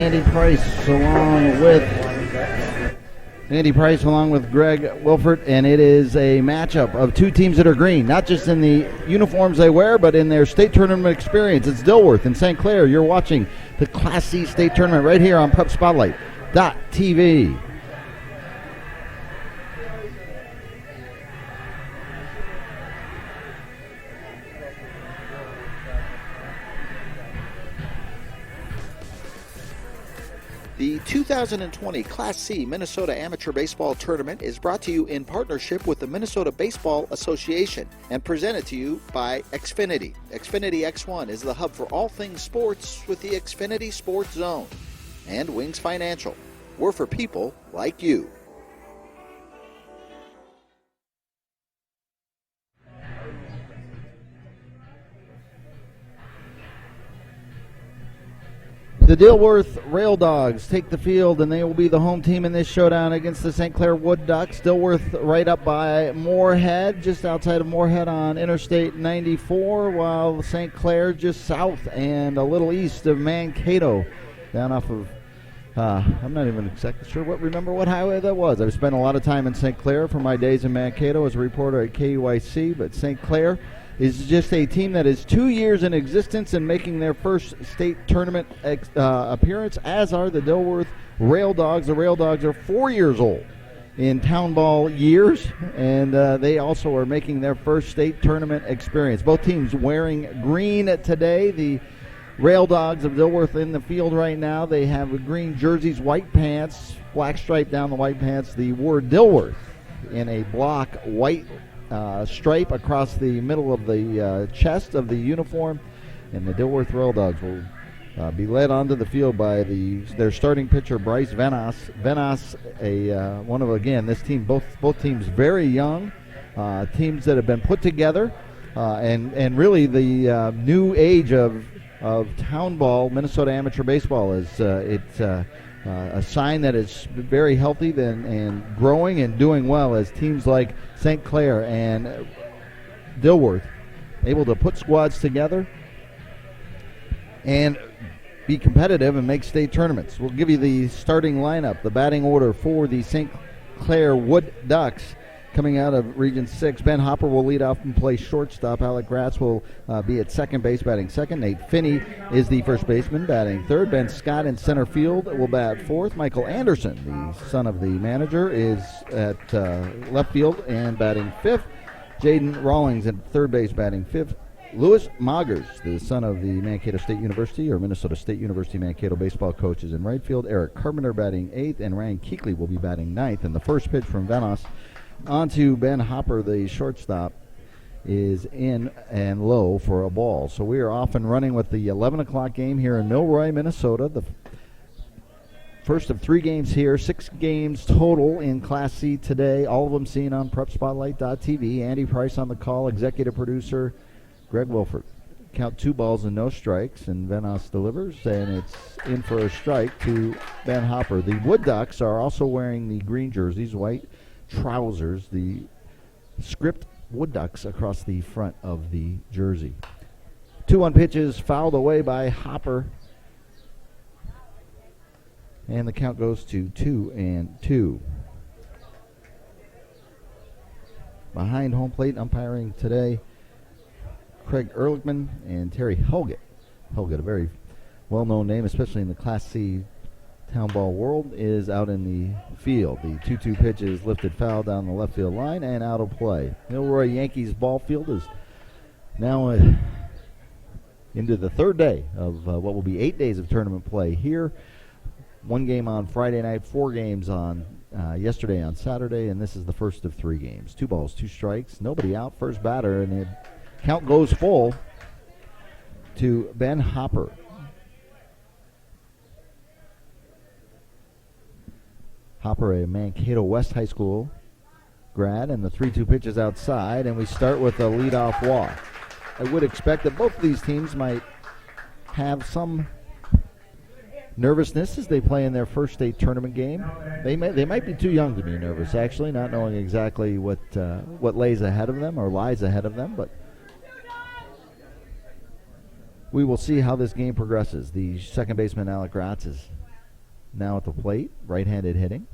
Andy Price along with Greg Wilford, and it is a matchup of two teams that are green, not just in the uniforms they wear, but in their state tournament experience. It's Dilworth and St Clair. You're watching the Class C state tournament right here on PrepSpotlight.tv. The 2020 Class C Minnesota Amateur Baseball Tournament is brought to you in partnership with the Minnesota Baseball Association and presented to you by Xfinity. Xfinity X1 is the hub for all things sports with the Xfinity Sports Zone. And Wings Financial. We're for people like you. The Dilworth Raildogs take the field, and they will be the home team in this showdown against the St Clair Wood Ducks. Dilworth right up by Moorhead, just outside of Moorhead on Interstate 94, while St Clair just south and a little east of Mankato, down off of, I'm not even exactly sure what highway that was. I've spent a lot of time in St Clair from my days in Mankato as a reporter at KUIC, but St Clair is just a team that is 2 years in existence and making their first state tournament appearance, as are the Dilworth Raildogs. The Raildogs are 4 years old in town ball years, and they also are making their first state tournament experience. Both teams wearing green today. The Raildogs of Dilworth in the field right now. They have green jerseys, white pants, black stripe down the white pants. The word Dilworth in a block white stripe across the middle of the chest of the uniform, and the Dilworth Raildogs will be led onto the field by their starting pitcher Bryce Venas. Venas, this team, both teams very young, teams that have been put together, and really the new age of town ball, Minnesota amateur baseball, is a sign that it's very healthy and growing and doing well, as teams like St. Clair and Dilworth able to put squads together and be competitive and make state tournaments. We'll give you the starting lineup, the batting order for the St. Clair Wood Ducks. Coming out of Region 6, Ben Hopper will lead off and play shortstop. Alec Gratz will be at second base, batting second. Nate Finney is the first baseman, batting third. Ben Scott in center field will bat fourth. Michael Anderson, the son of the manager, is at left field and batting fifth. Jaden Rawlings at third base, batting fifth. Lewis Moggers, the son of the Mankato State University or Minnesota State University Mankato baseball coach, is in right field. Eric Carpenter batting eighth, and Ryan Keekley will be batting ninth. And the first pitch from Venas onto Ben Hopper, the shortstop, is in and low for a ball. So we are off and running with the 11 o'clock game here in Milroy, Minnesota. The first of 3 games here, 6 games total in Class C today, all of them seen on PrepSpotlight.tv. Andy Price on the call, executive producer Greg Wilford. Count 2 balls and no strikes, and Venas delivers, and it's in for a strike to Ben Hopper. The Wood Ducks are also wearing the green jerseys, white trousers, the script Wood Ducks across the front of the jersey. 2-1 pitches fouled away by Hopper, and the count goes to 2-2. Behind home plate umpiring today, Craig Ehrlichman and Terry Helgett. Helgett, a very well-known name, especially in the Class C town ball world, is out in the field. The 2-2 pitch is lifted foul down the left field line and out of play. Milroy Yankees ball field is now into the third day of what will be 8 days of tournament play here. 1 game on Friday night, 4 games on yesterday on Saturday, and this is the first of 3 games. 2 balls, 2 strikes, nobody out, first batter, and the count goes full to Ben Hopper. Hopper, a Mankato West High School grad, and the 3-2 pitch is outside, and we start with a leadoff walk. I would expect that both of these teams might have some nervousness as they play in their first state tournament game. They might be too young to be nervous, actually, not knowing exactly what lays ahead of them or lies ahead of them, but we will see how this game progresses. The second baseman, Alec Gratz, is now at the plate, right-handed hitting.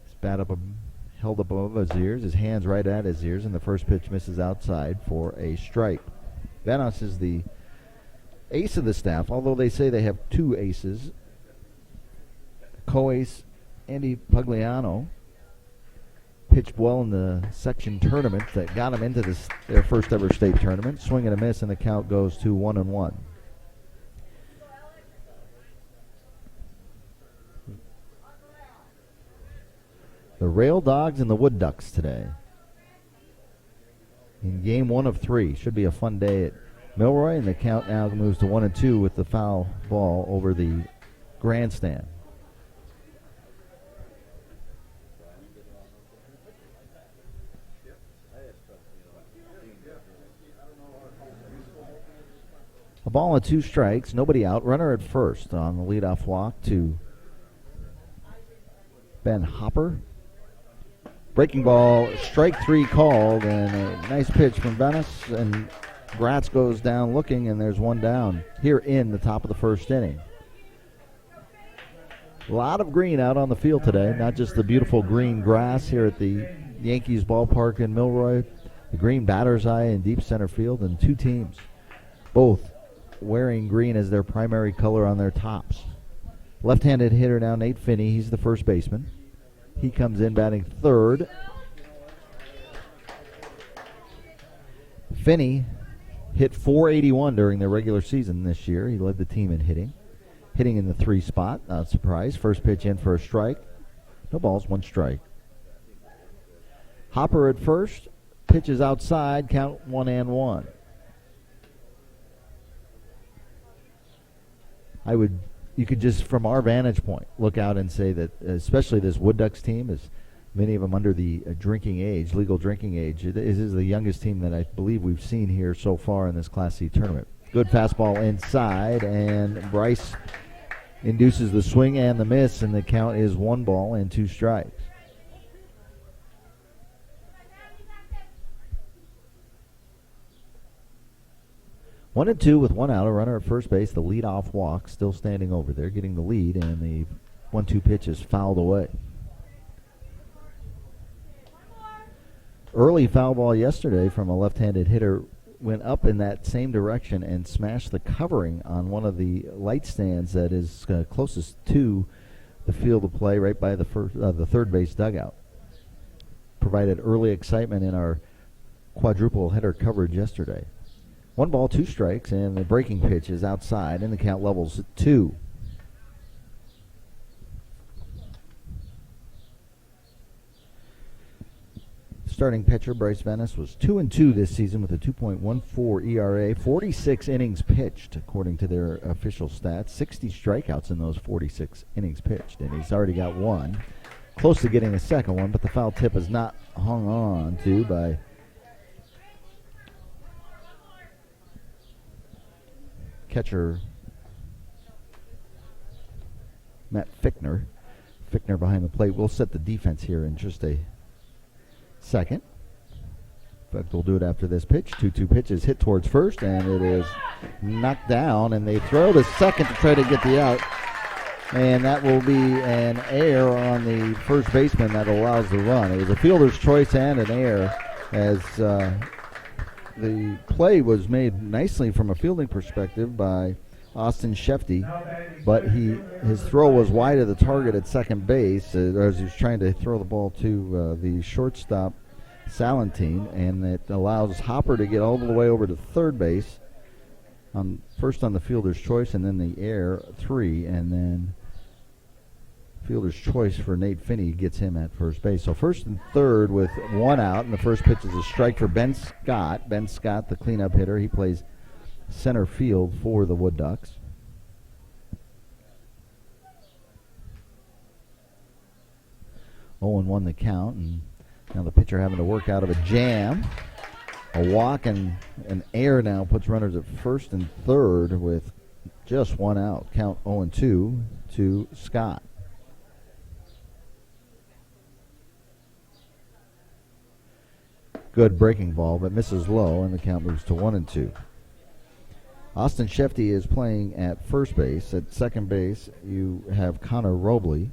His bat held up above his ears, his hands right at his ears, and the first pitch misses outside for a strike. Vanos is the ace of the staff, although they say they have two aces. Co-ace Andy Pugliano pitched well in the section tournament that got him into their first ever state tournament. Swing and a miss, and the count goes to 1-1. The Raildogs and the Wood Ducks today. In game 1 of 3. Should be a fun day at Milroy, and the count now moves to 1-2 with the foul ball over the grandstand. A ball and 2 strikes, nobody out. Runner at first on the leadoff walk to Ben Hopper. Breaking ball, strike 3 called, and a nice pitch from Venice, and Gratz goes down looking, and there's one down here in the top of the first inning. A lot of green out on the field today, not just the beautiful green grass here at the Yankees ballpark in Milroy, the green batter's eye in deep center field, and 2 teams, both wearing green as their primary color on their tops. Left-handed hitter now, Nate Finney. He's the first baseman. He comes in batting third. Finney hit .481 during the regular season this year. He led the team in hitting. Hitting in the 3 spot, not a surprise. First pitch in for a strike. No balls, 1 strike. Hopper at first. Pitches outside, count 1-1. You could just, from our vantage point, look out and say that, especially this Wood Ducks team, is many of them under the drinking age, legal drinking age. It is the youngest team that I believe we've seen here so far in this Class C tournament. Good fastball inside, and Bryce induces the swing and the miss, and the count is 1 ball and 2 strikes. One and 2 with 1 out, a runner at first base. The leadoff walk still standing over there, getting the lead, and the 1-2 pitch is fouled away. Early foul ball yesterday from a left-handed hitter went up in that same direction and smashed the covering on one of the light stands that is closest to the field of play, right by the third base dugout. Provided early excitement in our quadruple header coverage yesterday. 1 ball, 2 strikes, and the breaking pitch is outside, and the count levels at 2. Starting pitcher Bryce Venice was 2-2 this season with a 2.14 ERA, 46 innings pitched according to their official stats, 60 strikeouts in those 46 innings pitched, and he's already got 1. Close to getting a second one, but the foul tip is not hung on to by catcher Matt Fickner. Fickner behind the plate. We'll set the defense here in just a second. In fact, we'll do it after this pitch. 2-2 pitch is hit towards first, and it is knocked down, and they throw to second to try to get the out. And that will be an error on the first baseman that allows the run. It was a fielder's choice and an error, as the play was made nicely from a fielding perspective by Austin Shefty, but his throw was wide of the target at second base as he was trying to throw the ball to the shortstop Salentine, and it allows Hopper to get all the way over to third base, first on the fielder's choice, and then the error 3, and then fielder's choice for Nate Finney gets him at first base. So first and third with 1 out, and the first pitch is a strike for Ben Scott. Ben Scott, the cleanup hitter, he plays center field for the Wood Ducks. Oh, and 1 the count, and now the pitcher having to work out of a jam. A walk and an error now puts runners at first and third with just 1 out. Count 0-2 to Scott. Good breaking ball, but misses low, and the count moves to 1-2. Austin Shefty is playing at first base. At second base, you have Connor Robley.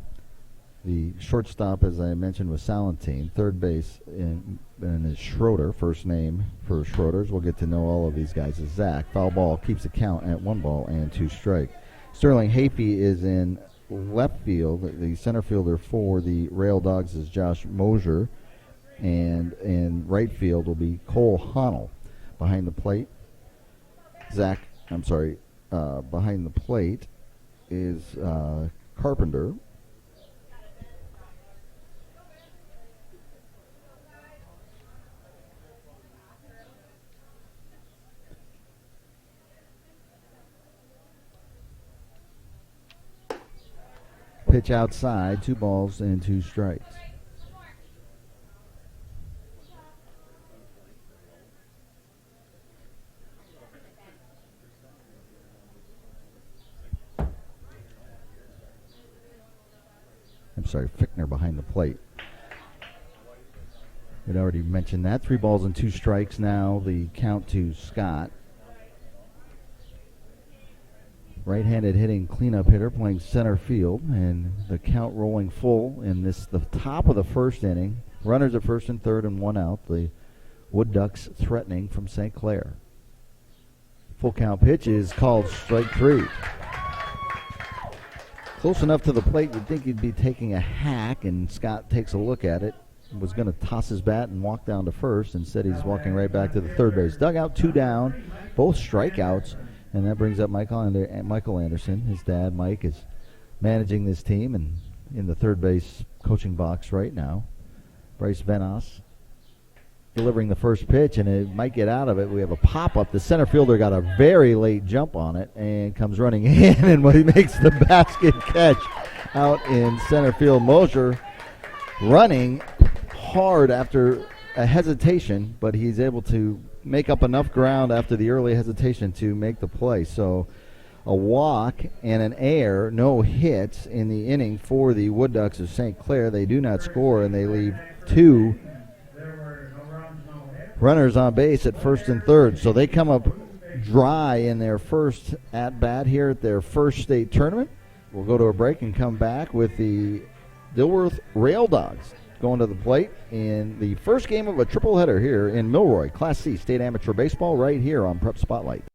The shortstop, as I mentioned, was Salentine. Third base is Schroeder, first name for Schroeders. We'll get to know all of these guys as Zach. Foul ball keeps the count at 1 ball and 2 strike. Sterling Hafey is in left field. The center fielder for the Raildogs is Josh Mosier. And in right field will be Cole Honnell. Behind the plate, behind the plate is Carpenter. Pitch outside, 2 balls and 2 strikes. Fickner behind the plate. We'd already mentioned that. 3 balls and 2 strikes now. The count to Scott. Right-handed hitting cleanup hitter playing center field, and the count rolling full in the top of the first inning. Runners at first and third and 1 out. The Wood Ducks threatening from St. Clair. Full count pitch is called strike 3. Close enough to the plate, you'd think he'd be taking a hack, and Scott takes a look at it. Was going to toss his bat and walk down to first. Instead, he's walking right back to the third base. Dugout, 2 down, both strikeouts, and that brings up Michael Anderson. His dad, Mike, is managing this team and in the third base coaching box right now. Bryce Venos delivering the first pitch, and it might get out of it. We have a pop-up. The center fielder got a very late jump on it and comes running in, and when he makes the basket catch out in center field. Mosier running hard after a hesitation, but he's able to make up enough ground after the early hesitation to make the play. So a walk and an error, no hits in the inning for the Wood Ducks of St. Clair. They do not score, and they leave 2 runners on base at first and third. So they come up dry in their first at-bat here at their first state tournament. We'll go to a break and come back with the Dilworth Raildogs going to the plate in the first game of a triple-header here in Milroy, Class C State Amateur Baseball, right here on Prep Spotlight.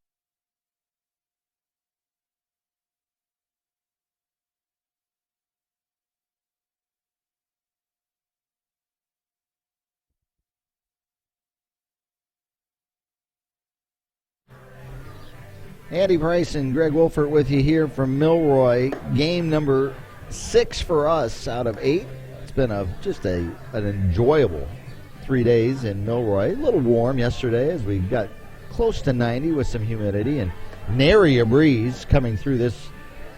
Andy Price and Greg Wolfert with you here from Milroy. Game number 6 for us out of 8. It's been an enjoyable 3 days in Milroy. A little warm yesterday as we got close to 90 with some humidity and nary a breeze coming through this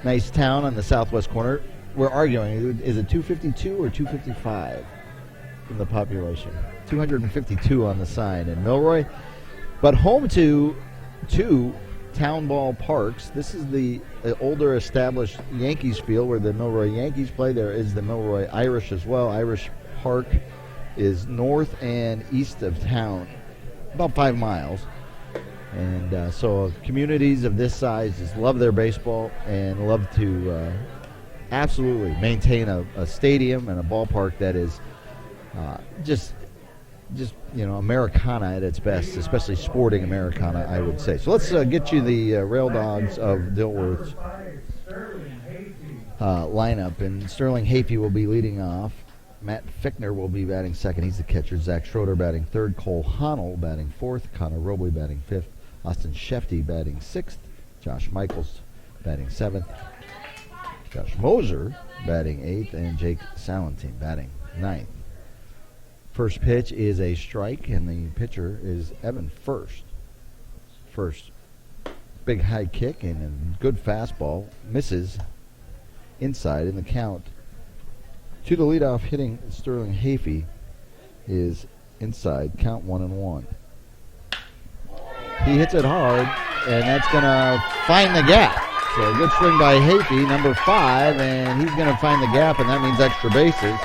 nice town on the southwest corner. We're arguing, is it 252 or 255 in the population? 252 on the sign in Milroy. But home to 2 town ball parks. This is the older established Yankees field where the Milroy Yankees play. There is the Milroy Irish as well. Irish Park is north and east of town, about 5 miles. And so communities of this size just love their baseball and love to absolutely maintain a stadium and a ballpark that is just Americana at its best, especially sporting Americana, I would say. So let's get you the Raildogs of Dilworth's lineup. And Sterling Hafey will be leading off. Matt Fickner will be batting second. He's the catcher. Zach Schroeder batting third. Cole Honnell batting fourth. Connor Robley batting fifth. Austin Shefty batting sixth. Josh Michaels batting seventh. Josh Moser batting eighth. And Jake Salentine batting ninth. First pitch is a strike, and the pitcher is Evan First. First, big high kick and a good fastball. Misses inside, and the count to the leadoff hitting Sterling Hafey is inside. Count 1-1. He hits it hard, and that's going to find the gap. So a good swing by Hafey, number 5, and he's going to find the gap, and that means extra bases.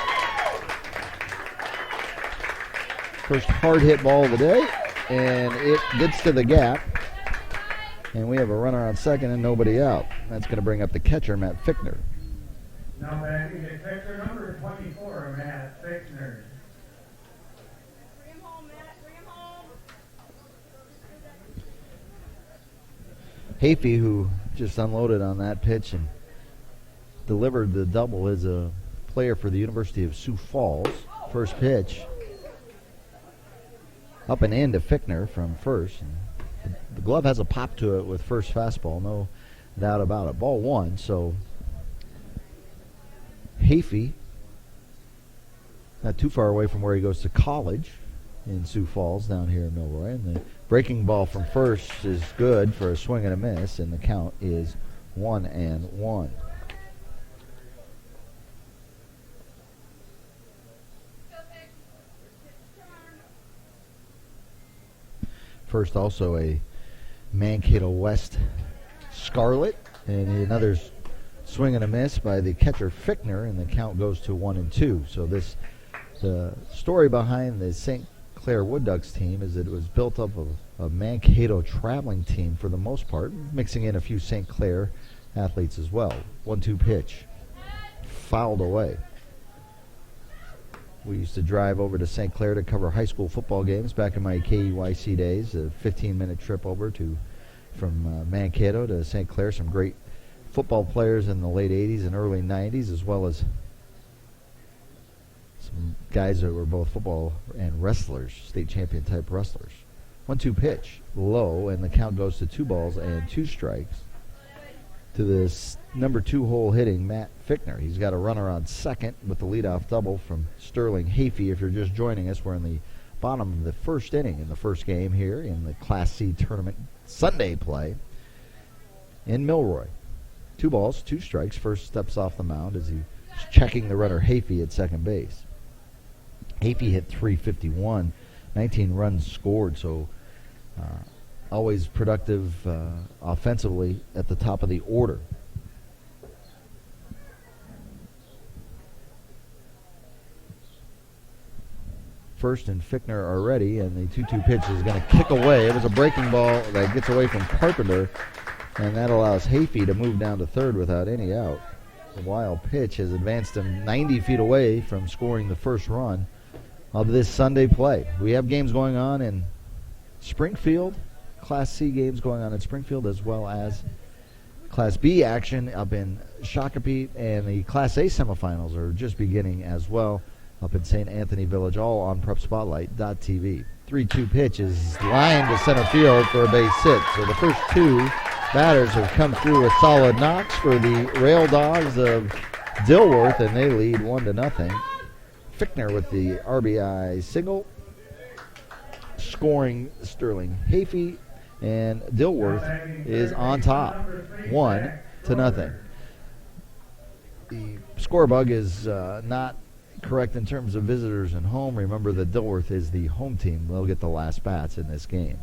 First hard hit ball of the day, and it gets to the gap. And we have a runner on second and nobody out. That's going to bring up the catcher, Matt Fichtner. Now batting the catcher number 24, Matt Fichtner. Bring him home, Matt. Bring him home. Hafey, who just unloaded on that pitch and delivered the double, is a player for the University of Sioux Falls. First pitch. Up and in to Fichtner from first. And the glove has a pop to it with first fastball, no doubt about it. Ball one, so Hafey, not too far away from where he goes to college in Sioux Falls down here in Milroy. And the breaking ball from first is good for a swing and a miss, and the count is 1-1. First also a Mankato West Scarlet, and another swing and a miss by the catcher Fichtner, and the count goes to 1-2. So the story behind the St. Clair Wood Ducks team is that it was built up of a Mankato traveling team for the most part, mixing in a few St. Clair athletes as well. 1-2 pitch, fouled away. We used to drive over to St. Clair to cover high school football games back in my KEYC days, a 15-minute trip over from Mankato to St. Clair. Some great football players in the late 80s and early 90s, as well as some guys that were both football and wrestlers, state champion type wrestlers. 1-2 pitch, low, and the count goes to 2 strikes to this number 2 hole hitting Matt Fichtner. He's got a runner on second with the leadoff double from Sterling Hafey. If you're just joining us, we're in the bottom of the first inning in the first game here in the Class C tournament Sunday play in Milroy. 2 strikes. First steps off the mound as he's checking the runner Hafey at second base. Hafey hit .351, 19 runs scored, so always productive offensively at the top of the order. First and Fichtner are ready, and the 2-2 pitch is going to kick away. It was a breaking ball that gets away from Carpenter, and that allows Hafey to move down to third without any out. The wild pitch has advanced him 90 feet away from scoring the first run of this Sunday play. We have games going on in Springfield, Class C games going on in Springfield, as well as Class B action up in Shakopee, and the Class A semifinals are just beginning as well up in St. Anthony Village, all on PrepSpotlight.tv. 3-2 pitch is lined to center field for a base hit. So the first 2 batters have come through with solid knocks for the Raildogs of Dilworth, and they lead 1-0. Fichtner with the RBI single, scoring Sterling Hafey, and Dilworth is on top, 1-0. The score bug is not correct in terms of visitors and home. Remember that Dilworth is the home team. They'll get the last bats in this game.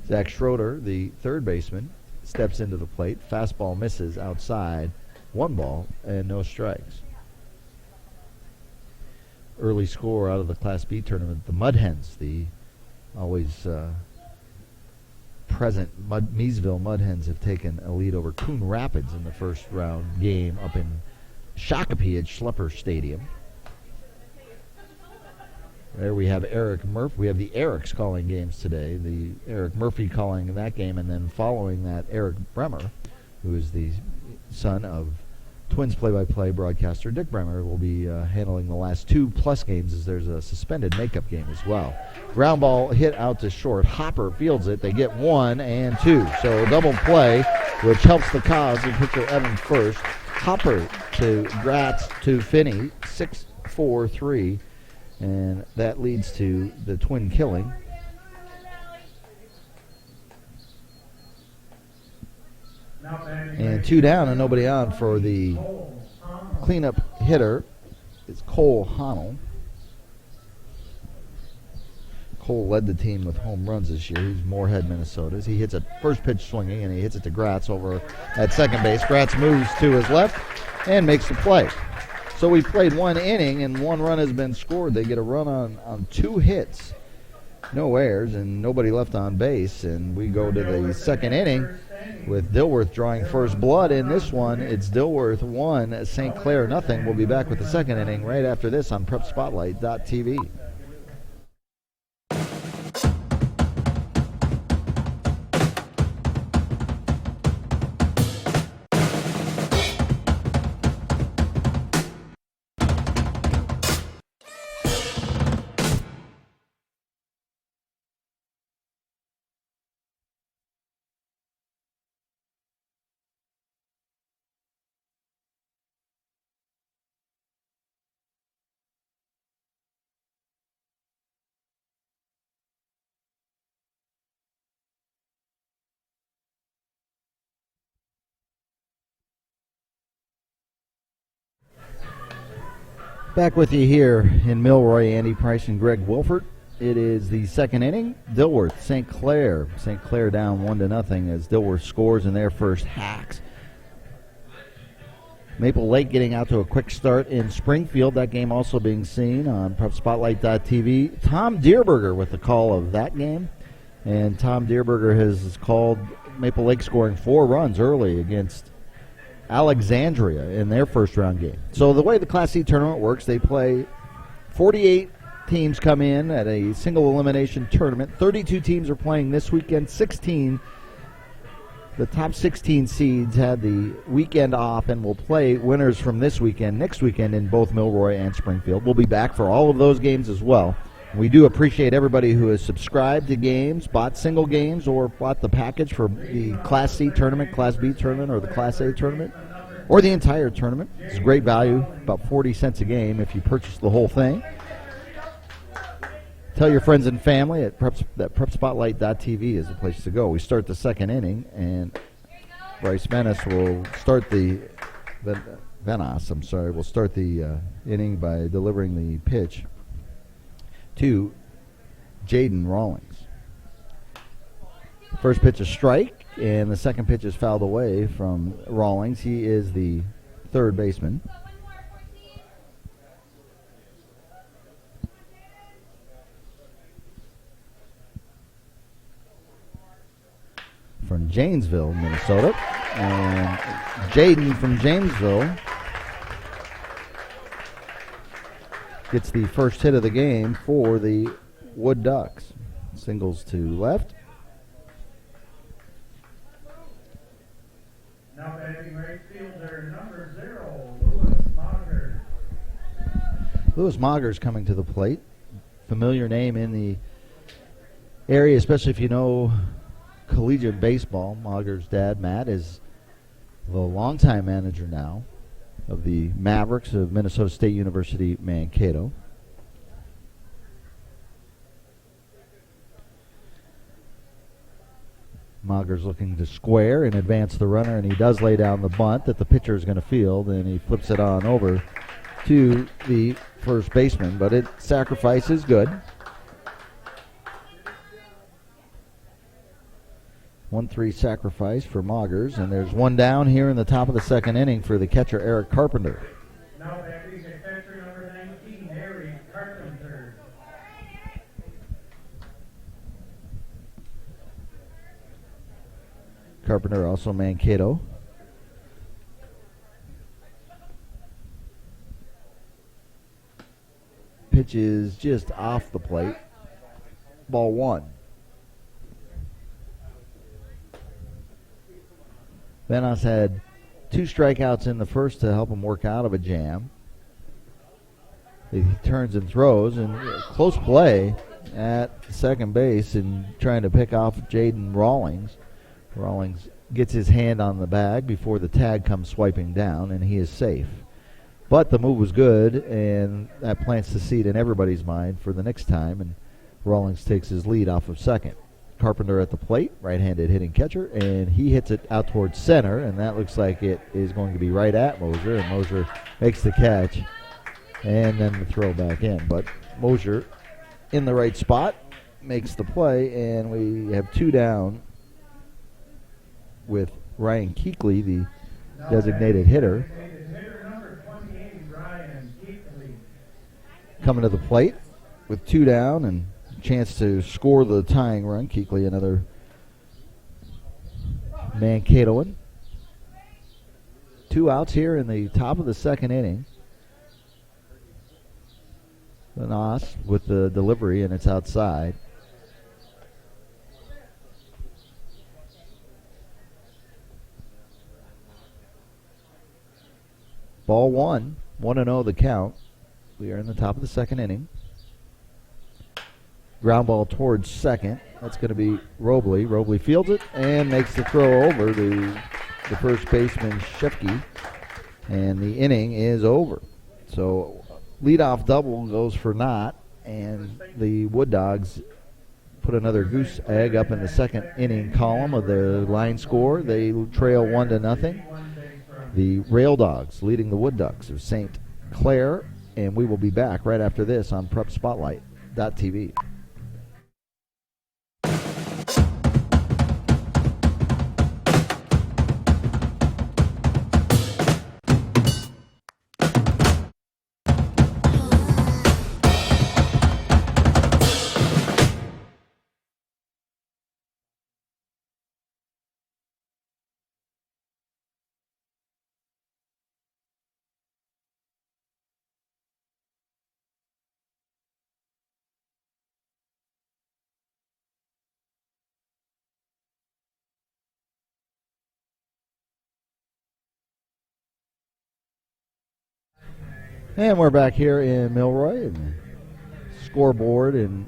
Zach Schroeder, the third baseman, steps into the plate. Fastball misses outside. 1 ball and no strikes. Early score out of the Class B tournament. The Mud Hens, the always present Meesville Mud Hens, have taken a lead over Coon Rapids in the first round game up in Shakopee at Schlepper Stadium. There we have Eric Murphy. We have the Erics calling games today. The Eric Murphy calling that game, and then following that, Eric Bremer, who is the son of Twins play-by-play broadcaster Dick Bremer, will be handling the last 2+ games, as there's a suspended makeup game as well. Ground ball hit out to short. Hopper fields it. They get 1 and 2. So a double play, which helps the Cows and pitcher Evan first. Hopper to Gratz to Finney, 6-4-3, and that leads to the twin killing. And 2 down and nobody on for the cleanup hitter. It's Cole Honnell. Cole led the team with home runs this year. He's Moorhead, Minnesota. He hits a first pitch swinging, and he hits it to Gratz over at second base. Gratz moves to his left and makes the play. So we played 1 inning, and 1 run has been scored. They get a run on 2 hits No errors and nobody left on base, and we go to the second inning with Dilworth drawing first blood in this one. It's Dilworth 1, St. Clair nothing. We'll be back with the second inning right after this on PrepSpotlight.tv. Back with you here in Milroy, Andy Price and Greg Wilford. It is the second inning. Dilworth, St. Clair. St. Clair down 1-0 as Dilworth scores in their first hacks. Maple Lake getting out to a quick start in Springfield. That game also being seen on PrepSpotlight.tv. Tom Dierberger with the call of that game. And Tom Dierberger has called Maple Lake scoring 4 runs early against Alexandria in their first round game. So the way the Class C tournament works, they play 48 teams come in at a single elimination tournament. 32 teams are playing this weekend. 16, the top 16 seeds had the weekend off and will play winners from this weekend, next weekend in both Milroy and Springfield. We'll be back for all of those games as well. We do appreciate everybody who has subscribed to games, bought single games, or bought the package for the Class C tournament, Class B tournament, or the Class A tournament, or the entire tournament. It's a great value, about 40 cents a game if you purchase the whole thing. Tell your friends and family that PrepSpotlight.tv is the place to go. We start the second inning, and Bryce Venice will start the inning by delivering the pitch to Jaden Rawlings. The first pitch is strike, and the second pitch is fouled away from Rawlings. He is the third baseman. From Janesville, Minnesota. And Jaden from Janesville gets the first hit of the game for the Wood Ducks. Singles to left. Now batting right fielder number 0, Lewis Moggers. Lewis Moggers coming to the plate. Familiar name in the area, especially if you know collegiate baseball. Moggers' dad, Matt, is the longtime manager now of the Mavericks of Minnesota State University, Mankato. Moggers looking to square and advance the runner, and he does lay down the bunt that the pitcher is going to field, and he flips it on over to the first baseman, but it sacrifice is good. 1-3 sacrifice for Moggers, and there's one down here in the top of the second inning for the catcher, Eric Carpenter. Now batting the catcher number 19, Eric Carpenter. Carpenter also Mankato. Pitch is just off the plate. Ball 1. Venos had 2 strikeouts in the first to help him work out of a jam. He turns and throws, and close play at second base and trying to pick off Jaden Rawlings. Rawlings gets his hand on the bag before the tag comes swiping down, and he is safe. But the move was good, and that plants the seed in everybody's mind for the next time, and Rawlings takes his lead off of second. Carpenter at the plate, right-handed hitting catcher, and he hits it out towards center, and that looks like it is going to be right at Mosier, and Mosier makes the catch, and then the throw back in. But Mosier in the right spot makes the play, and we have 2 down with Ryan Keekley, the designated hitter, Number 28, Ryan Keekley. coming to the plate with 2 down, and chance to score the tying run. Keekly, another Mankatoan. 2 outs here in the top of the second inning. Vanas with the delivery, and it's outside. Ball 1, 1-0 the count. We are in the top of the second inning. Ground ball towards second. That's going to be Robley. Robley fields it and makes the throw over to the first baseman, Shefke. And the inning is over. So leadoff double goes for naught, and the Wood Dogs put another goose egg up in the second inning column of the line score. They trail 1-0. The Raildogs leading the Wood Ducks of St Clair, and we will be back right after this on Prep Spotlight.tv. And we're back here in Milroy, and scoreboard in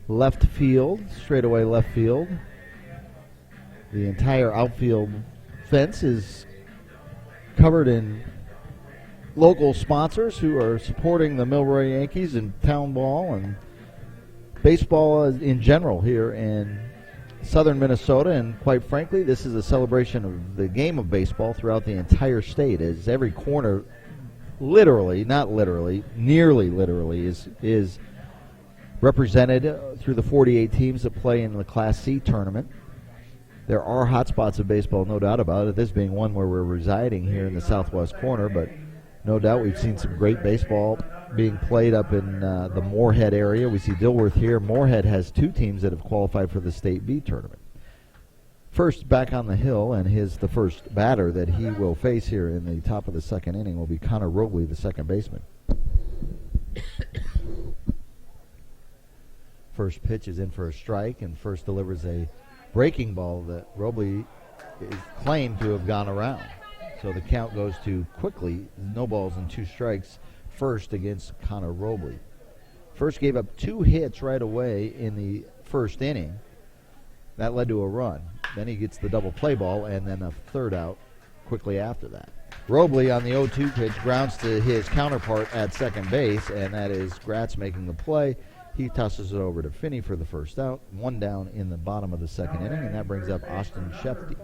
left field, straightaway left field. The entire outfield fence is covered in local sponsors who are supporting the Milroy Yankees and town ball and baseball in general here in southern Minnesota. And quite frankly, this is a celebration of the game of baseball throughout the entire state, as every corner literally, not literally, nearly literally is represented through the 48 teams that play in the Class C tournament. There are hot spots of baseball, no doubt about it, this being one where we're residing here in the southwest corner, but no doubt we've seen some great baseball being played up in the Moorhead area. We see Dilworth here. Moorhead has 2 teams that have qualified for the State B tournament. First, back on the hill, and the first batter that he will face here in the top of the second inning will be Connor Robley, the second baseman. First pitch is in for a strike, and first delivers a breaking ball that Robley is claimed to have gone around. So the count goes to quickly, no balls and 2 strikes, first against Connor Robley. First gave up 2 hits right away in the first inning. That led to a run. Then he gets the double play ball and then a third out quickly after that. Robley on the 0-2 pitch grounds to his counterpart at second base, and that is Gratz making the play. He tosses it over to Finney for the first out. 1 down in the bottom of the second inning, and that brings up Austin Shefty.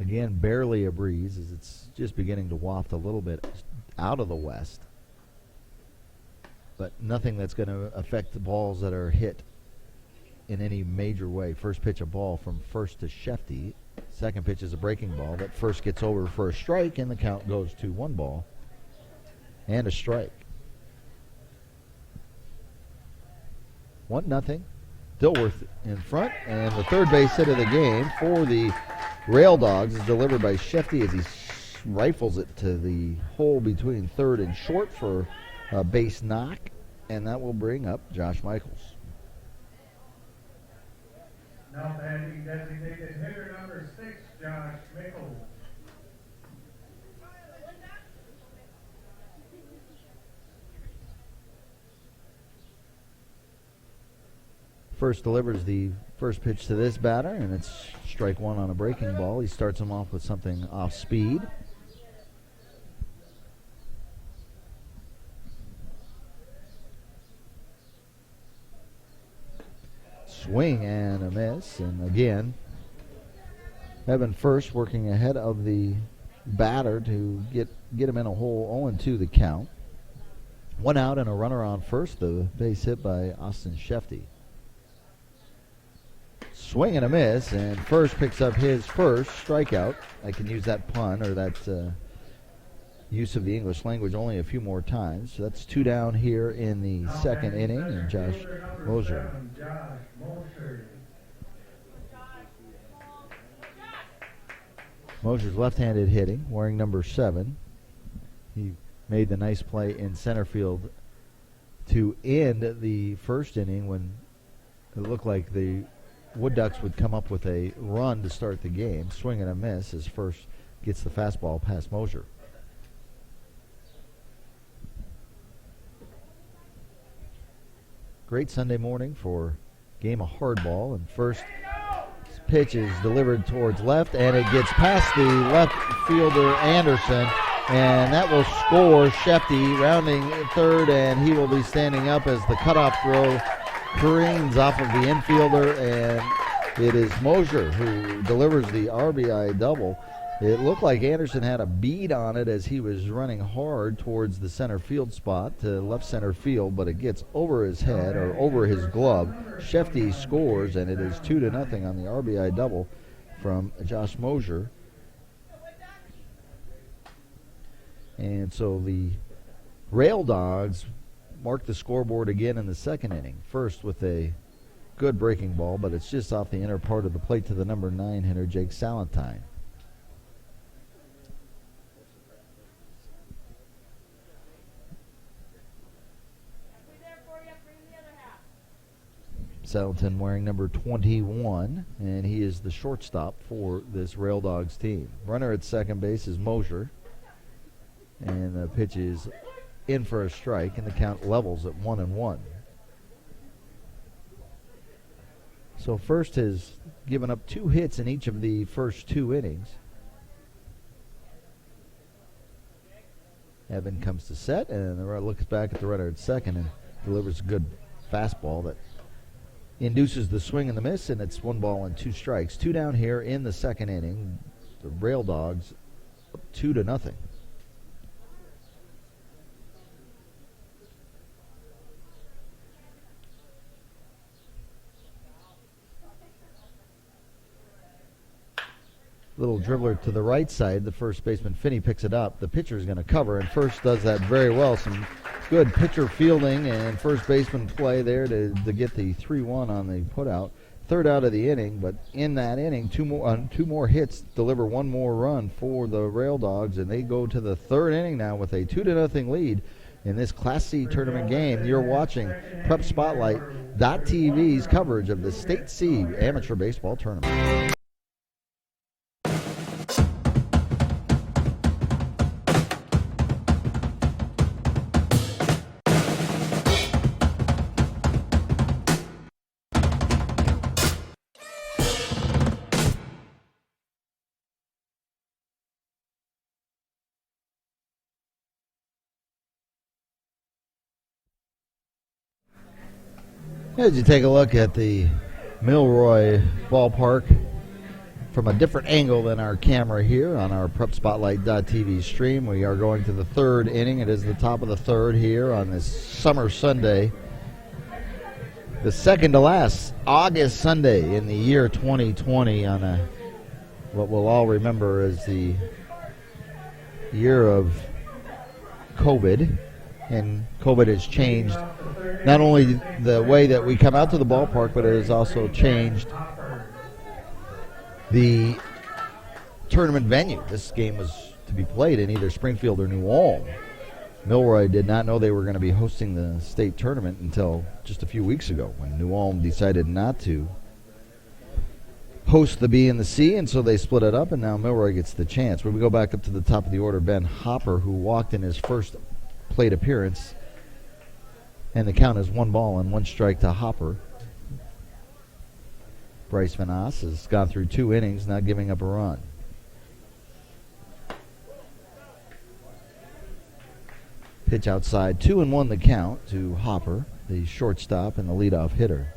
Again, barely a breeze as it's just beginning to waft a little bit out of the west. But nothing that's going to affect the balls that are hit in any major way. First pitch a ball from first to Shefty. Second pitch is a breaking ball that first gets over for a strike, and the count goes to 1 ball and a strike. 1-0. Dilworth in front, and the third base hit of the game for the Raildogs is delivered by Shefty as he rifles it to the hole between third and short for a base knock, and that will bring up Josh Michaels. Now batting designated hitter number 6, Josh Michaels. First delivers the first pitch to this batter, and it's strike 1 on a breaking ball. He starts him off with something off speed. Swing and a miss, and again, Evan first working ahead of the batter to get him in a hole. 0-2 the count. 1 out and a runner on first. The base hit by Austin Shefty. Swing and a miss, and first picks up his first strikeout. I can use that pun or that use of the English language only a few more times. So that's 2 down here in the second inning, and Josh Mosier. Mosier's left-handed hitting, wearing number 7. He made the nice play in center field to end the first inning when it looked like the Wood Ducks would come up with a run to start the game. Swing and a miss as first gets the fastball past Mosier. Great Sunday morning for game of hardball, and first pitch is delivered towards left, and it gets past the left fielder Anderson, and that will score Shefty, rounding third, and he will be standing up as the cutoff throw careens off of the infielder, and it is Mosier who delivers the RBI double. It looked like Anderson had a bead on it as he was running hard towards the center field spot to left center field, but it gets over his head or over his glove. Shefty scores, and it is 2-0 on the RBI double from Josh Mosier. And so the Raildogs mark the scoreboard again in the second inning. First with a good breaking ball, but it's just off the inner part of the plate to the number 9 hitter, Jake Salentine. Salentine wearing number 21, and he is the shortstop for this Raildogs team. Runner at second base is Mosier, and the pitch is in for a strike, and the count levels at 1-1. So first has given up 2 hits in each of the first 2 innings. Evan comes to set, and the runner looks back at the runner at second and delivers a good fastball that induces the swing and the miss, and it's 1-2 strikes. 2 down here in the second inning. The Raildogs up 2-0. Little dribbler to the right side. The first baseman, Finney, picks it up. The pitcher is going to cover, and first does that very well. Some good pitcher fielding and first baseman play there to get the 3-1 on the putout. Third out of the inning, but in that inning, two more hits deliver 1 more run for the Raildogs, and they go to the third inning now with a 2-0 lead in this Class C tournament game. You're watching Prep Spotlight.tv's coverage of the State C Amateur Baseball Tournament. As you take a look at the Milroy Ballpark from a different angle than our camera here on our Prep Spotlight.tv stream, we are going to the third inning. It is the top of the third here on this summer Sunday, the second to last August Sunday in the year 2020, on what we'll all remember as the year of COVID. And COVID has changed not only the way that we come out to the ballpark, but it has also changed the tournament venue. This game was to be played in either Springfield or New Ulm. Milroy did not know they were going to be hosting the state tournament until just a few weeks ago, when New Ulm decided not to host the B and the C, and so they split it up, and now Milroy gets the chance. When we go back up to the top of the order, Ben Hopper, who walked in his first plate appearance, and the count is 1-1 strike to Hopper. Bryce Van Oss has gone through 2 innings, not giving up a run. Pitch outside, 2-1 the count to Hopper, the shortstop and the leadoff hitter.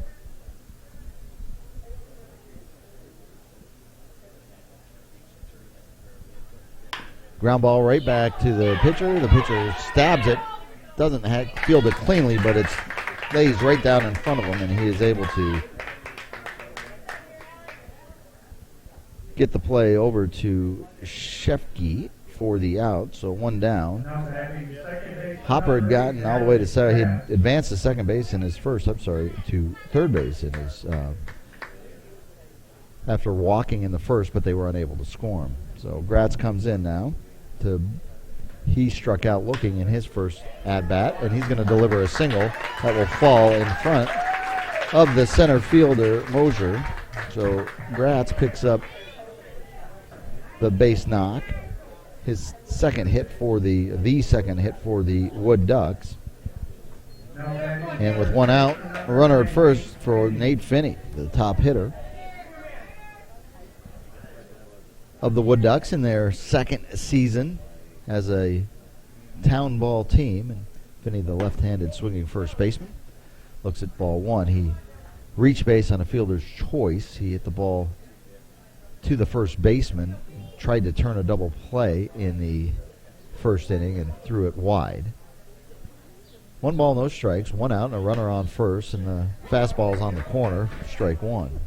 Ground ball right back to the pitcher. The pitcher stabs it. Doesn't field it cleanly, but it lays right down in front of him, and he is able to get the play over to Shefke for the out, so one down. Now batting second base. Hopper had gotten all the way to second. He had advanced to second base in his to third base in his after walking in the first, but they were unable to score him. So Gratz comes in now. He struck out looking in his first at-bat, and he's going to deliver a single that will fall in front of the center fielder, Mosier. So Gratz picks up the base knock, his second hit for the second hit for the Wood Ducks. And with one out, a runner at first for Nate Finney, the top hitter of the Wood Ducks in their second season as a town ball team. And Finney, the left-handed swinging first baseman, looks at ball one. He reached base on a fielder's choice. He hit the ball to the first baseman, tried to turn a double play in the first inning and threw it wide. 1 ball, no strikes, 1 out, and a runner on first, and the fastball's on the corner, strike one.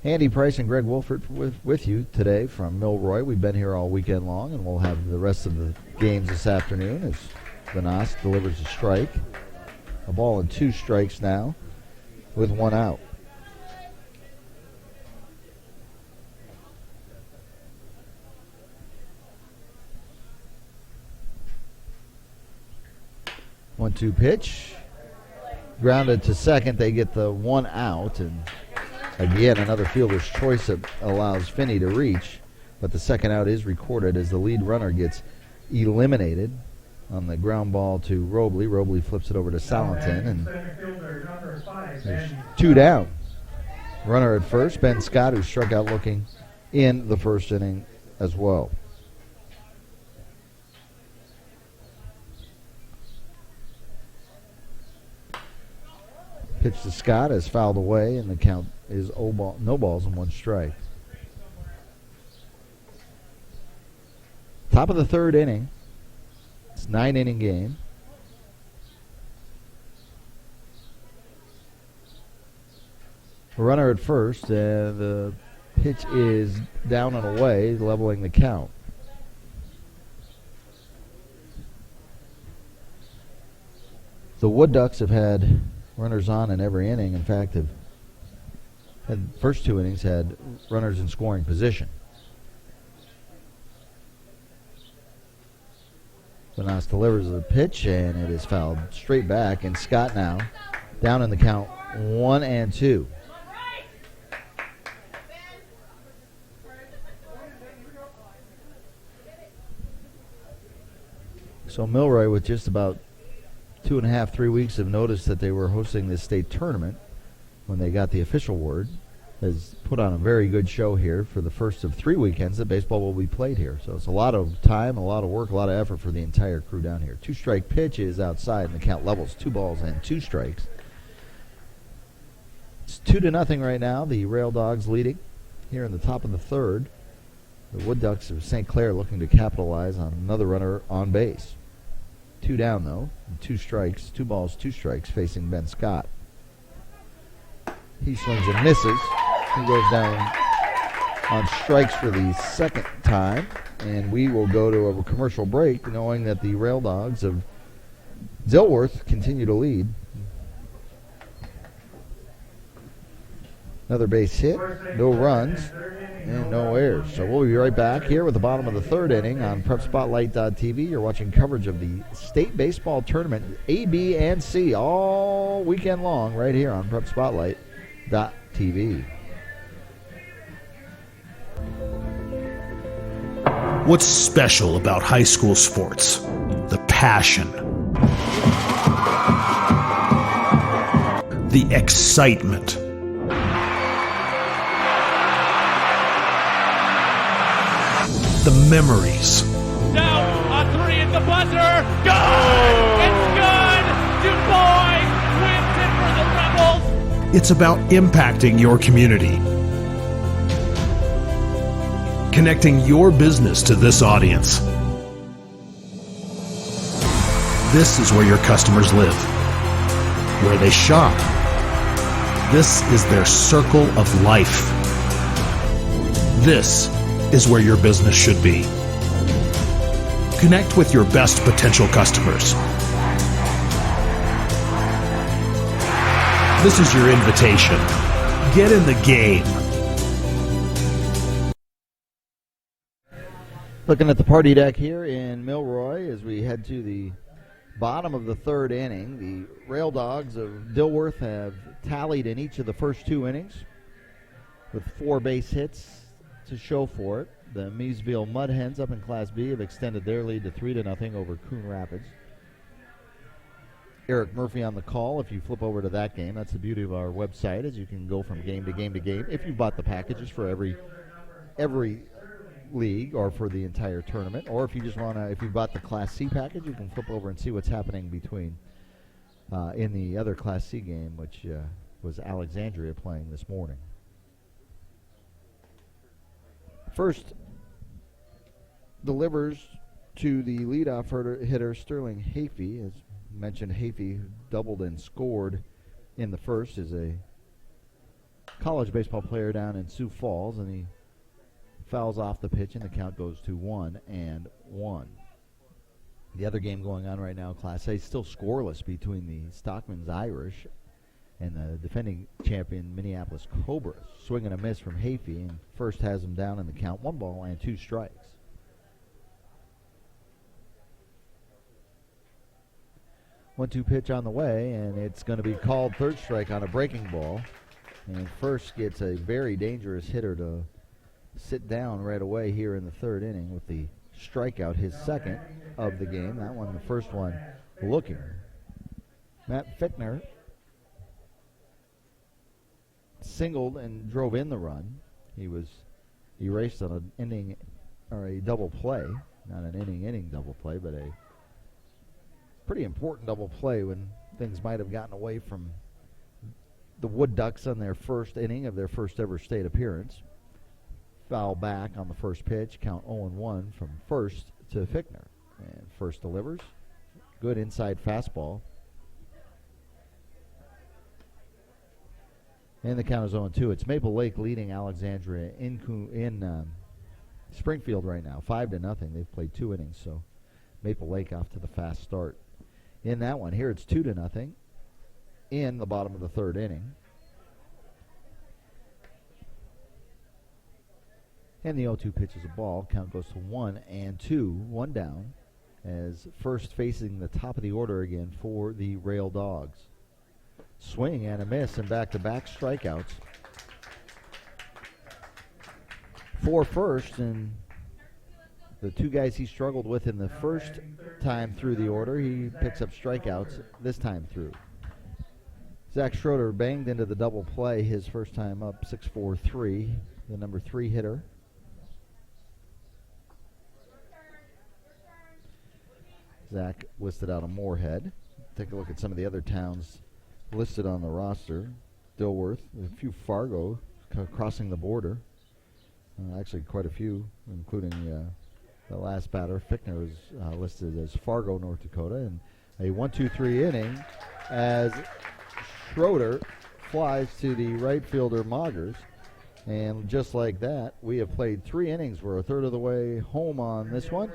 Andy Price and Greg Wolford with you today from Milroy. We've been here all weekend long, and we'll have the rest of the games this afternoon as Vanas delivers a strike. A ball and 2 strikes now with 1 out. One-two pitch. Grounded to second. They get the 1 out, and again, another fielder's choice that allows Finney to reach, but the second out is recorded as the lead runner gets eliminated on the ground ball to Robley. Robley flips it over to Salenton, and there's 2 down. Runner at first, Ben Scott, who struck out looking in the first inning as well. Pitch to Scott is fouled away, and the count is no balls and 1 strike. Top of the third inning. It's a 9-inning game. Runner at first, and the pitch is down and away, leveling the count. The Wood Ducks have had runners on in every inning. In fact, have had the first 2 innings had runners in scoring position. Vanas delivers the pitch, and it is fouled straight back, and Scott now down in the count 1-2. So Milroy, with just about 2.5, 3 weeks of notice that they were hosting this state tournament, when they got the official word, has put on a very good show here for the first of 3 weekends that baseball will be played here. So it's a lot of time, a lot of work, a lot of effort for the entire crew down here. 2-strike pitch is outside, and the count levels 2 balls and 2 strikes. It's 2-0 right now. The Raildogs leading here in the top of the third. The Wood Ducks of St. Clair looking to capitalize on another runner on base. 2 down, though, and 2 strikes, 2 balls, 2 strikes facing Ben Scott. He swings and misses. He goes down on strikes for the second time, and we will go to a commercial break knowing that the Raildogs of Dilworth continue to lead. Another base hit, no runs, and no errors. So we'll be right back here with the bottom of the third inning on PrepSpotlight.tv. You're watching coverage of the state baseball tournament, A, B, and C, all weekend long right here on PrepSpotlight.tv. What's special about high school sports? The passion. The excitement. The memories. Down on 3 at the buzzer. Good! It's good! Du Bois wins it for the Rebels. It's about impacting your community. Connecting your business to this audience. This is where your customers live. where they shop. This is their circle of life. This is where your business should be. Connect with your best potential customers. This is your invitation. Get in the game. Looking at the party deck here in Milroy as we head to the bottom of the third inning. The Raildogs of Dilworth have tallied in each of the first 2 innings with 4 base hits to show for it. The Meesville Mud Hens up in Class B have extended their lead to 3-0 over Coon Rapids. Eric Murphy on the call. If you flip over to that game, that's the beauty of our website, is you can go from game to game to game. If you bought the packages for every league or for the entire tournament, or if you just want to, if you bought the Class C package, you can flip over and see what's happening between in the other Class C game, which was Alexandria playing this morning. First delivers to the leadoff hitter Sterling Hafey. As mentioned, Hafey doubled and scored in the first, is a college baseball player down in Sioux Falls, and he fouls off the pitch, and the count goes to 1-1. The other game going on right now, Class A, still scoreless between the Stockman's Irish and the defending champion Minneapolis Cobras. Swing and a miss from Hafey, and first has him down in the count, 1 ball and 2 strikes. One-two pitch on the way, and it's going to be called third strike on a breaking ball. And first gets a very dangerous hitter to sit down right away here in the third inning with the strikeout, his second of the game. That one, the first one, looking. Matt Fickner singled and drove in the run. He was erased on an inning or a double play, not an inning double play, but a pretty important double play when things might have gotten away from the Wood Ducks on their first inning of their first ever state appearance. Foul back on the first pitch, count 0-1 from first to Fickner. And first delivers. Good inside fastball. And the count is 0-2. It's Maple Lake leading Alexandria in Springfield right now, 5-0. They've played 2 innings, so Maple Lake off to the fast start in that one. Here it's 2-0 in the bottom of the third inning. And the 0-2 pitch is a ball. Count goes to 1-2, 1 down, as first facing the top of the order again for the Raildogs. Swing and a miss and back-to-back strikeouts for first, and the 2 guys he struggled with in the first time through the order, he picks up strikeouts this time through. Zach Schroeder banged into the double play his first time up, 6'4", the number 3 hitter. Zach listed out of Moorhead. Take a look at some of the other towns listed on the roster. Dilworth, a few Fargo crossing the border. Actually quite a few, including the last batter. Fickner is listed as Fargo, North Dakota. And a 1-2-3 inning as Schroeder flies to the right fielder Moggers. And just like that, we have played 3 innings. We're a third of the way home on this one.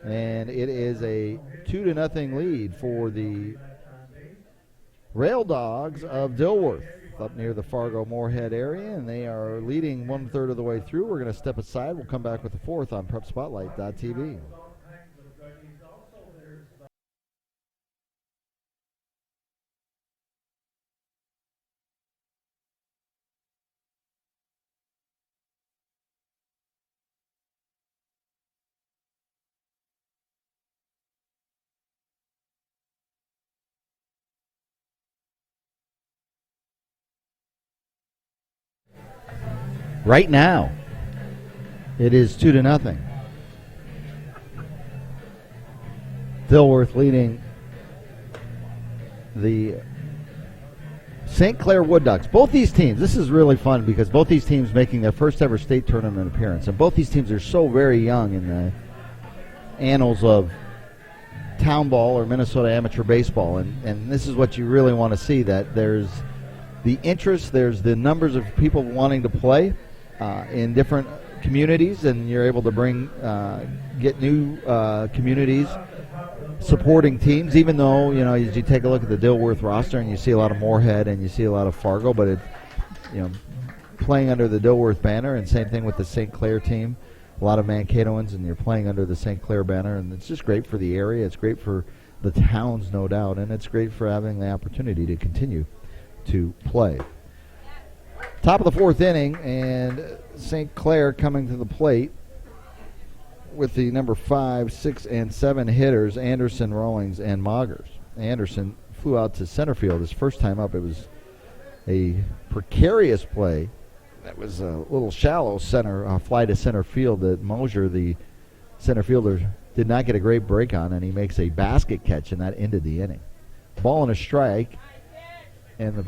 And it is a 2-0 lead for the Raildogs of Dilworth up near the Fargo-Moorhead area, and they are leading 1/3 of the way through. We're going to step aside. We'll come back with the fourth on PrepSpotlight.tv. Right now, it is 2-0. Dilworth leading the St. Clair Wood Ducks. Both these teams, this is really fun because both these teams making their first ever state tournament appearance. And both these teams are so very young in the annals of town ball or Minnesota amateur baseball, and this is what you really want to see, that there's the interest, there's the numbers of people wanting to play in different communities, and you're able to get new communities supporting teams, even though, as you take a look at the Dilworth roster and you see a lot of Moorhead and you see a lot of Fargo, but it, playing under the Dilworth banner, and same thing with the St Clair team, a lot of Mankatoans, and you're playing under the St Clair banner, and it's just great for the area, it's great for the towns, no doubt, and it's great for having the opportunity to continue to play. Top of the fourth inning, and St. Clair coming to the plate with the number 5, 6, and 7 hitters, Anderson, Rawlings, and Moggers. Anderson flew out to center field his first time up. It was a precarious play. That was a little shallow fly to center field that Mosier, the center fielder, did not get a great break on, and he makes a basket catch, and that ended the inning. Ball and a strike, and the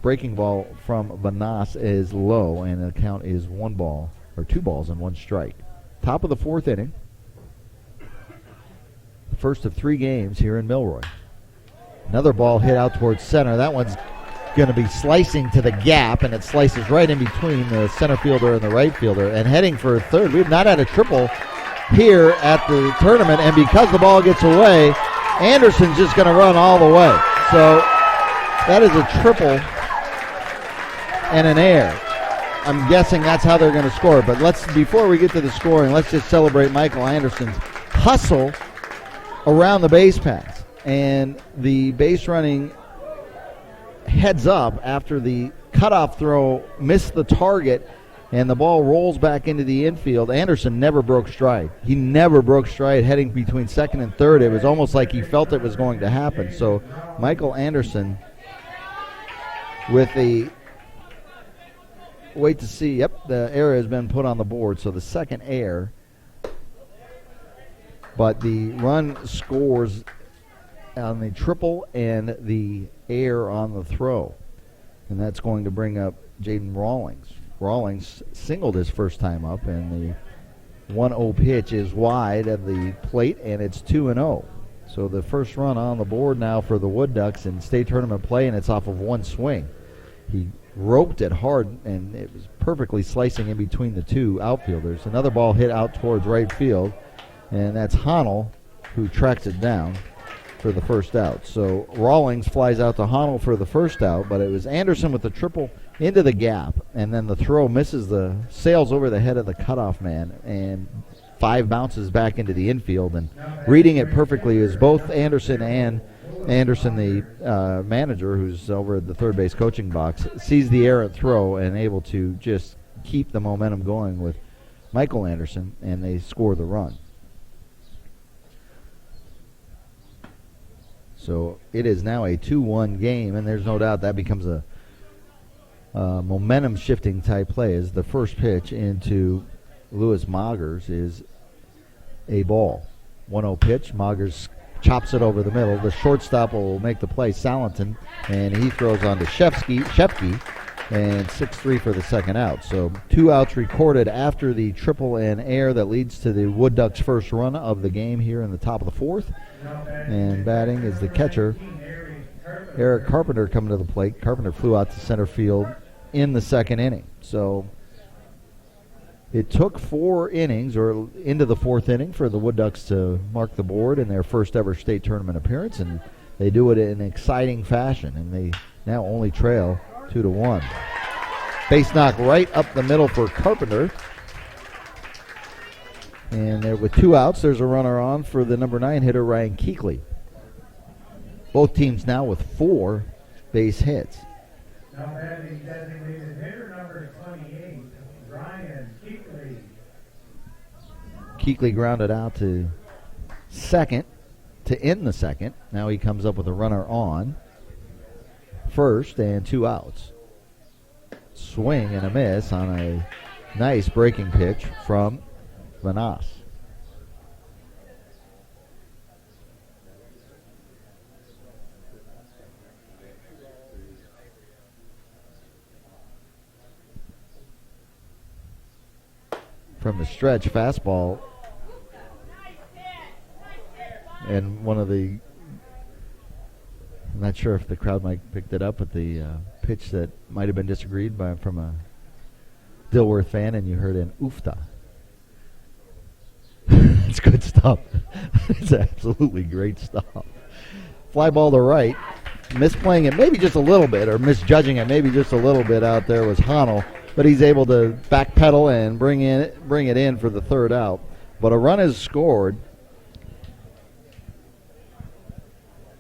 breaking ball from Vanas is low, and the count is 2 balls and 1 strike. Top of the fourth inning. The first of 3 games here in Milroy. Another ball hit out towards center. That one's going to be slicing to the gap, and it slices right in between the center fielder and the right fielder, and heading for third. We've not had a triple here at the tournament, and because the ball gets away, Anderson's just going to run all the way. So that is a triple and an air. I'm guessing that's how they're going to score. But before we get to the scoring, let's just celebrate Michael Anderson's hustle around the base paths. And the base running heads up after the cutoff throw missed the target, and the ball rolls back into the infield. Anderson never broke stride. He never broke stride heading between second and third. It was almost like he felt it was going to happen. So Michael Anderson with the wait to see. Yep, the error has been put on the board, so the second error. But the run scores on the triple and the error on the throw. And that's going to bring up Jaden Rawlings. Rawlings singled his first time up, and the 1-0 pitch is wide of the plate, and it's 2-0. So the first run on the board now for the Wood Ducks in state tournament play, and it's off of 1 swing. He roped it hard, and it was perfectly slicing in between the 2 outfielders. Another ball hit out towards right field, and that's Honnell who tracks it down for the first out. So Rawlings flies out to Honnell for the first out, but it was Anderson with the triple into the gap, and then the throw sails over the head of the cutoff man, and 5 bounces back into the infield. And reading it perfectly is both Anderson and Anderson, the manager, who's over at the third base coaching box, sees the errant throw and able to just keep the momentum going with Michael Anderson, and they score the run. So it is now a 2-1 game, and there's no doubt that becomes a momentum-shifting type play, as the first pitch into Lewis Moggers is a ball. 1-0 pitch. Moggers chops it over the middle. The shortstop will make the play, Salenton, and he throws on to Shepke, and 6-3 for the second out. So 2 outs recorded after the triple and air that leads to the Wood Ducks' first run of the game here in the top of the fourth. And batting is the catcher, Eric Carpenter, coming to the plate. Carpenter flew out to center field in the second inning. So it took 4 innings, or into the 4th inning, for the Wood Ducks to mark the board in their first ever state tournament appearance, and they do it in exciting fashion, and they now only trail 2-1. Base knock right up the middle for Carpenter. And there, with 2 outs, there's a runner on for the number 9 hitter, Ryan Keekley. Both teams now with 4 base hits. Now batting designated hitter number 28, Ryan Keekley. Keekley grounded out to second to end the second. Now he comes up with a runner on first and 2 outs. Swing and a miss on a nice breaking pitch from Vanas. From the stretch, fastball And one of the, I'm not sure if the crowd might picked it up, but the pitch that might have been disagreed by from a Dilworth fan, and you heard an oofta. It's good stuff. It's absolutely great stuff. Fly ball to right. Misplaying it maybe just a little bit, or misjudging it maybe just a little bit out there was Honnell, but he's able to backpedal and bring it in for the third out. But a run is scored,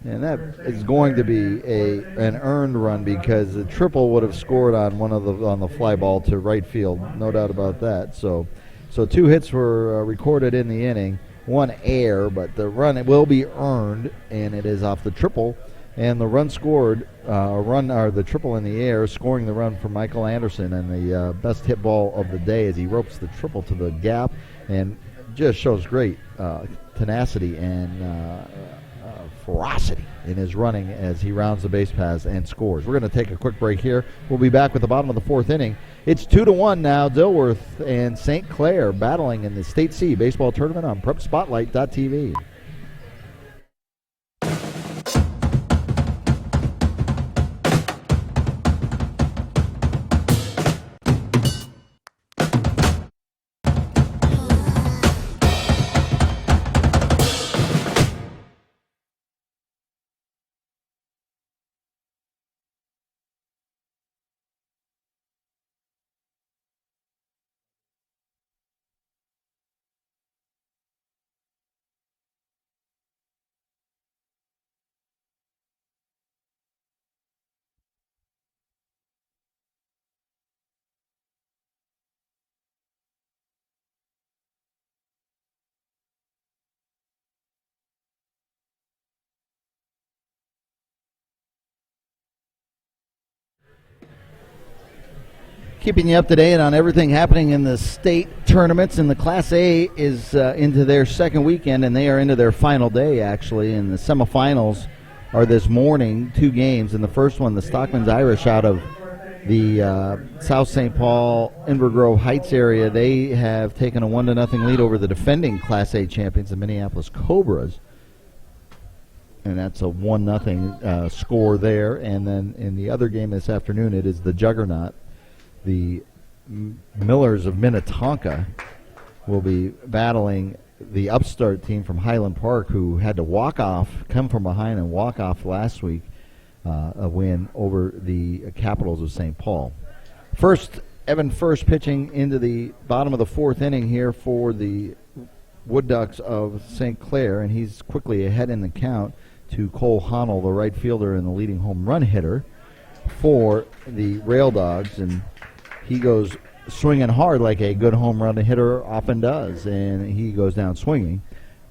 and that is going to be an earned run, because the triple would have scored on on the fly ball to right field, no doubt about that. So 2 hits were recorded in the inning, 1 error, but the run will be earned, and it is off the triple. And the run scored, the triple in the air, scoring the run for Michael Anderson, and the best hit ball of the day as he ropes the triple to the gap, and just shows great tenacity and ferocity in his running as he rounds the base paths and scores. We're going to take a quick break here. We'll be back with the bottom of the 4th inning. It's 2-1 now. Dilworth and St. Clair battling in the State C baseball tournament on PrepSpotlight.tv. Keeping you up to date on everything happening in the state tournaments, and the Class A is into their second weekend, and they are into their final day, actually. And the semifinals are this morning, 2 games. In the first one, the Stockman's Irish out of the South St. Paul, Inver Grove Heights area, they have taken a 1-0 lead over the defending Class A champions, the Minneapolis Cobras. And that's a 1-0 score there. And then in the other game this afternoon, it is the juggernaut. The Millers of Minnetonka will be battling the upstart team from Highland Park, who had to come from behind and walk off last week, a win over the Capitals of St. Paul. Evan First pitching into the bottom of the 4th inning here for the Wood Ducks of St. Clair, and he's quickly ahead in the count to Cole Honnell, the right fielder and the leading home run hitter for the Raildogs, and he goes swinging hard like a good home run hitter often does, and he goes down swinging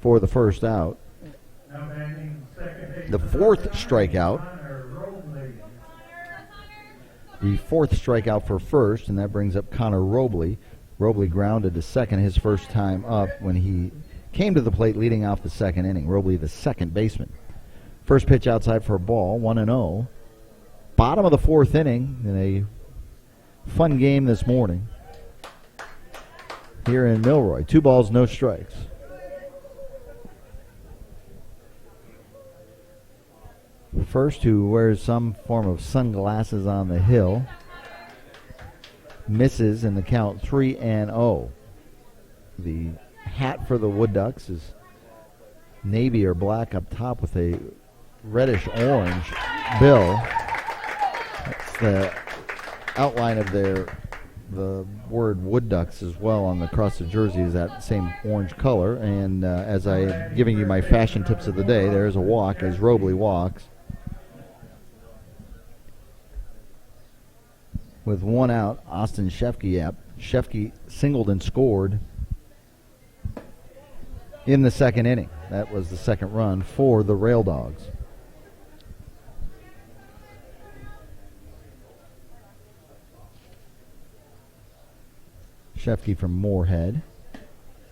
for the first out. The 4th strikeout. The 4th strikeout for First, and that brings up Connor Robley. Robley grounded to second his first time up when he came to the plate leading off the second inning. Robley, the second baseman. First pitch outside for a ball, 1-0. Bottom of the 4th inning in a fun game this morning here in Milroy. 2 balls, no strikes. First, who wears some form of sunglasses on the hill, misses in the count, 3-0. The hat for the Wood Ducks is navy or black up top with a reddish orange bill. That's the outline of the word Wood Ducks as well on the cross the jersey is that same orange color. And as I'm giving you my fashion tips of the day, there's a walk as Robley walks. With 1 out, Austin Shefke singled and scored in the second inning. That was the second run for the Raildogs. Shefke from Moorhead.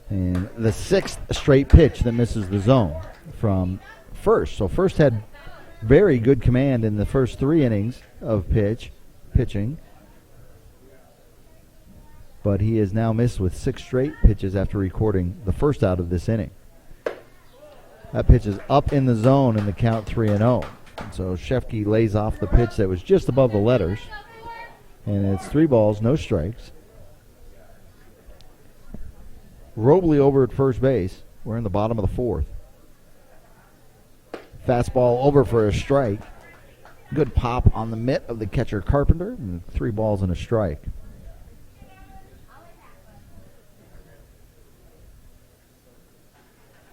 And the 6th straight pitch that misses the zone from First. So First had very good command in the first 3 innings of pitching. But he has now missed with 6 straight pitches after recording the first out of this inning. That pitch is up in the zone in the count 3-0. And so Shefke lays off the pitch that was just above the letters. And it's 3 balls, no strikes. Robley over at first base. We're in the bottom of the 4th. Fastball over for a strike. Good pop on the mitt of the catcher Carpenter. And 3 balls and a strike.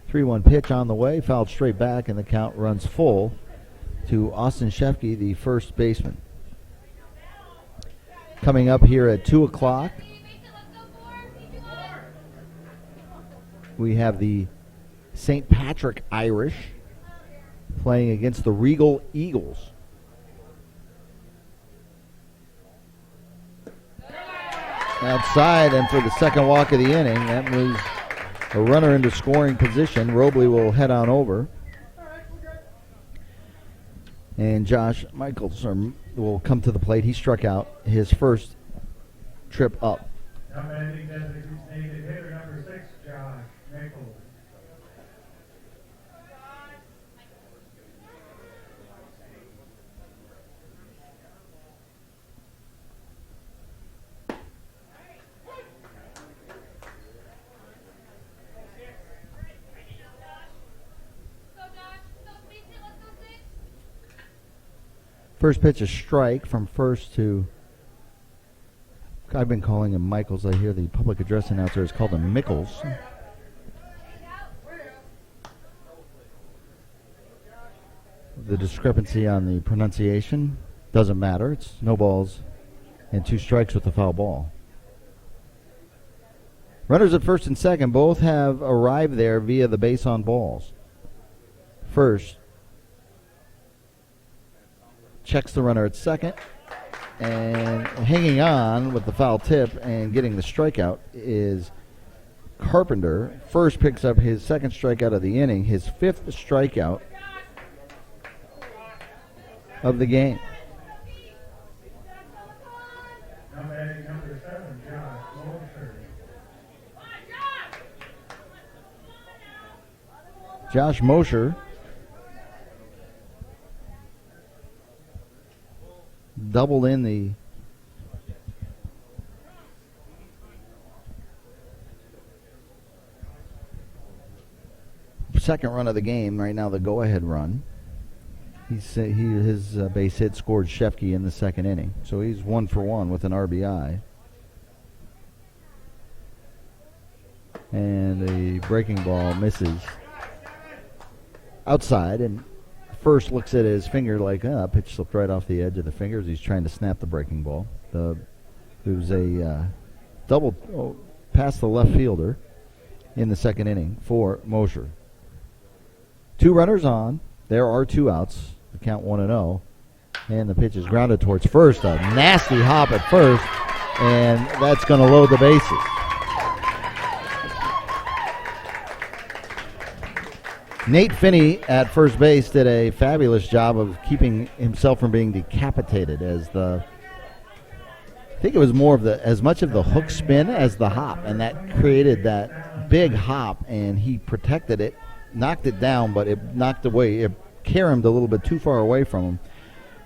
Three-one pitch on the way, fouled straight back, and the count runs full to Austin Shefke, the first baseman. Coming up here at 2 o'clock, we have the St. Patrick Irish playing against the Regal Eagles. Outside, and for the second walk of the inning, that moves a runner into scoring position. Robley will head on over. And Josh Michaels will come to the plate. He struck out his first trip up. Commending designated hitter number 6, Josh Michaels. First pitch, a strike from first to, I've been calling him Michaels. I hear the public address announcer has called him Mickles. The discrepancy on the pronunciation doesn't matter. It's no balls and 2 strikes with the foul ball. Runners at first and second both have arrived there via the base on balls. First checks the runner at second, and hanging on with the foul tip and getting the strikeout is Carpenter. First picks up his second strikeout of the inning, his 5th strikeout of the game. Number 7, Josh Mosher. Josh Mosher doubled in the second run of the game. Right now, the go-ahead run. His base hit scored Shefke in the second inning, so he's 1 for 1 with an RBI. And the breaking ball misses outside, and first looks at his finger like, pitch slipped right off the edge of the fingers. He's trying to snap the breaking ball. It was a double past the left fielder in the second inning for Mosher. 2 runners on. There are 2 outs. The count 1-0. And the pitch is grounded towards first. A nasty hop at first, and that's going to load the bases. Nate Finney at first base did a fabulous job of keeping himself from being decapitated, I think it was more of as much of the hook spin as the hop, and that created that big hop, and he protected it, knocked it down, but it knocked away, it caromed a little bit too far away from him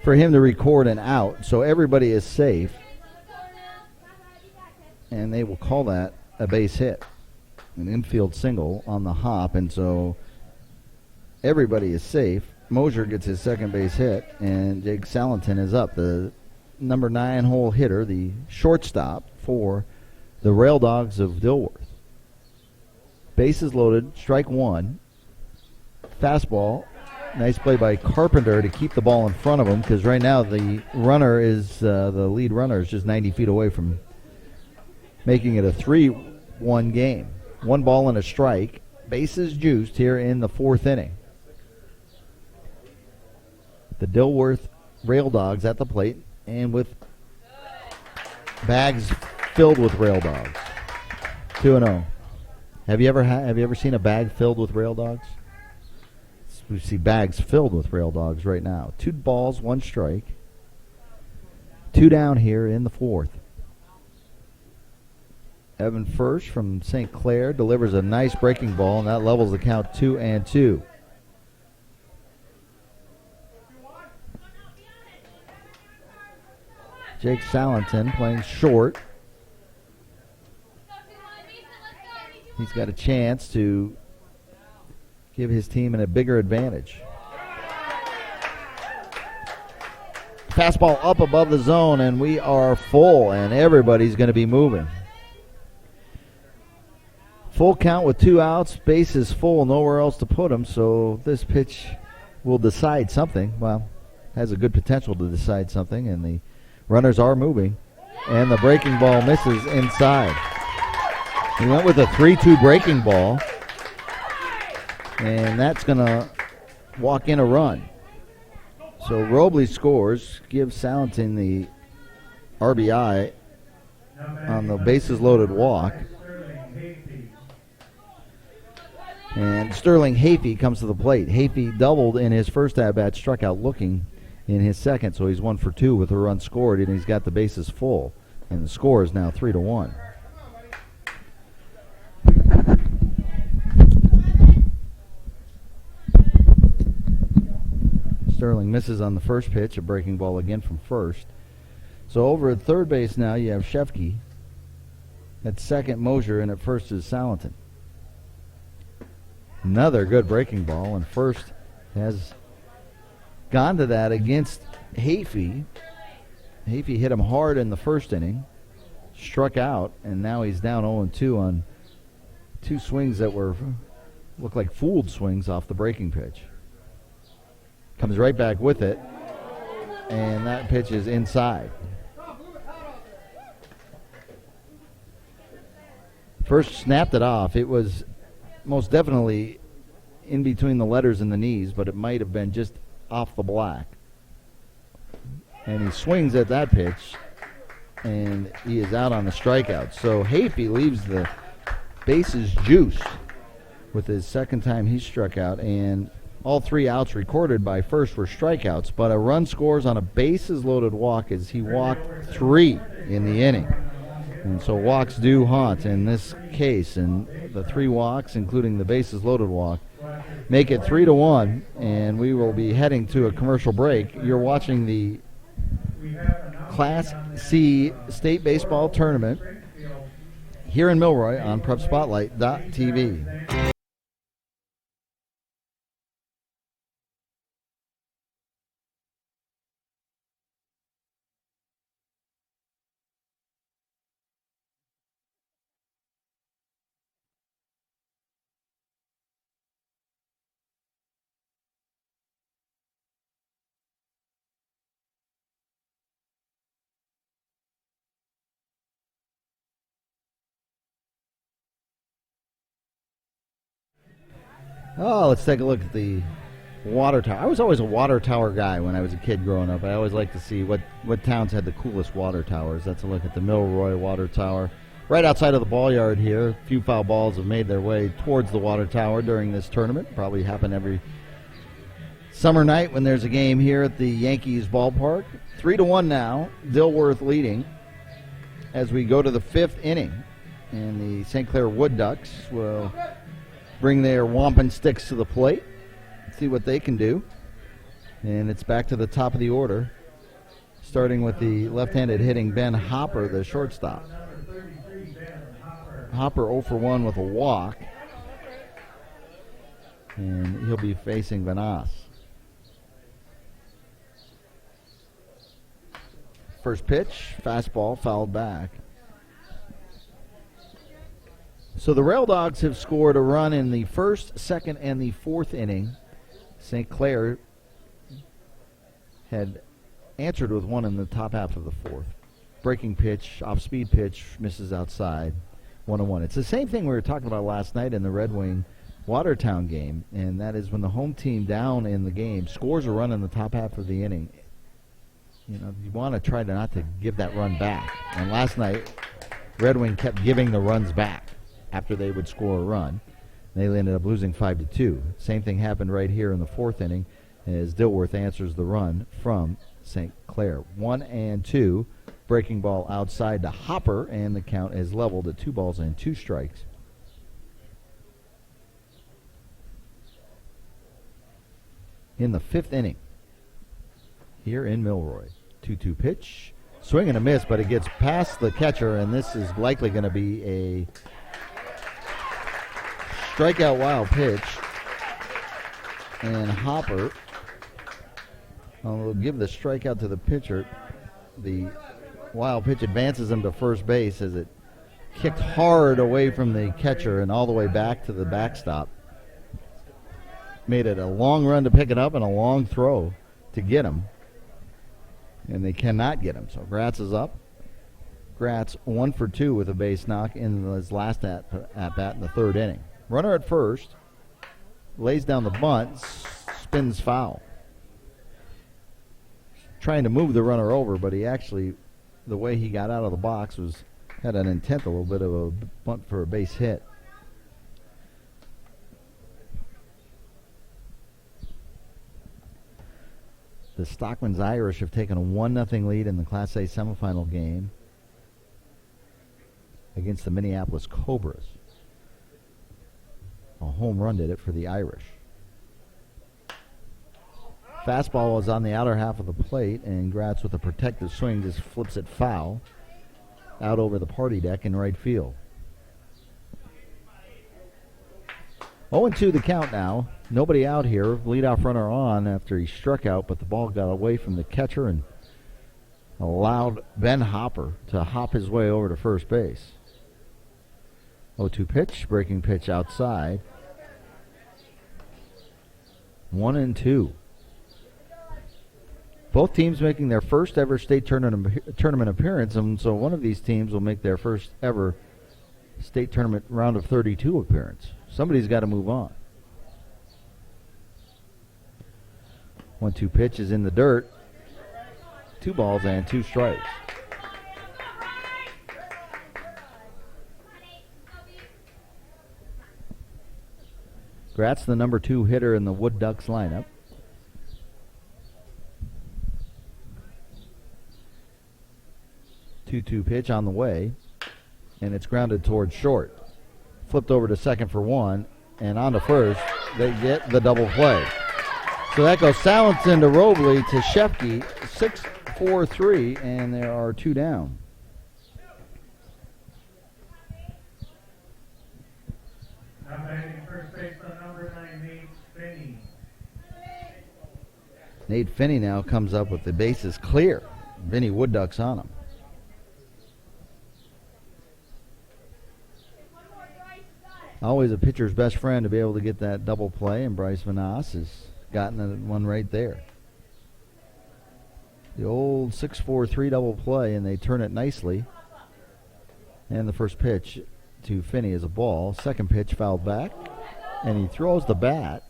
for him to record an out, so everybody is safe, and they will call that a base hit, an infield single on the hop, and so everybody is safe. Mosher gets his second base hit, and Jake Salenton is up, the number 9 hole hitter, the shortstop for the Raildogs of Dilworth. Bases loaded, strike 1. Fastball. Nice play by Carpenter to keep the ball in front of him, because right now the lead runner is just 90 feet away from making it a 3-1 game. 1 ball and a strike. Bases juiced here in the 4th inning. The Dilworth Raildogs at the plate, and with bags filled with Raildogs. 2-0. Have you ever seen a bag filled with Raildogs? We see bags filled with Raildogs right now. 2 balls, 1 strike. 2 down here in the 4th. Evan First from St. Clair delivers a nice breaking ball, and that levels the count 2-2. Jake Salenton playing short. He's got a chance to give his team a bigger advantage. Fastball up above the zone, and we are full, and everybody's going to be moving. Full count with 2 outs, bases full, nowhere else to put them, so this pitch will decide something. Well, has a good potential to decide something, and the runners are moving, and the breaking ball misses inside. He went with a 3-2 breaking ball, and that's going to walk in a run. So Robley scores, gives Salenton the RBI on the bases loaded walk. And Sterling Hafey comes to the plate. Hafey doubled in his first at-bat, struck out looking in his second, so he's 1 for 2 with a run scored, and he's got the bases full. And the score is now 3-1. Sterling misses on the first pitch, a breaking ball again from first. So over at third base now you have Shefke. At second, Mosier, and at first is Salenton. Another good breaking ball, and first has gone to that against Hafey. Hafey hit him hard in the first inning, struck out, and now he's down 0-2 on 2 swings that look like fooled swings off the breaking pitch. Comes right back with it, and that pitch is inside. First snapped it off. It was most definitely in between the letters and the knees, but it might have been just off the black. And he swings at that pitch, and he is out on the strikeout. So Hafey leaves the bases juiced with his second time he struck out, and all 3 outs recorded by first were strikeouts, but a run scores on a bases loaded walk as he walked 3 in the inning. And so walks do haunt in this case, and the 3 walks, including the bases loaded walk, make it 3-1, and we will be heading to a commercial break. You're watching the Class C State Baseball Tournament here in Milroy on PrepSpotlight.tv. Oh, let's take a look at the water tower. I was always a water tower guy when I was a kid growing up. I always liked to see what towns had the coolest water towers. That's a look at the Milroy Water Tower. Right outside of the ball yard here, a few foul balls have made their way towards the water tower during this tournament. Probably happen every summer night when there's a game here at the Yankees ballpark. 3-1 now, Dilworth leading as we go to the 5th inning. And the St Clair Wood Ducks will bring their wampum sticks to the plate, see what they can do. And it's back to the top of the order, starting with the left-handed hitting Ben Hopper, the shortstop. Hopper 0 for 1 with a walk, and he'll be facing Vanas. First pitch, fastball, fouled back. So the Raildogs have scored a run in the first, second, and the 4th inning. St. Clair had answered with one in the top half of the 4th. Breaking pitch, off-speed pitch, misses outside, 1-1. It's the same thing we were talking about last night in the Red Wing Watertown game, and that is when the home team down in the game scores a run in the top half of the inning. You know, you want to try to not to give that run back. And last night, Red Wing kept giving the runs back after they would score a run. They ended up losing 5-2. Same thing happened right here in the 4th inning as Dilworth answers the run from St. Clair. 1-2, breaking ball outside to Hopper, and the count is leveled at 2 strikes. In the 5th inning, here in Milroy. 2-2 pitch, Swing and a miss, but it gets past the catcher, and this is likely going to be a strikeout wild pitch. And Hopper will give the strikeout to the pitcher. The wild pitch advances him to first base as it kicked hard away from the catcher and all the way back to the backstop. Made it a long run to pick it up and a long throw to get him. And they cannot get him. So Gratz is up. Gratz 1 for 2 with a base knock in his last at-bat in the third inning. Runner at first. Lays down the bunt. Spins foul. Trying to move the runner over, but he actually, the way he got out of the box had an intent, a little bit of a bunt for a base hit. The Stockman's Irish have taken a 1-0 lead in the Class A semifinal game against the Minneapolis Cobras. A home run did it for the Irish. Fastball was on the outer half of the plate, and Gratz with a protective swing just flips it foul out over the party deck in right field. 0-2 the count now. Nobody out here. Leadoff runner on after he struck out, but the ball got away from the catcher and allowed Ben Hopper to hop his way over to first base. 0-2 pitch, breaking pitch outside. 1-2. Both teams making their first ever state tournament appearance, and so one of these teams will make their first ever state tournament round of 32 appearance. Somebody's got to move on. 1-2 pitch is in the dirt. 2 balls and 2 strikes. Gratz, the number 2 hitter in the Wood Ducks lineup. Two pitch on the way, and it's grounded towards short. Flipped over to second for 1, and on to first. They get the double play. So that goes Salenson to Robley to Shefke, 6-4-3, and there are 2 down. Now batting first baseman number 9, Nate Finney. Nate Finney now comes up with the bases clear. Vinny Wood Ducks on him. Always a pitcher's best friend to be able to get that double play, and Bryce Vanas has gotten one right there. The old 6-4-3 double play, and they turn it nicely. And the first pitch to Finney is a ball. Second pitch fouled back, and he throws the bat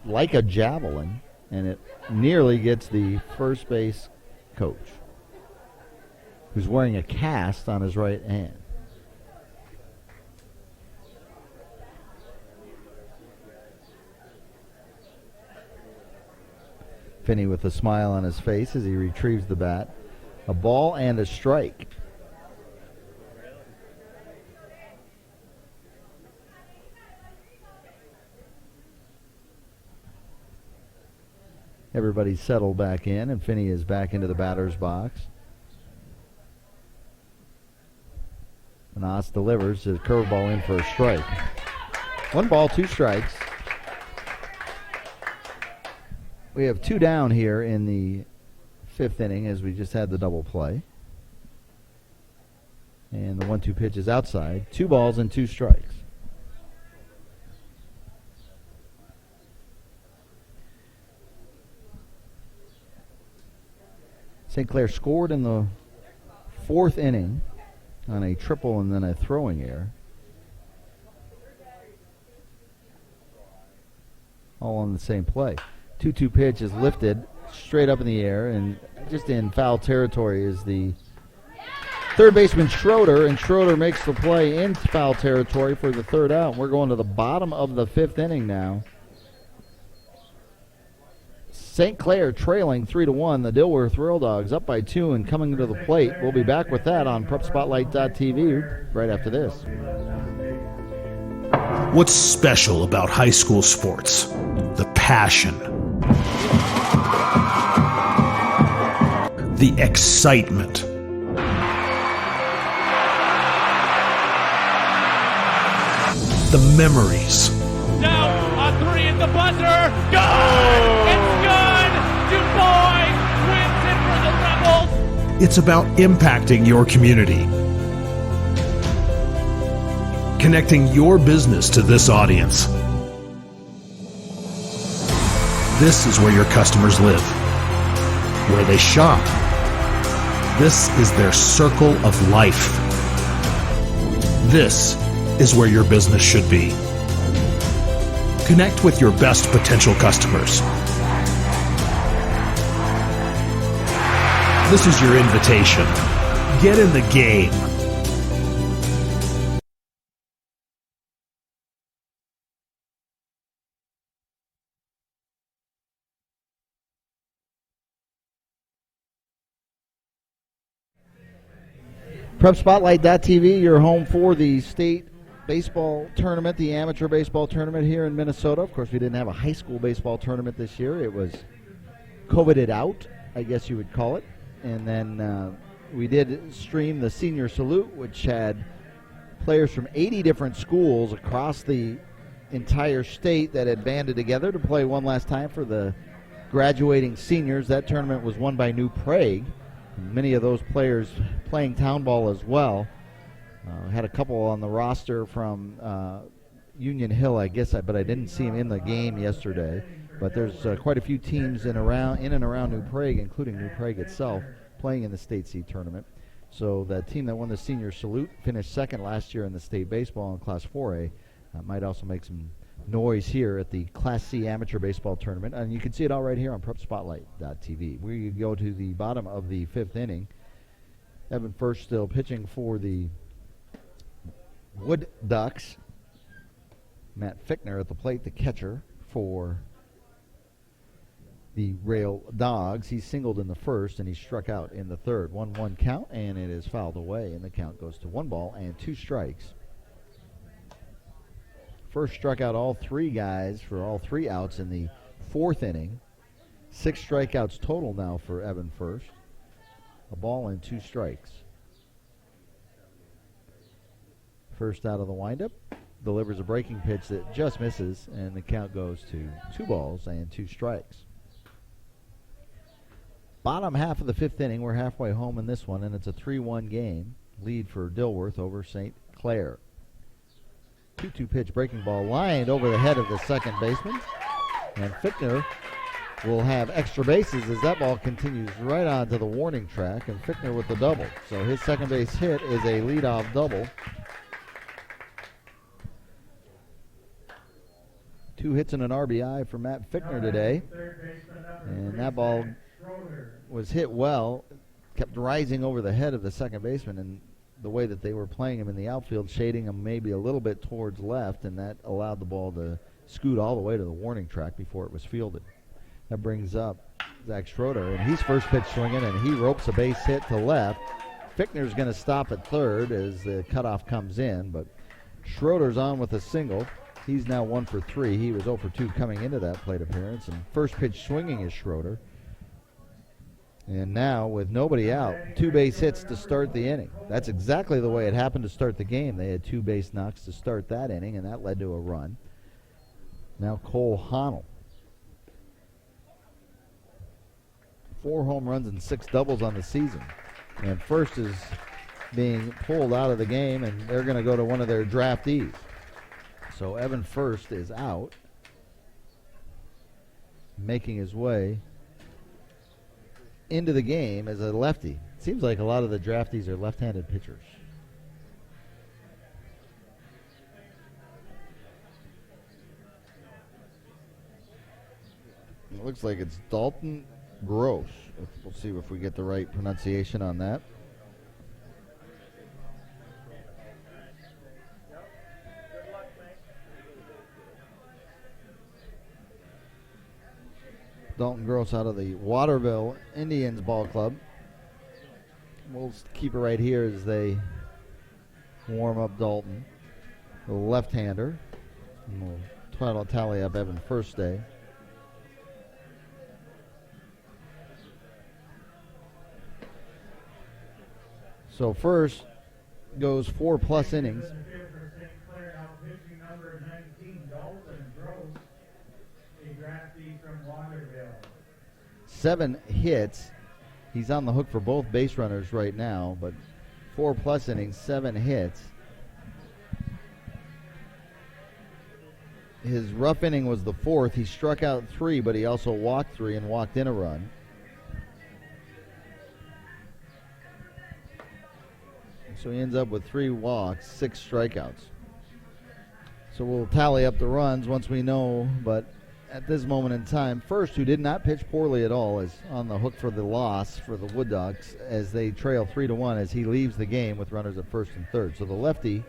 like a javelin, and it nearly gets the first base coach, who's wearing a cast on his right hand. Finney with a smile on his face as he retrieves the bat. A ball and a strike. Everybody's settled back in, and Finney is back into the batter's box. Vanas delivers his curveball in for a strike. 1 ball, 2 strikes. We have 2 down here in the 5th inning as we just had the double play. And the 1-2 pitch is outside. 2 balls and 2 strikes. St. Clair scored in the 4th inning on a triple and then a throwing error. All on the same play. 2-2 pitch is lifted straight up in the air, and just in foul territory is the third baseman Schroeder, and Schroeder makes the play in foul territory for the 3rd out. We're going to the bottom of the 5th inning now. St. Clair trailing 3-1. The Dilworth Raildogs up by 2 and coming to the plate. We'll be back with that on PrepSpotlight.tv right after this. What's special about high school sports? The passion. The excitement. the memories. Down on three at the buzzer. Good! It's good! Du Bois wins it for the Rebels. It's about impacting your community. Connecting your business to this audience. This is where your customers live, where they shop. This is their circle of life. This is where your business should be. Connect with your best potential customers. This is your invitation. Get in the game. PrepSpotlight.tv, your home for the state baseball tournament, the amateur baseball tournament here in Minnesota. Of course, we didn't have a high school baseball tournament this year. It was COVIDed out, I guess you would call it. And then we did stream the Senior Salute, which had players from 80 different schools across the entire state that had banded together to play one last time for the graduating seniors. That tournament was won by New Prague. Many of those players playing town ball as well. Had a couple on the roster from Union Hill, I guess, but I didn't see them in the game yesterday. But there's quite a few teams in and around New Prague, including New Prague itself, playing in the State C tournament. So the team that won the Senior Salute finished second last year in the state baseball in Class 4A. Might also make some noise here at the Class C Amateur Baseball Tournament. And you can see it all right here on PrepSpotlight.tv. We go to the bottom of the fifth inning. Evan First still pitching for the Wood Ducks. Matt Fickner at the plate, the catcher for the Raildogs. He singled in the first, and he struck out in the third. 1-1 count, and it is fouled away, and the count goes to 1 ball and 2 strikes. First struck out all 3 guys for all 3 outs in the 4th inning. 6 strikeouts total now for Evan First. A ball and 2 strikes. First out of the windup, delivers a breaking pitch that just misses, and the count goes to 2 balls and 2 strikes. Bottom half of the 5th inning, we're halfway home in this one, and it's a 3-1 game. Lead for Dilworth over St Clair. 2-2 pitch breaking ball lined over the head of the second baseman. And Fickner will have extra bases as that ball continues right on to the warning track. And Fickner with the double. So his second base hit is a leadoff double. 2 hits and an RBI for Matt Fickner today. And that ball was hit well. Kept rising over the head of the second baseman. And the way that they were playing him in the outfield, shading him maybe a little bit towards left, and that allowed the ball to scoot all the way to the warning track before it was fielded. That brings up Zach Schroeder, and he's first pitch swinging, and he ropes a base hit to left. Fickner's going to stop at third as the cutoff comes in, but Schroeder's on with a single. He's now 1 for 3. He was 0 for 2 coming into that plate appearance, and first pitch swinging is Schroeder. And now, with nobody out, 2 base hits to start the inning. That's exactly the way it happened to start the game. They had 2 base knocks to start that inning, and that led to a run. Now Cole Honnell. 4 home runs and 6 doubles on the season. And First is being pulled out of the game, and they're going to go to one of their draftees. So Evan First is out, making his way into the game as a lefty. Seems like a lot of the draftees are left-handed pitchers. It looks like it's Dalton Gross. We'll see if we get the right pronunciation on that. Dalton Gross out of the Waterville Indians ball club. We'll keep it right here as they warm up Dalton, the left-hander. And we'll try to tally up Evan First day. So First goes 4+ innings. Lauderdale. 7 hits. He's on the hook for both base runners right now, but 4+ innings, 7 hits. His rough inning was the 4th. He struck out 3, but he also walked 3 and walked in a run. So he ends up with 3 walks, 6 strikeouts. So we'll tally up the runs once we know, but at this moment in time, First, who did not pitch poorly at all, is on the hook for the loss for the Wood Ducks as they trail 3-1 as he leaves the game with runners at first and third. So the lefty,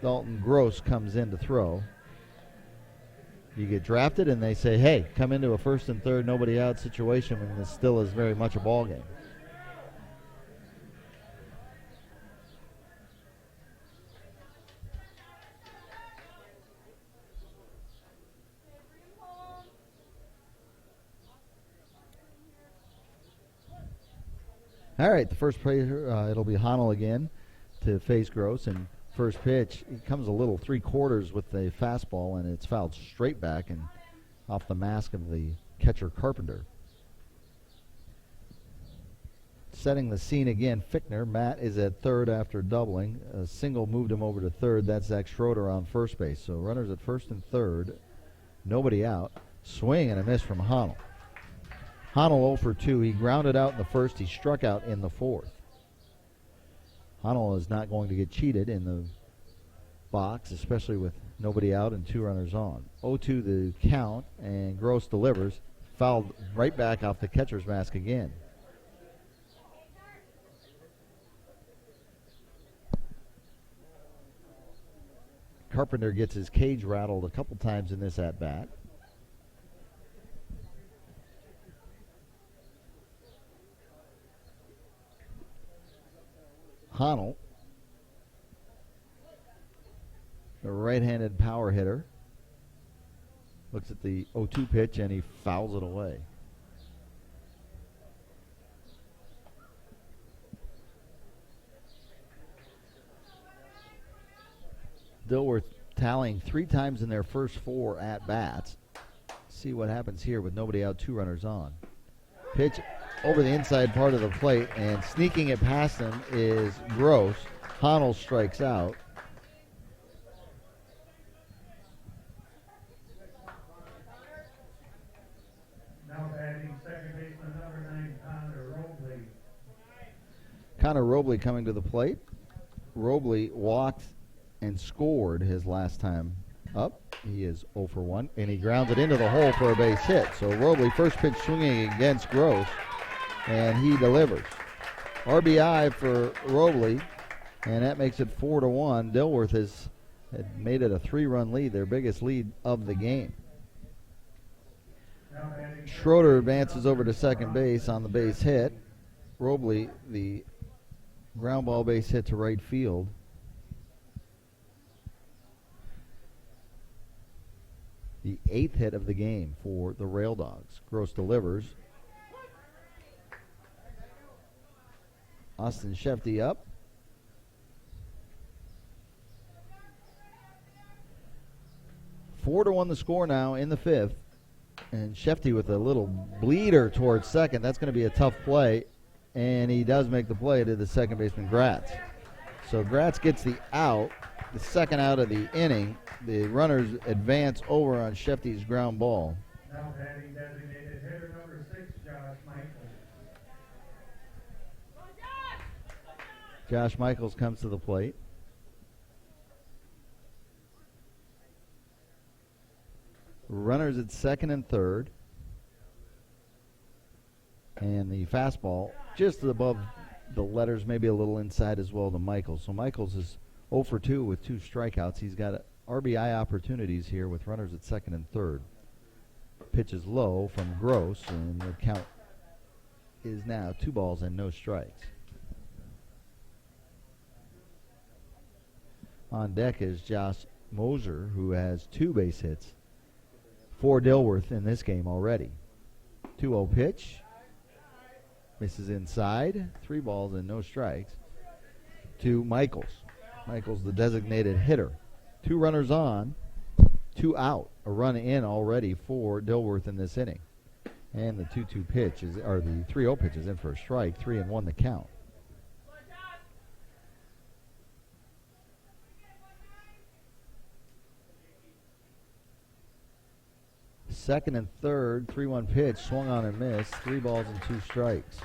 Dalton Gross, comes in to throw. You get drafted and they say, hey, come into a first and third, nobody out situation when this still is very much a ball game. All right, the first player, it'll be Honnold again to face Gross. And first pitch, he comes a little 3/4 with the fastball, and it's fouled straight back and off the mask of the catcher Carpenter. Setting the scene again, Fichtner. Matt is at third after doubling. A single moved him over to third. That's Zach Schroeder on first base. So runners at first and third, nobody out. Swing and a miss from Honnold. Honnold 0 for 2. He grounded out in the first. He struck out in the fourth. Honnold is not going to get cheated in the box, especially with nobody out and 2 runners on. 0-2 the count, and Gross delivers. Fouled right back off the catcher's mask again. Carpenter gets his cage rattled a couple times in this at-bat. Honnold, the right-handed power hitter, looks at the 0-2 pitch and he fouls it away. Dilworth tallying 3 times in their first 4 at-bats. See what happens here with nobody out, 2 runners on. Pitch over the inside part of the plate, and sneaking it past him is Gross. Honnold strikes out. Now batting second baseman number 9, Connor Robley. Connor Robley coming to the plate. Robley walked and scored his last time up. He is 0 for 1, and he grounds it into the hole for a base hit. So Robley, first pitch swinging against Gross, and he delivers. RBI for Robley, and that makes it 4-1. Dilworth has made it a 3-run lead, their biggest lead of the game. Schroeder advances over to second base on the base hit. Robley, the ground ball base hit to right field. The 8th hit of the game for the Raildogs. Gross delivers. Austin Shefty up. Four to 1 the score now in the 5th. And Shefty with a little bleeder towards second. That's going to be a tough play. And he does make the play to the second baseman, Gratz. So Gratz gets the out, the second out of the inning. The runners advance over on Shefty's ground ball. Now batting designated hitter number 6, Josh Michaels. Josh Michaels comes to the plate. Runners at second and third. And the fastball just above the letters, maybe a little inside as well to Michaels. So Michaels is 0 for 2 with 2 strikeouts. He's got RBI opportunities here with runners at second and third. Pitch is low from Gross, and the count is now 2 balls and no strikes. On deck is Josh Moser, who has 2 base hits for Dilworth in this game already. 2-0 pitch. Misses inside. 3 balls and no strikes to Michaels. Michaels, the designated hitter. 2 runners on. 2 out, a run in already for Dilworth in this inning. And the 2-2 pitch or the 3-0 pitch is in for a strike, 3-1 the count. Second and third, 3-1 pitch, swung on and missed, 3 balls and 2 strikes.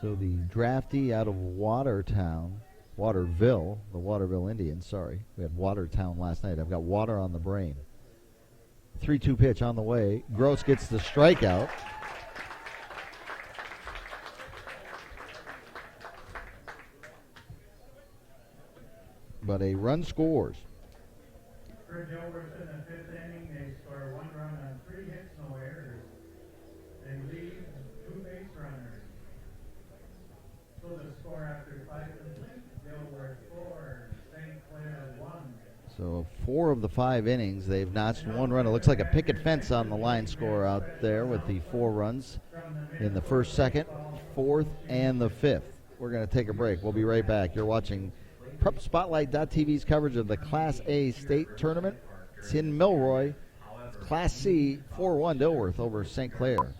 So the draftee out of Waterville, the Waterville Indians, sorry. We had Watertown last night. I've got water on the brain. 3-2 pitch on the way. Gross gets the strikeout. But a run scores. For Dilworth in the 5th inning, they score 1 run on 3 hits, no errors. They leave 2 base runners. So the score after 5 complete, Dilworth 4, St Clair 1. So 4 of the 5 innings, they've notched 1 run. It looks like a picket fence on the line score out there with the 4 runs in the 1st, 2nd, 4th, and the 5th. We're going to take a break. We'll be right back. You're watching PrepSpotlight.tv's coverage of the Class A state tournament. It's in Milroy. Class C, 4-1 Dilworth over St. Clair.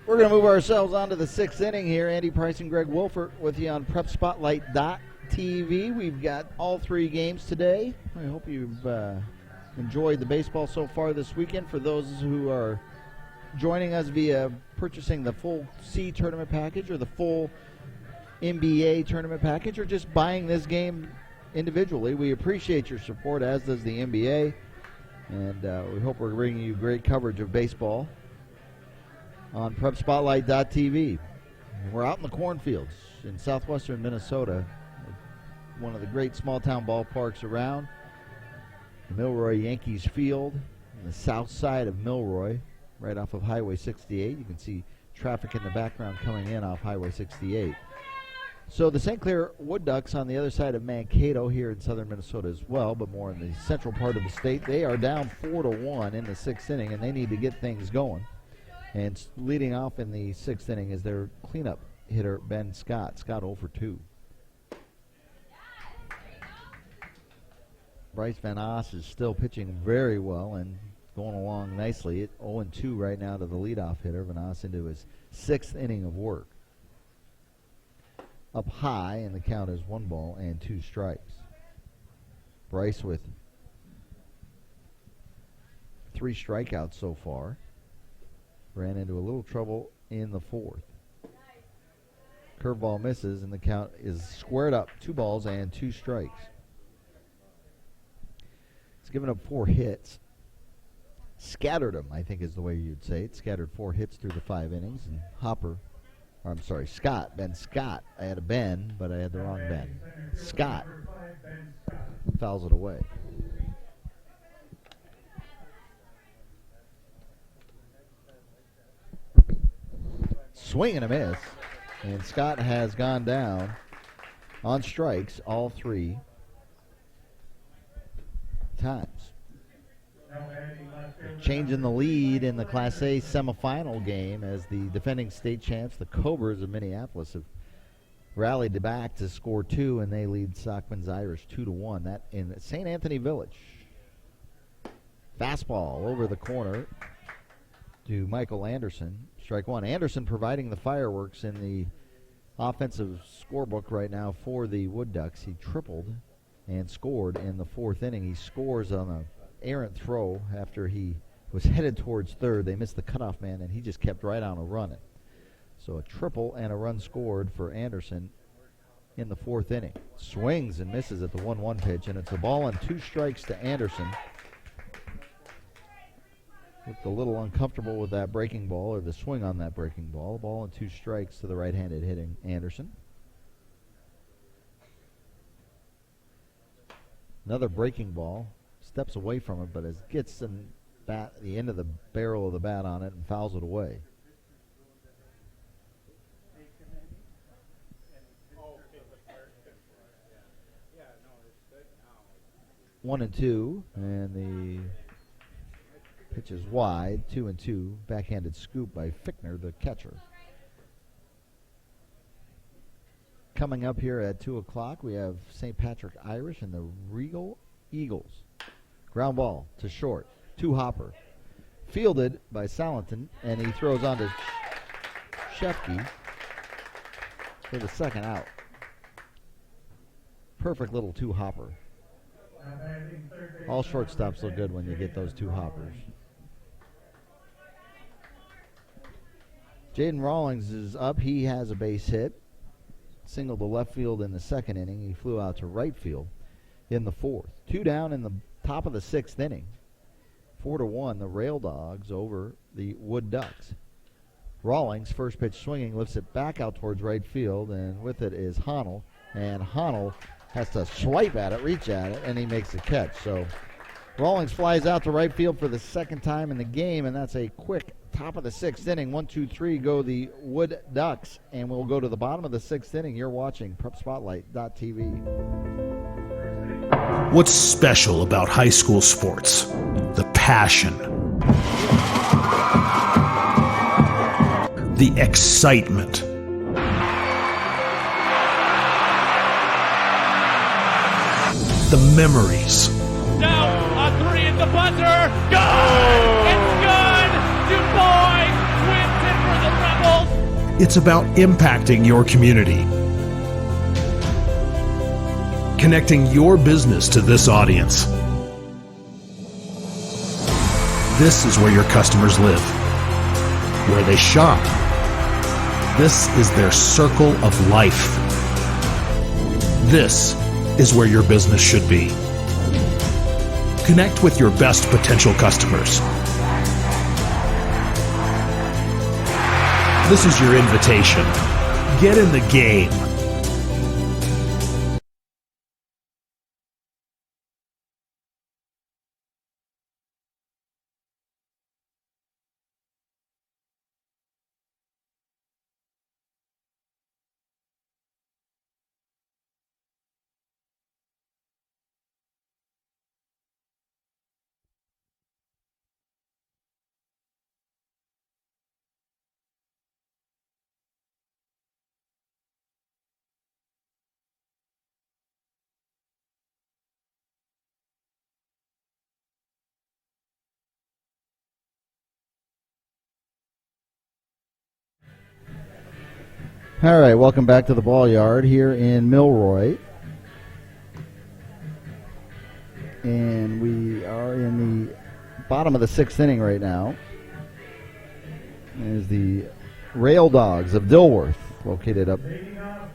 We're going to move ourselves on to the 6th inning here. Andy Price and Greg Wolfert with you on PrepSpotlight.tv. We've got all 3 games today. I hope you've enjoyed the baseball so far this weekend. For those who are joining us via purchasing the full C tournament package or the full MBA tournament package or just buying this game individually, we appreciate your support, as does the MBA. And we hope we're bringing you great coverage of baseball on PrepSpotlight.tv. We're out in the cornfields in southwestern Minnesota, one of the great small-town ballparks around. The Milroy Yankees Field on the south side of Milroy, right off of Highway 68. You can see traffic in the background coming in off Highway 68. So the St. Clair Wood Ducks on the other side of Mankato here in southern Minnesota as well, but more in the central part of the state. They are down 4-1 in the 6th inning, and they need to get things going. And leading off in the 6th inning is their cleanup hitter, Ben Scott. Scott 0 for 2. Bryce Van Oss is still pitching very well and going along nicely. At 0-2 right now to the leadoff hitter. Van Oss into his 6th inning of work. Up high, and the count is 1 ball and 2 strikes. Bryce with 3 strikeouts so far. Ran into a little trouble in the 4th. Curveball misses, and the count is squared up. 2 balls and 2 strikes. It's given up 4 hits. Scattered them, I think is the way you'd say it. Scattered 4 hits through the 5 innings. And Ben Scott. I had a Ben, but I had the wrong Ben. Scott fouls it away. Swing and a miss, and Scott has gone down on strikes all 3 times. Changing the lead in the Class A semifinal game as the defending state champs, the Cobras of Minneapolis, have rallied back to score 2, and they lead Sockman's Irish 2-1. That in St. Anthony Village. Fastball over the corner to Michael Anderson. Strike 1. Anderson providing the fireworks in the offensive scorebook right now for the Wood Ducks. He tripled and scored in the 4th inning. He scores on an errant throw after he was headed towards third. They missed the cutoff man, and he just kept right on a running. So a triple and a run scored for Anderson in the 4th inning. Swings and misses at the 1-1 pitch, and it's a ball and 2 strikes to Anderson. Looked a little uncomfortable with that breaking ball, or the swing on that breaking ball. A ball and 2 strikes to the right-handed hitting Anderson. Another breaking ball. Steps away from it, but gets the end of the barrel of the bat on it and fouls it away. 1-2, and the pitch is wide. 2-2. Backhanded scoop by Fickner, the catcher. Coming up here at 2 o'clock, we have St. Patrick Irish and the Regal Eagles. Ground ball to short. 2-hopper. Fielded by Salenton, and he throws on to Shefke for the second out. Perfect little 2-hopper. All shortstops look good when you get those 2-hoppers. Jaden Rawlings is up. He has a base hit. Singled to left field in the 2nd inning. He flew out to right field in the 4th. 2 down in the top of the 6th inning. 4-1, the Raildogs over the Wood Ducks. Rawlings, first pitch swinging, lifts it back out towards right field, and with it is Honnell. And Honnell has to swipe at it, reach at it, and he makes the catch. So Rawlings flies out to right field for the 2nd time in the game, and that's a quick top of the 6th inning. 1, 2, 3 go the Wood Ducks, and we'll go to the bottom of the 6th inning. You're watching PrepSpotlight.tv. What's special about high school sports? The passion, the excitement, the memories. Down on 3 at the buzzer. Good! It's good! Du Bois wins it for the Rebels. It's about impacting your community, connecting your business to this audience. This is where your customers live, where they shop. This is their circle of life. This is where your business should be. Connect with your best potential customers. This is your invitation. Get in the game. All right, welcome back to the ball yard here in Milroy. And we are in the bottom of the 6th inning right now. There's the Raildogs of Dilworth, located up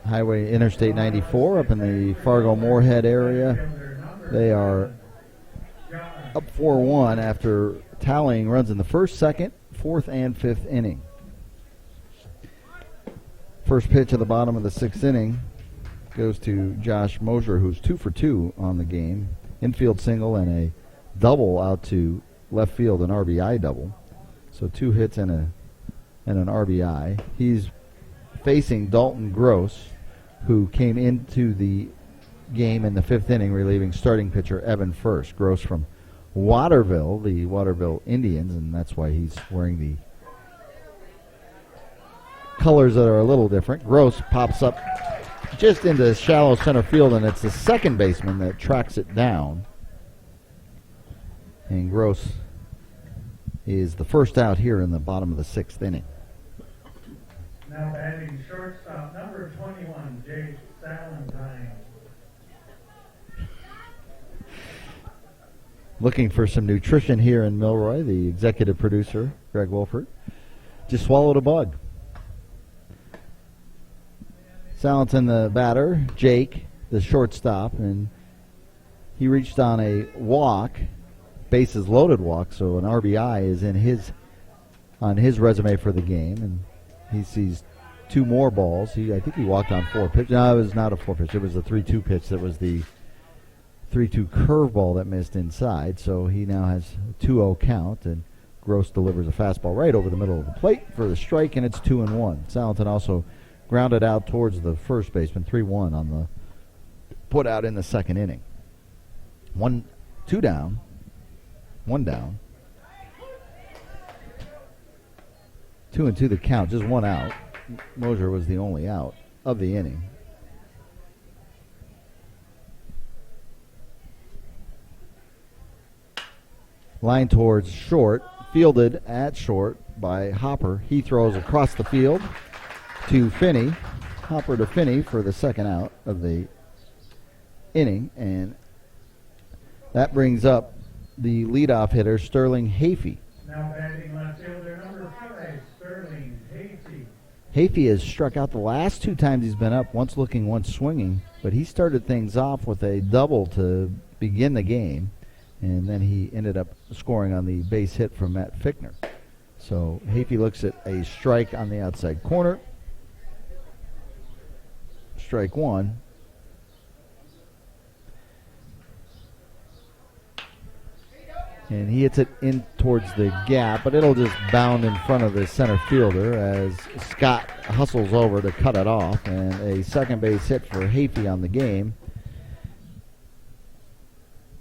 Highway Interstate 94 up in the Fargo-Moorhead area. They are up 4-1 after tallying runs in the 1st, 2nd, 4th, and 5th inning. First pitch at the bottom of the 6th inning goes to Josh Mosier, who's 2 for 2 on the game. Infield single and a double out to left field, an RBI double. So 2 hits and an RBI. He's facing Dalton Gross, who came into the game in the 5th inning, relieving starting pitcher Evan First. Gross from Waterville, the Waterville Indians, and that's why he's wearing the colors that are a little different. Gross pops up just into shallow center field, and it's the second baseman that tracks it down. And Gross is the first out here in the bottom of the 6th inning. Now batting shortstop, number 21, Jake Salentine. Looking for some nutrition here in Milroy, the executive producer, Greg Wolfert, just swallowed a bug. Salenton, the batter, Jake, the shortstop, and he reached on a walk, bases loaded walk, so an RBI is on his resume for the game, and he sees 2 more balls. I think he walked on 4 pitches. No, it was not a 4 pitch. It was a 3-2 pitch. That was the 3-2 curveball that missed inside. So he now has a 2-0 count, and Gross delivers a fastball right over the middle of the plate for the strike, and it's 2-1. Salenton also grounded out towards the first baseman, 3-1 on the put out in the second inning. 2 down, 1 down. 2-2 the count, just 1 out. Mosier was the only out of the inning. Line towards short, fielded at short by Hopper. He throws across the field to Finney. Hopper to Finney for the second out of the inning, and that brings up the leadoff hitter, Sterling Hafey. Now batting left fielder number 5, Sterling Hafey. Hafey has struck out the last 2 times he's been up, once looking, once swinging, but he started things off with a double to begin the game, and then he ended up scoring on the base hit from Matt Fickner. So Hafey looks at a strike on the outside corner. Strike 1. And he hits it in towards the gap, but it'll just bound in front of the center fielder as Scott hustles over to cut it off. And a second base hit for Hafey on the game.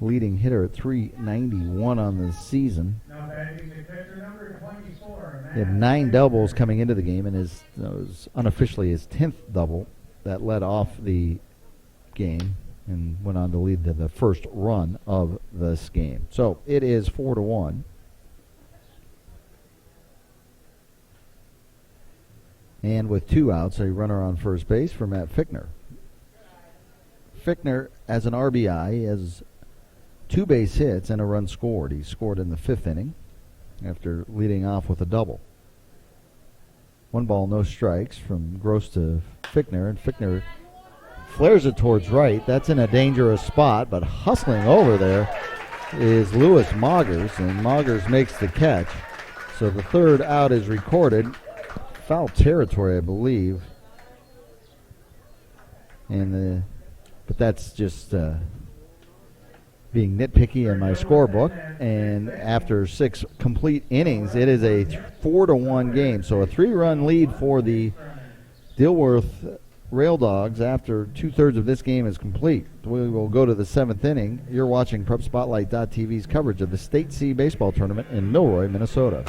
Leading hitter at .391 on the season. Now batting the catcher number 24. He had 9 doubles coming into the game, and that was unofficially his 10th double that led off the game and went on to lead to the first run of this game. So it is 4-1. And with 2 outs, a runner on first base for Matt Fickner. Fickner, as an RBI, has 2 base hits and a run scored. He scored in the 5th inning after leading off with a double. 1 ball, no strikes from Gross to Fickner, and Fickner flares it towards right. That's in a dangerous spot, but hustling over there is Lewis Moggers, and Moggers makes the catch. So the 3rd out is recorded. Foul territory, I believe. But that's just being nitpicky in my scorebook. And after 6 complete innings, it is a 4-1 game. So a 3-run lead for the Dilworth Raildogs after 2/3 of this game is complete. We will go to the 7th inning. You're watching PrepSpotlight.tv's coverage of the State C baseball tournament in Milroy, Minnesota.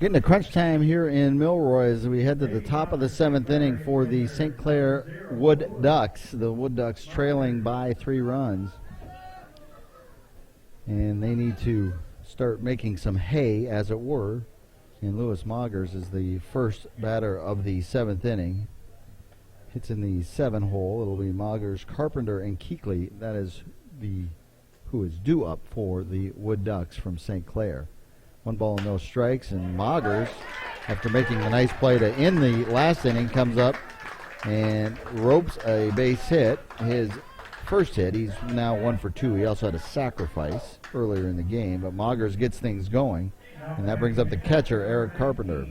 Getting to crunch time here in Milroy as we head to the top of the 7th inning for the St. Clair Wood Ducks. The Wood Ducks trailing by 3 runs. And they need to start making some hay, as it were. And Lewis Moggers is the first batter of the 7th inning. Hits in the 7 hole. It'll be Moggers, Carpenter, and Keekley. That is who is due up for the Wood Ducks from St. Clair. 1 ball and no strikes, and Moggers, after making a nice play to end the last inning, comes up and ropes a base hit. His first hit, he's now 1 for 2. He also had a sacrifice earlier in the game, but Moggers gets things going, and that brings up the catcher, Eric Carpenter.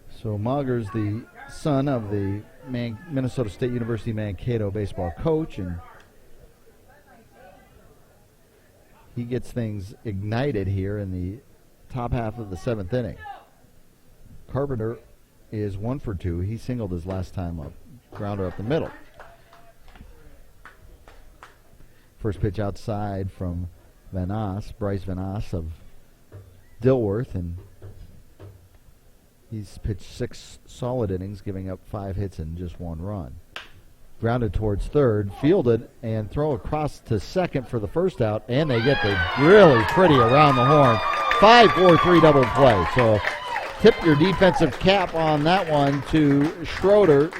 So Moggers, the son of the Minnesota State University Mankato baseball coach, and he gets things ignited here in the top half of the 7th inning. Carpenter is 1 for 2. He singled his last time up. Grounder up the middle. First pitch outside from Bryce Van Oss of Dilworth, and he's pitched 6 solid innings, giving up 5 hits and just 1 run. Grounded towards third, fielded, and throw across to second for the first out, and they get the really pretty around the horn. 5-4-3 double play. So tip your defensive cap on that one to Schroeder,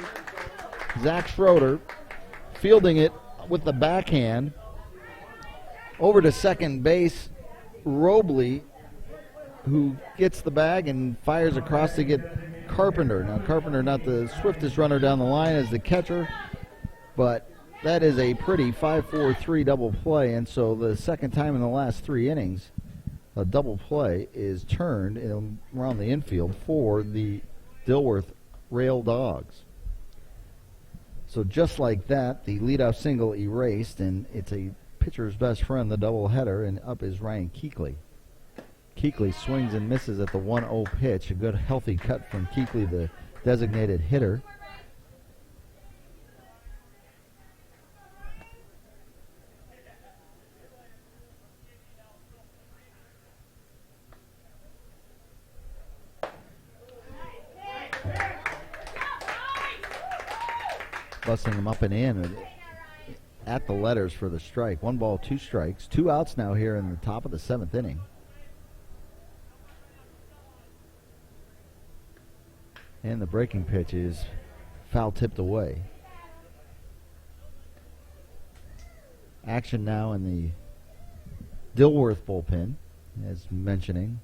Zach Schroeder, fielding it with the backhand. Over to second base, Robley, who gets the bag and fires across to get Carpenter. Now, Carpenter not the swiftest runner down the line as the catcher, but that is a pretty 5-4-3 double play, and so the second time in the last 3 innings a double play is turned around the infield for the Dilworth Raildogs. So just like that, the leadoff single erased, and it's a pitcher's best friend, the doubleheader, and up is Ryan Keekley. Keekley swings and misses at the 1-0 pitch. A good healthy cut from Keekley, the designated hitter. Busting him up and in at the letters for the strike. 1 ball, 2 strikes. 2 outs now here in the top of the 7th inning. And the breaking pitch is foul tipped away. Action now in the Dilworth bullpen. As mentioning,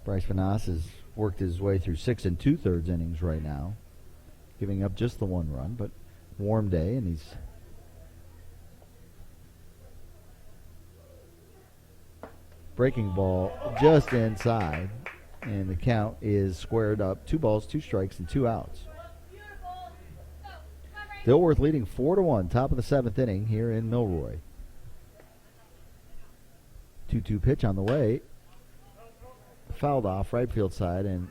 Bryce Van Oss has worked his way through 6 2/3 innings right now, giving up just the 1 run, but warm day, and he's breaking ball just inside, and the count is squared up. 2 balls, 2 strikes, and 2 outs. Dilworth leading 4-1, top of the 7th inning here in Milroy. 2-2 pitch on the way. Fouled off right field side and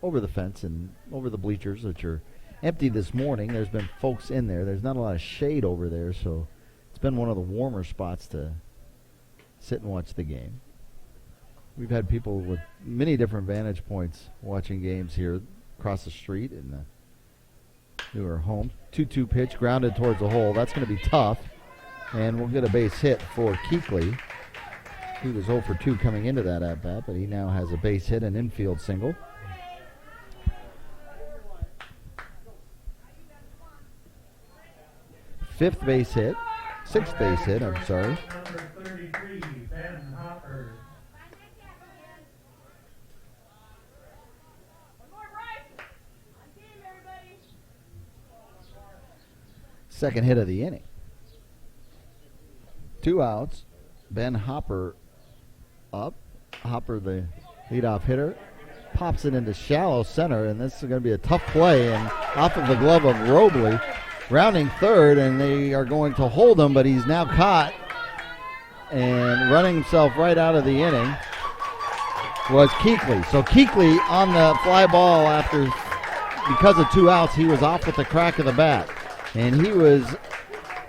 over the fence and over the bleachers, which are empty this morning. There's been folks in there. There's not a lot of shade over there, so it's been one of the warmer spots to sit and watch the game. We've had people with many different vantage points watching games here across the street in the newer home. 2-2 pitch grounded towards the hole. That's going to be tough, and we'll get a base hit for Keekley. He was 0 for 2 coming into that at-bat, but he now has a base hit, an infield single. Sixth base hit, I'm sorry. Number 33, Ben Hopper. Second hit of the inning. 2 outs. Ben Hopper up. Hopper, the leadoff hitter, pops it into shallow center, and this is going to be a tough play, and off of the glove of Robley. Rounding third, and they are going to hold him, but he's now caught and running himself right out of the inning was Keekley. So Keekley on the fly ball because of 2 outs, he was off with the crack of the bat. And he was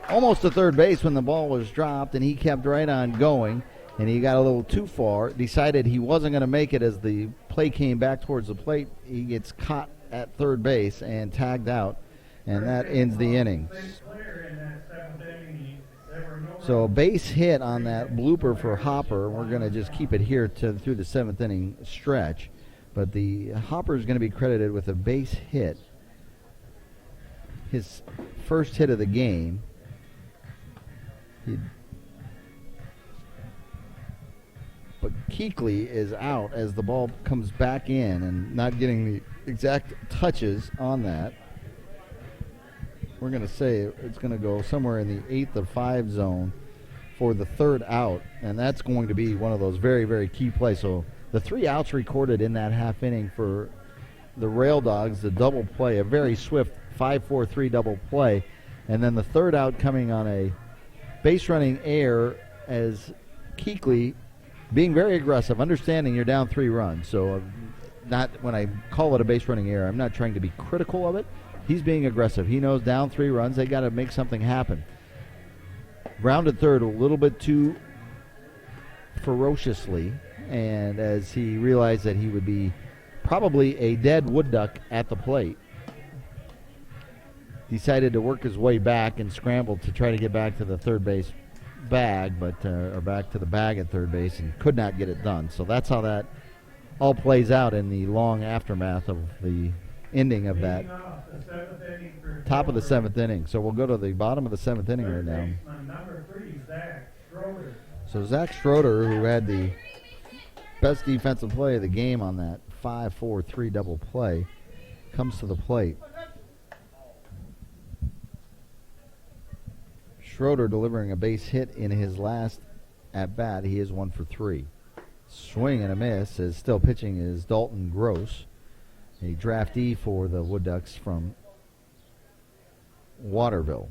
almost to third base when the ball was dropped, and he kept right on going, and he got a little too far, decided he wasn't going to make it as the play came back towards the plate. He gets caught at third base and tagged out, and that ends the inning. So a base hit on that blooper for Hopper. We're going to just keep it here through the 7th inning stretch, but the Hopper is going to be credited with a base hit. His first hit of the game. But Keekley is out as the ball comes back in and not getting the exact touches on that. We're going to say it's going to go somewhere in the 8th of 5 zone for the 3rd out, and that's going to be one of those very, very key plays. So the 3 outs recorded in that half inning for the Raildogs, the double play, a very swift 5-4-3 double play. And then the third out coming on a base running error as Keekly being very aggressive, understanding you're down 3 runs. So not when I call it a base running error, I'm not trying to be critical of it. He's being aggressive. He knows down 3 runs, they got to make something happen. Grounded third a little bit too ferociously, and as he realized that he would be probably a dead wood duck at the plate, decided to work his way back and scrambled to try to get back to the third base bag, or back to the bag at third base, and could not get it done. So that's how that all plays out in the long aftermath of the ending of that top of the 7th inning. So we'll go to the bottom of the 7th inning right now. Number 3, Zach Schroeder. So Zach Schroeder, who had the best defensive play of the game on that 5-4-3 double play, comes to the plate. Schroeder delivering a base hit in his last at bat. He is 1 for 3. Swing and a miss. Is still pitching is Dalton Gross, a draftee for the Wood Ducks from Waterville.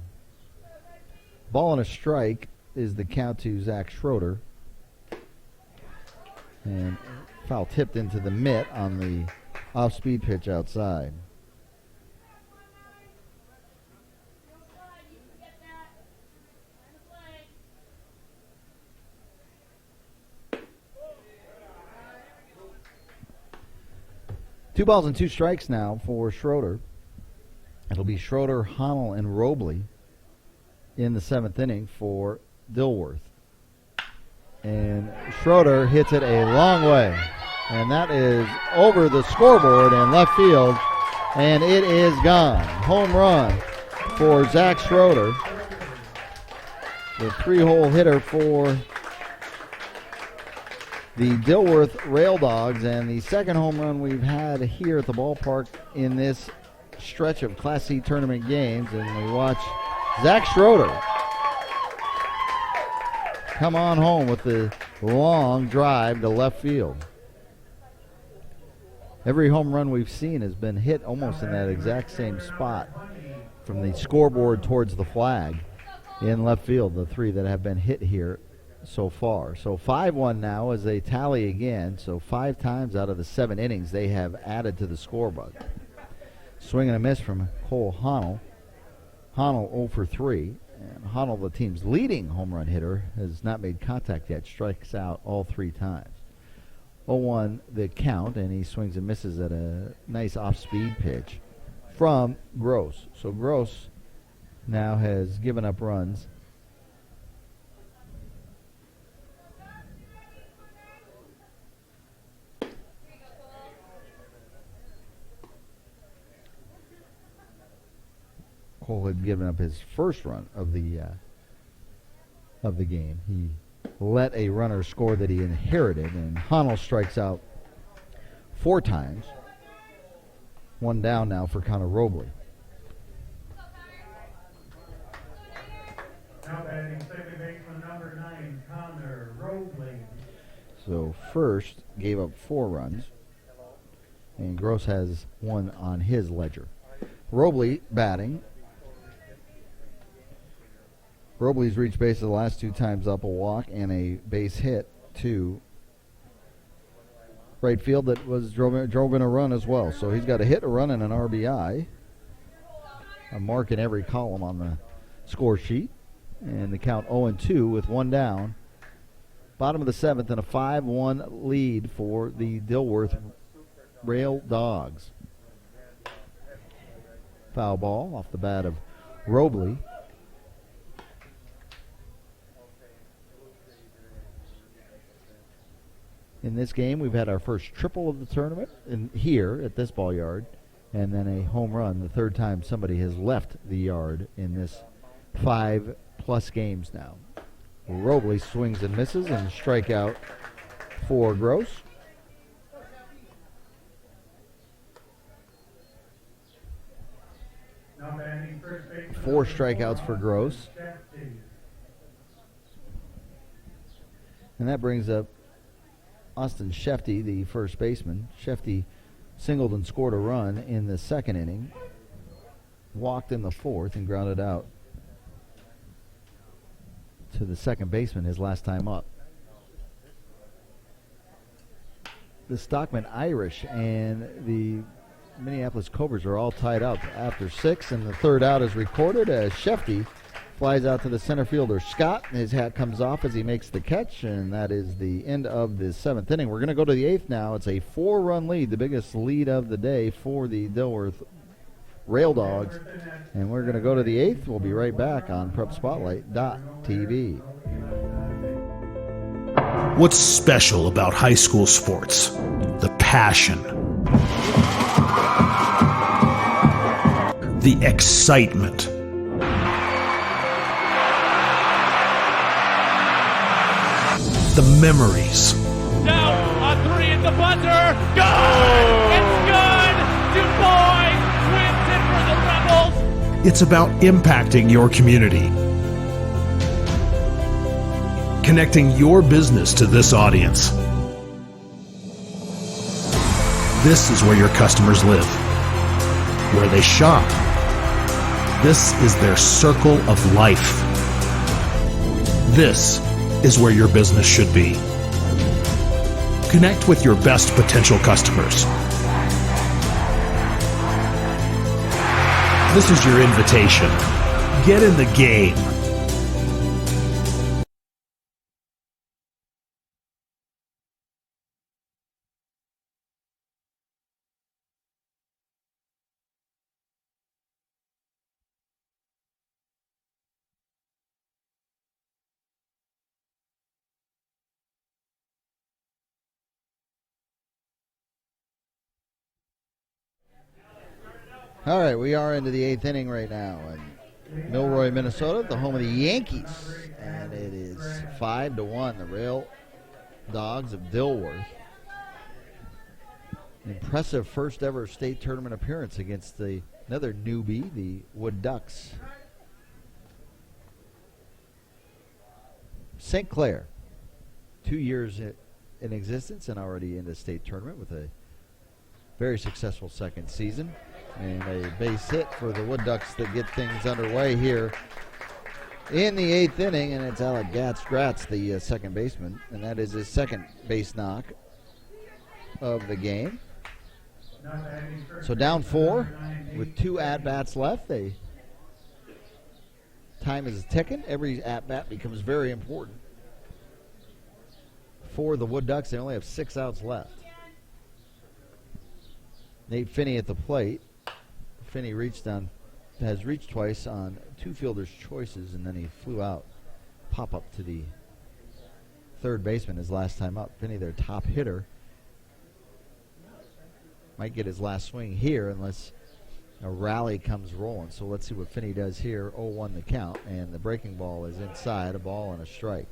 Ball and a strike is the count to Zach Schroeder. And foul tipped into the mitt on the off-speed pitch outside. Two balls and 2 strikes now for Schroeder. It'll be Schroeder, Honnell, and Robley in the 7th inning for Dilworth. And Schroeder hits it a long way. And that is over the scoreboard in left field. And it is gone. Home run for Zach Schroeder. The 3-hole hitter for the Dilworth Raildogs, and the second home run we've had here at the ballpark in this stretch of Class C tournament games. And we watch Zach Schroeder come on home with the long drive to left field. Every home run we've seen has been hit almost in that exact same spot from the scoreboard towards the flag in left field, the 3 that have been hit here so far. So 5-1 now as they tally again. So 5 times out of the 7 innings they have added to the scorebook. Swing and a miss from Cole Honnell. Honnell 0 for 3. And Honnell, the team's leading home run hitter, has not made contact yet. Strikes out all 3 times. 0-1 the count, and he swings and misses at a nice off-speed pitch from Gross. So Gross now has given up runs. Cole had given up his first run of the game. He let a runner score that he inherited, and Honnell strikes out 4 times. 1 down now for Connor Robley. Now batting second baseman number 9, Connor Robley. So first gave up 4 runs, and Gross has 1 on his ledger. Robley batting. Robley's reached base the last 2 times up, a walk and a base hit to right field that was drove in a run as well. So he's got a hit, a run, and an RBI. A mark in every column on the score sheet. And the count 0-2 with 1 down. Bottom of the 7th and a 5-1 lead for the Dilworth Raildogs. Foul ball off the bat of Robley. In this game, we've had our first triple of the tournament here at this ball yard, and then a home run, the 3rd time somebody has left the yard in this 5+ games now. Robley swings and misses, and strikeout for Gross. Now batting first baseman 4 strikeouts for Gross. And that brings up Austin Shefty, the first baseman. Shefty singled and scored a run in the 2nd inning. walked in the fourth and grounded out to the second baseman his last time up. The Stockman Irish and the Minneapolis Cobras are all tied up after 6, and the third out is recorded as Shefty flies out to the center fielder Scott. His hat comes off as he makes the catch, and that is the end of the 7th inning. We're going to go to the 8th now. It's a 4-run lead, the biggest lead of the day for the Dilworth Raildogs, and we're going to go to the 8th. We'll be right back on PrepSpotlight.tv. What's special about high school sports? The passion, the excitement, the memories. Down on 3 at the buzzer. Good! It's good! Du Bois wins it for the Rebels. It's about impacting your community, connecting your business to this audience. This is where your customers live, where they shop. This is their circle of life. This is where your business should be. Connect with your best potential customers. This is your invitation. Get in the game. All right, we are into the 8th inning right now in Milroy, Minnesota, the home of the Yankees, and it is 5-1. The Rail Dogs of Dilworth. An impressive first ever state tournament appearance against another newbie, the Wood Ducks. St Clair, 2 years in existence and already in the state tournament with a very successful second season. And a base hit for the Wood Ducks that get things underway here in the 8th inning. And it's Alec Gratz, the second baseman. And that is his second base knock of the game. So down 4 with 2 at-bats left. Time is ticking. Every at-bat becomes very important. For the Wood Ducks, they only have 6 outs left. Nate Finney at the plate. Finney has reached twice on 2 fielders' choices, and then he flew out. Pop up to the third baseman his last time up. Finney, their top hitter, might get his last swing here unless a rally comes rolling. So let's see what Finney does here. 0-1 the count, and the breaking ball is inside, a ball and a strike.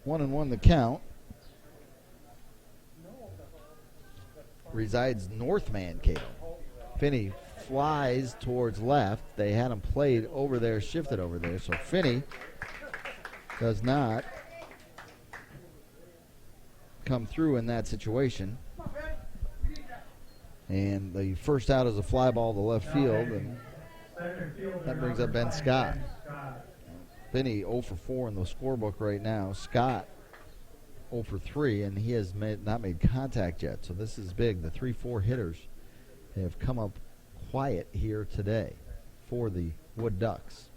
One and one the count. Resides North Mankato. Finney flies towards left. They had him played over there, shifted over there. So Finney does not come through in that situation. And the first out is a fly ball to left field, and that brings up Ben Scott. Finney 0 for 4 in the scorebook right now. Scott 0 for 3, and he has not made contact yet. So this is big. The 3-4 hitters have come up quiet here today for the Wood Ducks.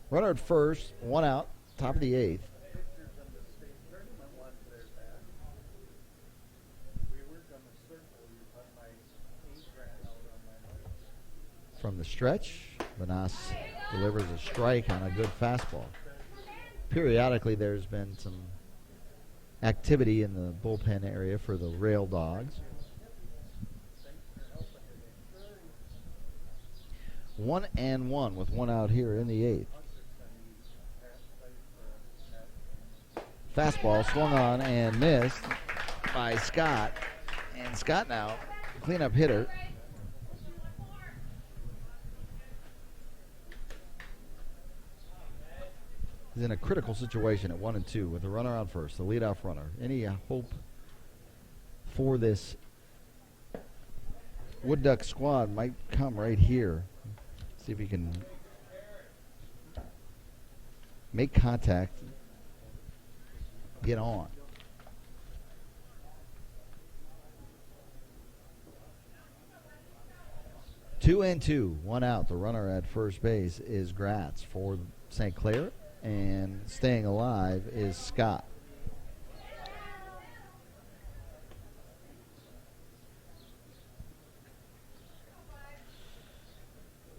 Runner at first, 1 out, top of the 8th. From the stretch, Banas delivers a strike on a good fastball. Periodically, there's been some activity in the bullpen area for the Rail Dogs. 1-1 with 1 out here in the 8th. Fastball swung on and missed by Scott. And Scott now, cleanup hitter. is in a critical situation at 1 and 2 with the runner on first, the leadoff runner. Any hope for this Wood Duck squad might come right here. See if he can make contact, get on. Two and two, one out. The runner at first base is Gratz for St. Clair, and staying alive is Scott.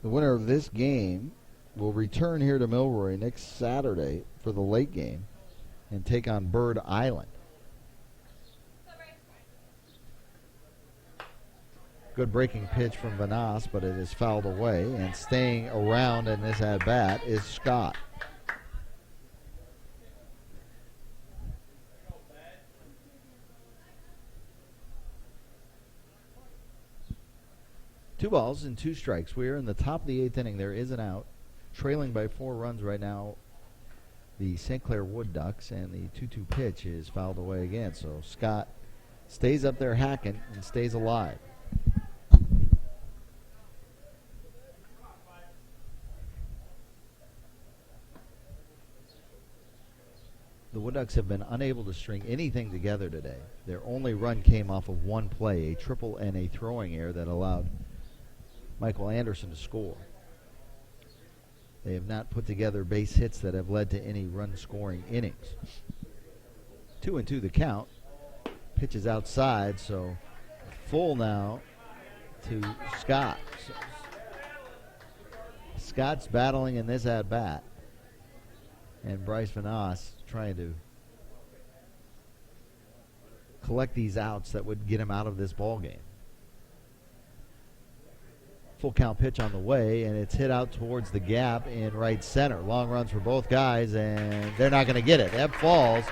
The winner of this game will return here to Milroy next Saturday for the late game and take on Bird Island. Good breaking pitch from Vanas, but it is fouled away, and staying around in this at-bat is Scott. Two balls and two strikes. We are in the top of the eighth inning. There is an out. Trailing by 4 runs right now, the St. Clair Wood Ducks, and the 2-2 pitch is fouled away again. So Scott stays up there hacking and stays alive. The Wood Ducks have been unable to string anything together today. Their only run came off of one play, a triple and a throwing error that allowed Michael Anderson to score. They have not put together base hits that have led to any run-scoring innings. 2-2 the count. Pitch is outside, so full now to Scott. So Scott's battling in this at-bat, and Bryce Vanas trying to collect these outs that would get him out of this ball game. Full count pitch on the way, and it's hit out towards the gap in right center. Long runs for both guys, and they're not going to get it. That falls.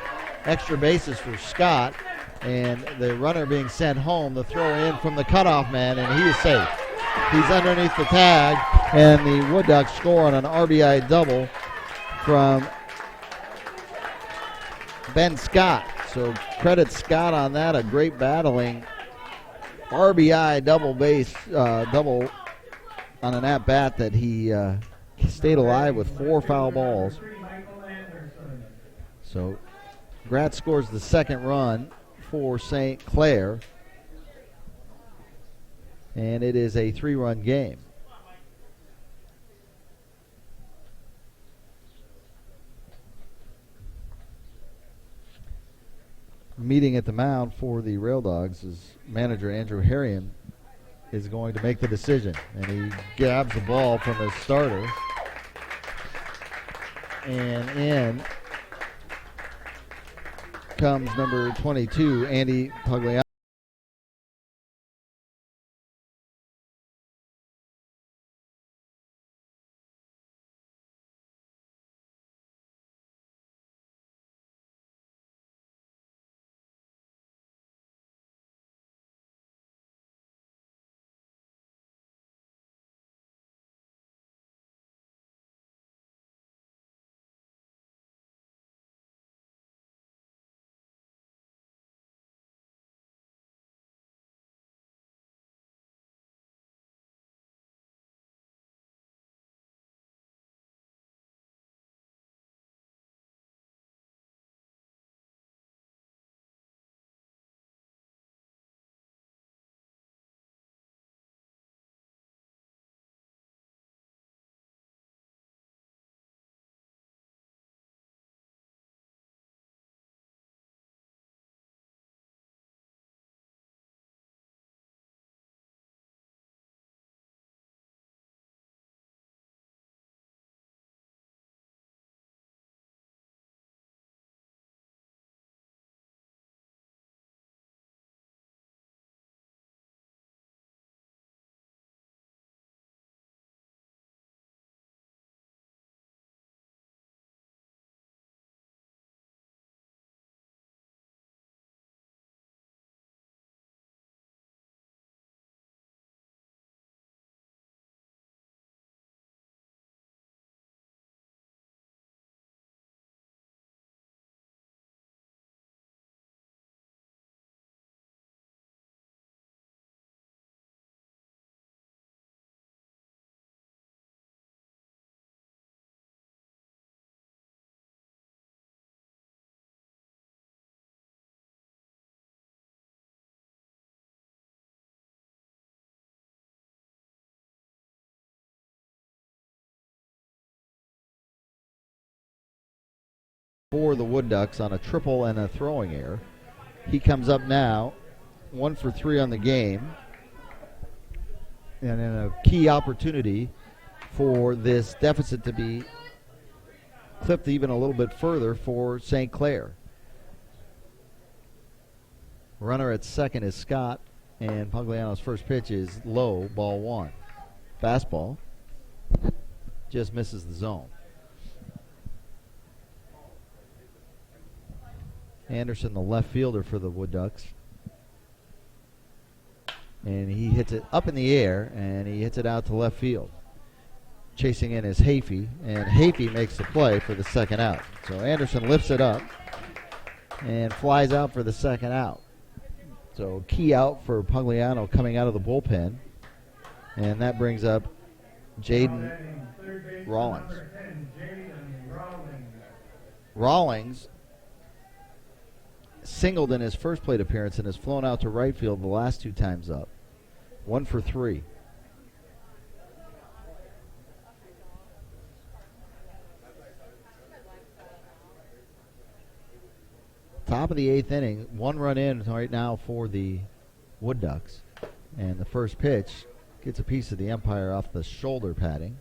Extra bases for Scott, and the runner being sent home. The throw in from the cutoff man, and he is safe. He's underneath the tag, and the Wood Ducks score on an RBI double from Ben Scott. So credit Scott on that. A great battling RBI double on an at-bat that he stayed alive with 4 foul balls. So Gratz scores the second run for St. Clair, and it is a 3-run game. Meeting at the mound for the Raildogs is manager Andrew Harrion is going to make the decision, and he grabs the ball from his starter, and in comes number 22, Andy Pugliano. for the Wood Ducks on a triple and a throwing error. He comes up now, 1 for 3 on the game, and in a key opportunity for this deficit to be clipped even a little bit further for St. Clair. Runner at second is Scott, and Pugliano's first pitch is low, ball 1. Fastball just misses the zone. Anderson, the left fielder for the Wood Ducks. And he hits it up in the air, and he hits it out to left field. Chasing in is Hafey, and Hafey makes the play for the second out. So Anderson lifts it up and flies out for the second out. So key out for Pugliano coming out of the bullpen. And that brings up Jaden Rawlings. Rawlings singled in his first plate appearance and has flown out to right field the last 2 times up. 1 for 3. Top of the 8th inning, 1 run in right now for the Wood Ducks. And the first pitch gets a piece of the umpire off the shoulder padding.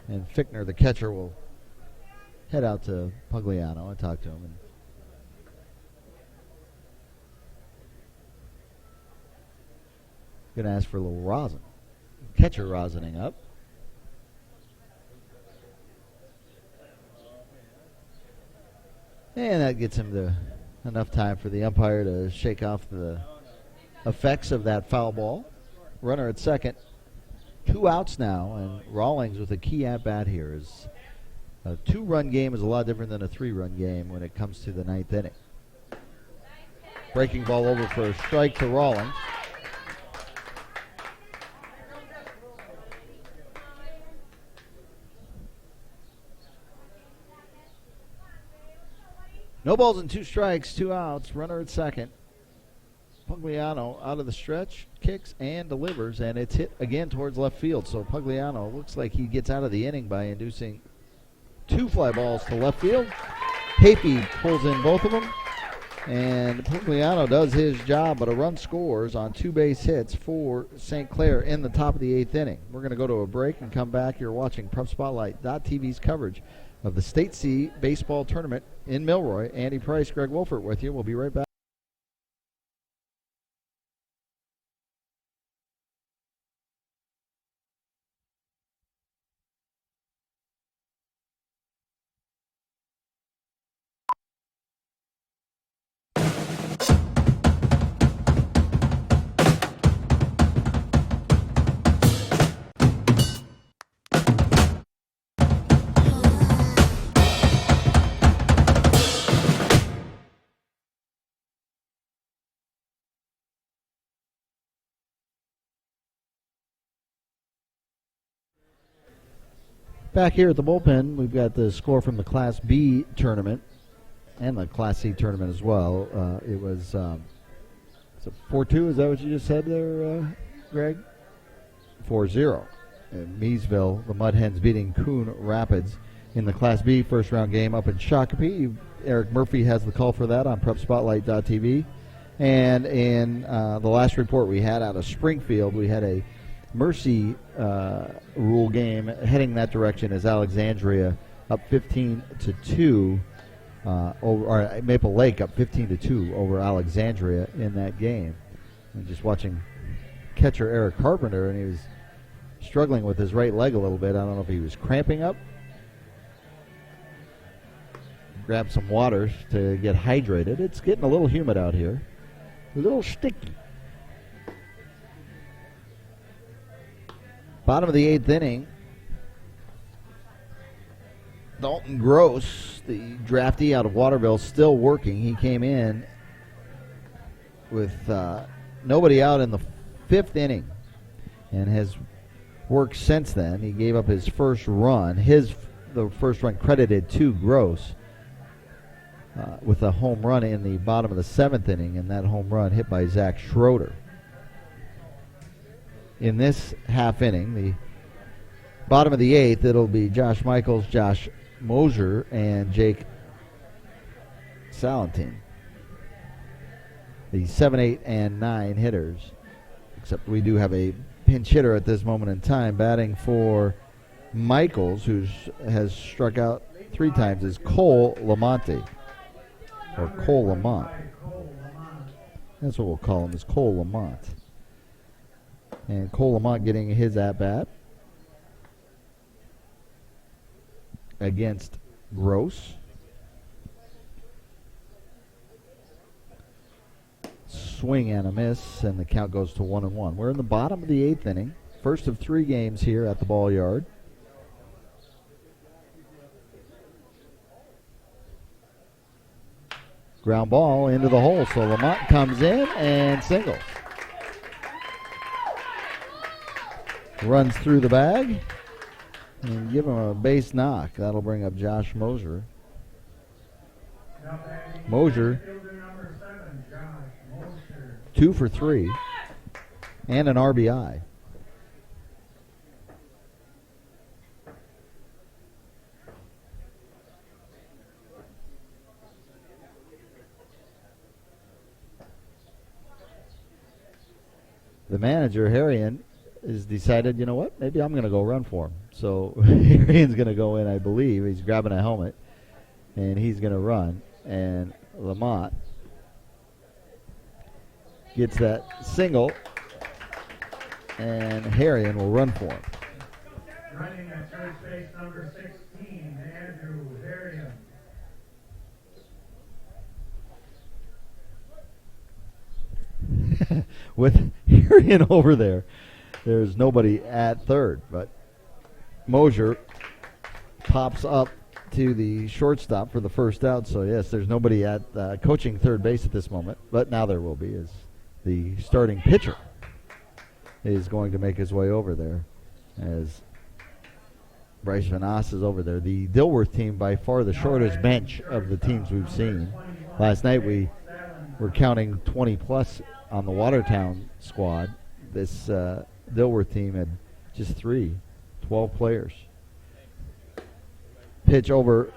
And Fickner, the catcher, will head out to Pugliano and talk to him. And going to ask for a little rosin. Catcher rosining up. And that gets him to enough time for the umpire to shake off the effects of that foul ball. Runner at second. 2 outs now, and Rawlings with a key at-bat here. Is a 2-run game is a lot different than a 3-run game when it comes to the 9th inning. Breaking ball over for a strike to Rawlings. No balls and 2 strikes, 2 outs. Runner at second. Pugliano out of the stretch, kicks and delivers, and it's hit again towards left field. So Pugliano looks like he gets out of the inning by inducing 2 fly balls to left field. Hafey pulls in both of them, and Pugliano does his job, but a run scores on 2 base hits for St. Clair in the top of the 8th inning. We're going to go to a break and come back. You're watching PrepSpotlight.tv's coverage of the State C Baseball Tournament in Milroy. Andy Price, Greg Wolfert with you. We'll be right back. Back here at the bullpen, we've got the score from the Class B tournament and the Class C tournament as well. It was 4-2, is that what you just said there, Greg? 4-0. In Meesville, the Mud Hens beating Coon Rapids in the Class B first round game up in Shakopee. Eric Murphy has the call for that on PrepSpotlight.tv. And in the last report we had out of Springfield, we had a Mercy rule game heading that direction as Alexandria up 15-2 or Maple Lake up 15-2 over Alexandria in that game. And just watching catcher Eric Carpenter, and he was struggling with his right leg a little bit. I don't know if he was cramping up. Grab some water to get hydrated. It's getting a little humid out here. A little sticky. Bottom of the 8th inning, Dalton Gross, the draftee out of Waterville, still working. He came in with nobody out in the 5th inning and has worked since then. He gave up his first run. The first run credited to Gross with a home run in the bottom of the 7th inning, and that home run hit by Zach Schroeder. In this half inning, the Bottom of the 8th, it'll be Josh Michaels, Josh Mosier, and Jake Salentin. The 7, 8, and 9 hitters. Except we do have a pinch hitter at this moment in time. Batting for Michaels, who has struck out 3 times, is Cole Lamonte. Or Cole Lamont. That's what we'll call him, is Cole Lamont. And Cole Lamont getting his at-bat against Gross. Swing and a miss, and the count goes to 1-1. We're in the bottom of the 8th inning. First of 3 games here at the ball yard. Ground ball into the hole, so Lamont comes in and singles. Runs through the bag and give him a base knock. That'll bring up Josh Mosier. Mosier, 2 for 3 and an RBI. The manager, Harrion, has decided, you know what, maybe I'm going to go run for him. So Harrion's going to go in, I believe. He's grabbing a helmet, and he's going to run. And Lamont gets that single, and Harrion will run for him. Running at first base, number 16, Andrew Harrion. With Harrion over there, there's nobody at third, but Mosier pops up to the shortstop for the first out. So, yes, there's nobody at coaching third base at this moment, but now there will be, as the starting pitcher is going to make his way over there as Bryce Vanasse is over there. The Dilworth team, by far the shortest bench of the teams we've seen. Last night we were counting 20-plus on the Watertown squad. This Dilworth team had just 12 players. Pitch over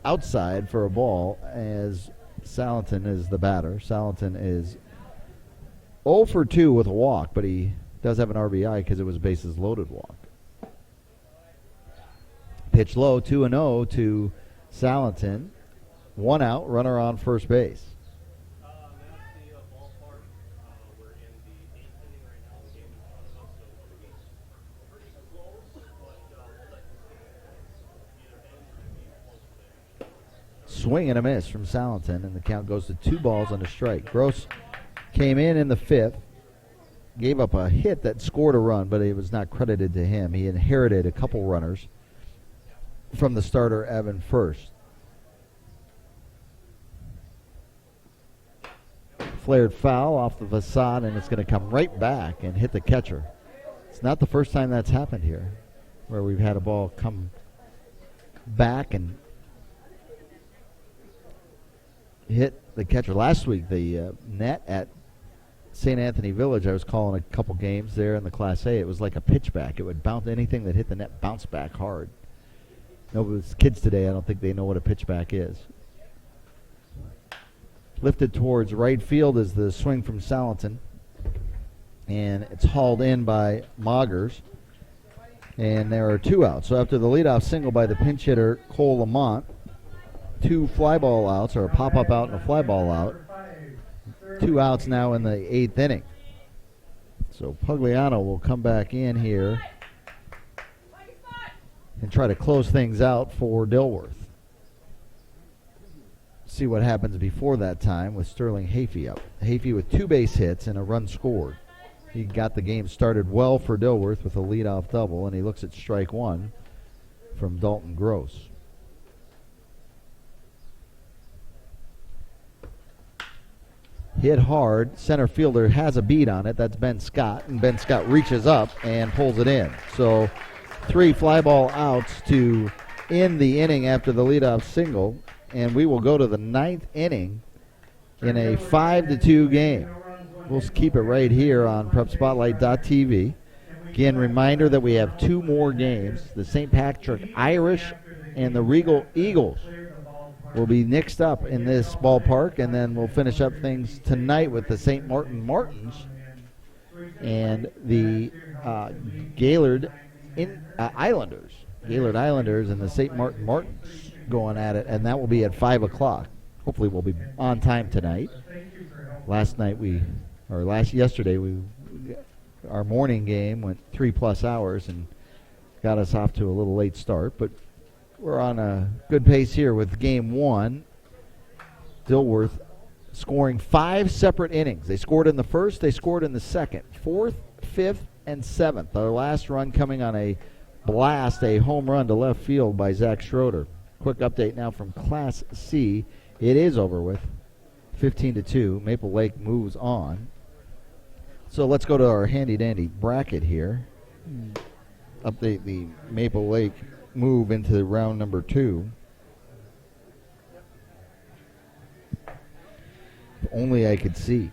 outside for a ball as Salentin is the batter. Salentin is 0 for 2 with a walk, but he does have an RBI because it was a bases loaded walk. Pitch low, 2-0 to Salentin. 1 out, runner on first base. Swing and a miss from Salentin, and the count goes to 2 balls and a strike. Gross came in the 5th, gave up a hit that scored a run, but it was not credited to him. He inherited a couple runners from the starter, Evan First. Flared foul off the facade, and it's going to come right back and hit the catcher. It's not the first time that's happened here, where we've had a ball come back and hit the catcher. Last week, the net at St. Anthony Village, I was calling a couple games there in the Class A. It was like a pitchback. It would bounce, anything that hit the net bounced back hard. No, but it's kids today, I don't think they know what a pitchback is. Lifted towards right field is the swing from Salentin, and it's hauled in by Moggers, and there are 2 outs. So after the leadoff single by the pinch hitter Cole Lamont, 2 fly ball outs, or a pop-up out and a fly ball out. 2 outs now in the 8th inning. So Pugliano will come back in here and try to close things out for Dilworth. See what happens before that time with Sterling Hafey up. Hafey with 2 base hits and a run scored. He got the game started well for Dilworth with a leadoff double, and he looks at strike 1 from Dalton Gross. Hit hard. Center fielder has a beat on it. That's Ben Scott. And Ben Scott reaches up and pulls it in. So 3 fly ball outs to end the inning after the leadoff single. And we will go to the 9th inning in a 5-2 game. We'll keep it right here on PrepSpotlight.tv. Again, reminder that we have two more games. The St. Patrick Irish and the Regal Eagles will be mixed up in this ballpark, and then we'll finish up things tonight with the St. Martin Martins and the Gaylord Islanders. Gaylord Islanders and the St. Martin Martins going at it, and that will be at 5 o'clock. Hopefully we'll be on time tonight. Yesterday, our morning game went 3+ hours and got us off to a little late start, but we're on a good pace here with game one. Dilworth scoring 5 separate innings. They scored in the first, they scored in the second, fourth, fifth, and seventh. Our last run coming on a blast, a home run to left field by Zach Schroeder. Quick update now from Class C. It is over with, 15-2. Maple Lake moves on. So let's go to our handy-dandy bracket here. Update the Maple Lake move into round number 2. If only I could see.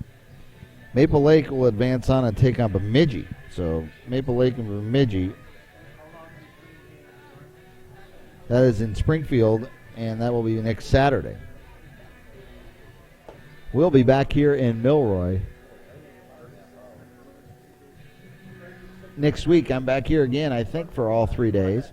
Maple Lake will advance on and take on Bemidji. So Maple Lake and Bemidji. That is in Springfield, and that will be next Saturday. We'll be back here in Milroy next week. I'm back here again, I think, for all 3 days.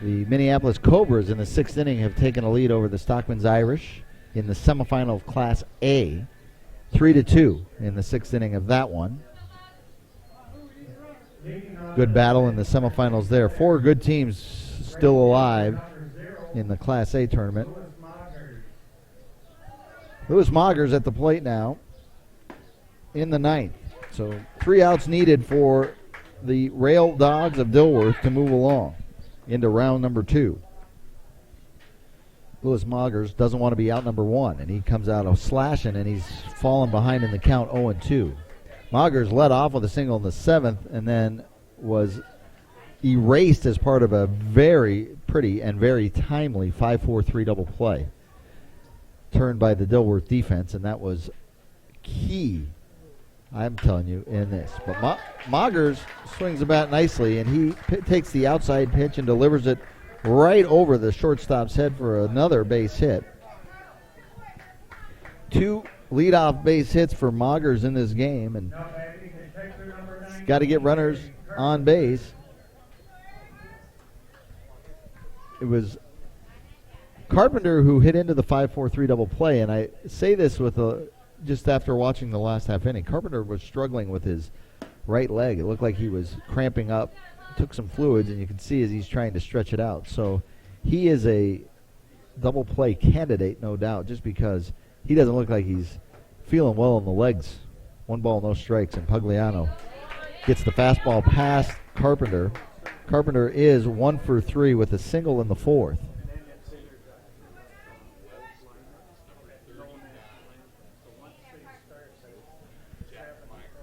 The Minneapolis Cobras in the 6th inning have taken a lead over the Stockman's Irish in the semifinal of Class A, 3-2 in the 6th inning of that one. Good battle in the semifinals there. 4 good teams still alive in the Class A tournament. Lewis Moggers at the plate now in the 9th. So 3 outs needed for the Raildogs of Dilworth to move along into round number 2. Lewis Moggers doesn't want to be out number 1, and he comes out slashing, and he's fallen behind in the count 0-2. Moggers led off with a single in the 7th and then was erased as part of a very pretty and very timely 5-4-3 double play turned by the Dilworth defense, and that was key, I'm telling you, in this. But Moggers swings the bat nicely, and he takes the outside pitch and delivers it right over the shortstop's head for another base hit. 2 leadoff base hits for Moggers in this game, and he's got to get runners on base. It was Carpenter who hit into the 5-4-3 double play, and I say this with just after watching the last half inning. Carpenter was struggling with his right leg. It looked like he was cramping up, took some fluids, and you can see as he's trying to stretch it out. So he is a double play candidate, no doubt, just because he doesn't look like he's feeling well in the legs. 1 ball, no strikes, and Pugliano gets the fastball past Carpenter. Carpenter is 1 for 3 with a single in the 4th.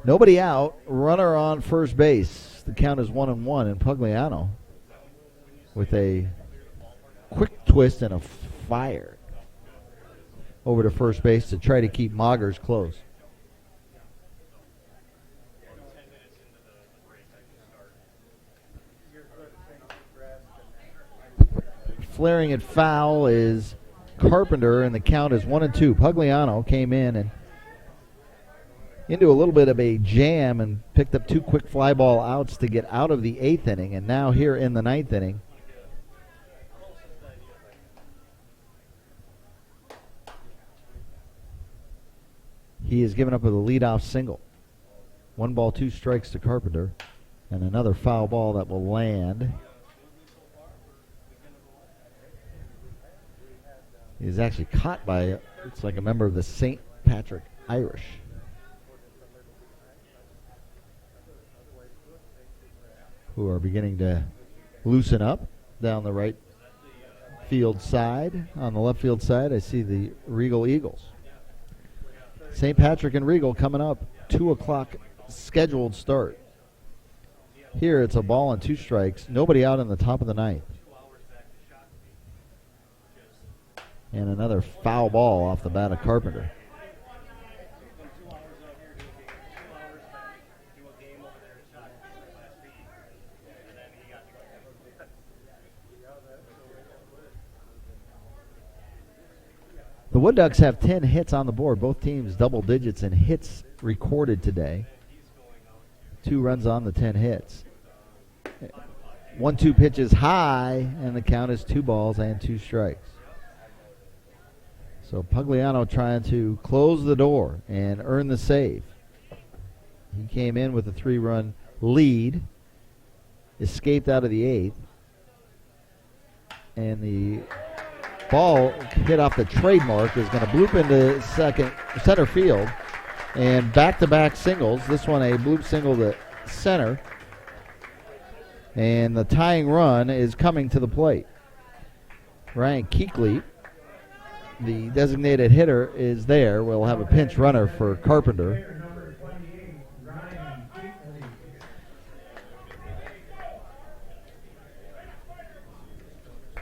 Nobody out, runner on first base. The count is 1-1, and Pugliano with a quick twist and a fire over to first base to try to keep Moggers close. Flaring it foul is Carpenter, and the count is 1-2. Pugliano came in and into a little bit of a jam and picked up 2 quick fly ball outs to get out of the 8th inning, and now here in the 9th inning, he is given up with a leadoff single. 1 ball, 2 strikes to Carpenter, and another foul ball that will land. He is actually caught by, it's like a member of the St. Patrick Irish. Who are beginning to loosen up down the right field side. On the left field side, I see the Regal Eagles. St. Patrick and Regal coming up, 2 o'clock scheduled start. Here it's a ball and 2 strikes. Nobody out in the top of the 9th. And another foul ball off the bat of Carpenter. The Wood Ducks have 10 hits on the board. Both teams double digits in hits recorded today. 2 runs on the 10 hits. 1-2 pitch is high, and the count is 2 balls and 2 strikes. So Pugliano trying to close the door and earn the save. He came in with a 3-run lead, escaped out of the 8th, and the ball hit off the trademark is going to bloop into center field, and back-to-back singles. This one a bloop single to center, and the tying run is coming to the plate. Ryan Keekley, the designated hitter, is there. We'll have a pinch runner for Carpenter. Number 28, Ryan Keekley.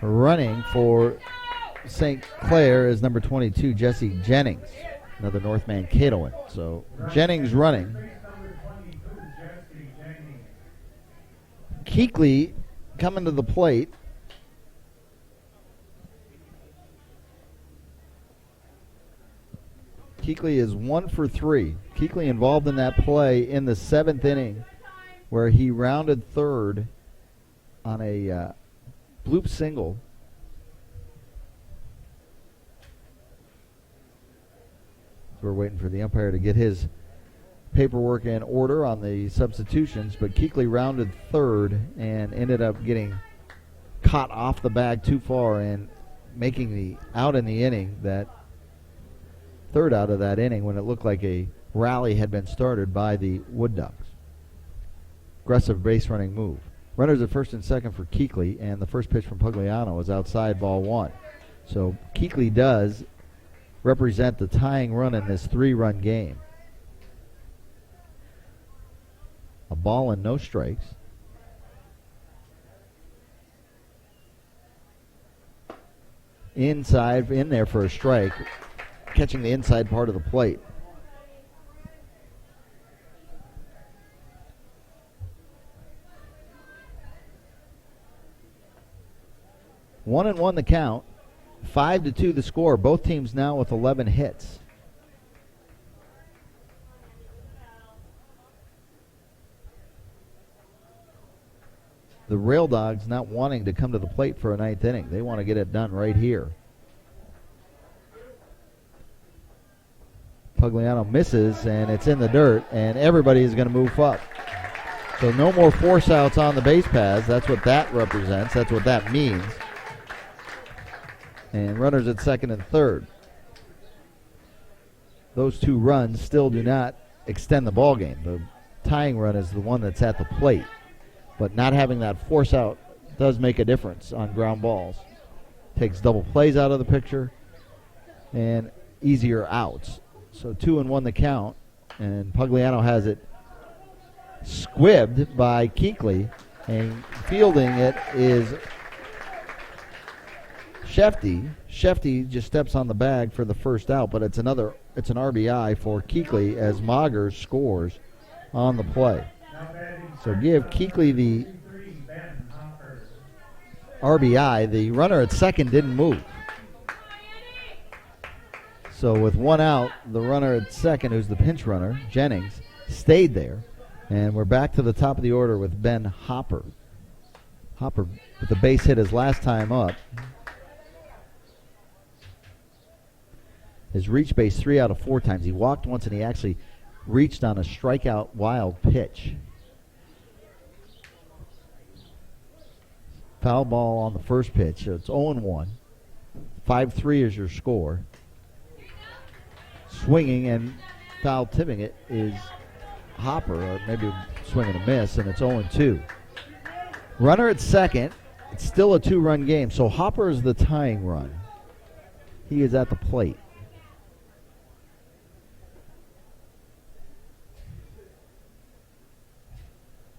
Running for St. Clair is number 22, Jesse Jennings, another North Mancatoan. So Jennings running. Base number 22, Jesse Jennings. Keekley coming to the plate. Keekley is 1 for 3. Keekley involved in that play in the 7th inning where he rounded third on a bloop single. We're waiting for the umpire to get his paperwork in order on the substitutions, but Keekley rounded third and ended up getting caught off the bag too far and making the out in the inning, that third out of that inning, when it looked like a rally had been started by the Wood Ducks. Aggressive base running move. Runners at first and second for Keekley, and the first pitch from Pugliano is outside, ball 1. So Keekley does represent the tying run in this 3-run game. A ball and no strikes. Inside, in there for a strike, catching the inside part of the plate. One and 1 the count. 5-2 the score. Both teams now with 11 hits. The Raildogs not wanting to come to the plate for a 9th inning. They want to get it done right here. Pugliano misses, and it's in the dirt, and everybody is going to move up. So no more force outs on the base paths. That's what that represents. That's what that means. And runners at second and third. Those 2 runs still do not extend the ball game. The tying run is the one that's at the plate. But not having that force out does make a difference on ground balls. Takes double plays out of the picture and easier outs. So 2 and 1 the count, and Pugliano has it squibbed by Keekley, and fielding it is Shefty. Shefty just steps on the bag for the first out, but it's an RBI for Keekley as Mogers scores on the play. So give Keekley the RBI. The runner at second didn't move. So with 1 out, the runner at second, who's the pinch runner, Jennings, stayed there. And we're back to the top of the order with Ben Hopper. Hopper with the base hit his last time up. Has reached base 3 out of 4 times. He walked once, and he actually reached on a strikeout wild pitch. Foul ball on the first pitch. So it's 0-1. 5-3 is your score. Swinging and foul tipping it is Hopper, or maybe swing and a miss, and it's 0-2. Runner at second. It's still a 2-run game, so Hopper is the tying run. He is at the plate.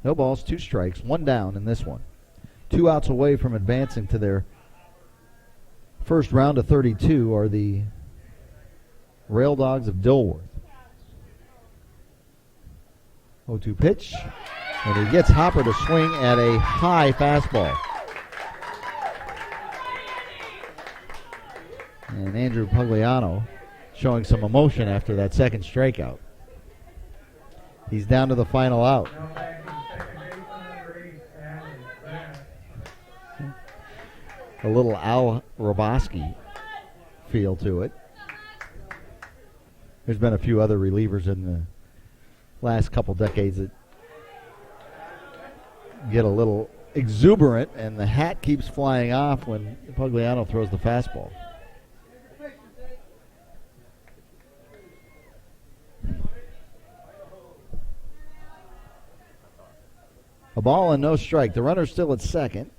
No balls, 2 strikes, 1 down in this one. 2 outs away from advancing to their first round of 32 are the Raildogs of Dilworth. 0-2 pitch, and he gets Hopper to swing at a high fastball. And Andrew Pugliano showing some emotion after that second strikeout. He's down to the final out. Now back in second base on number 8, Allen. A little Al Roboski feel to it. There's been a few other relievers in the last couple decades that get a little exuberant, and the hat keeps flying off when Pugliano throws the fastball. A ball and no strike. The runner's still at second,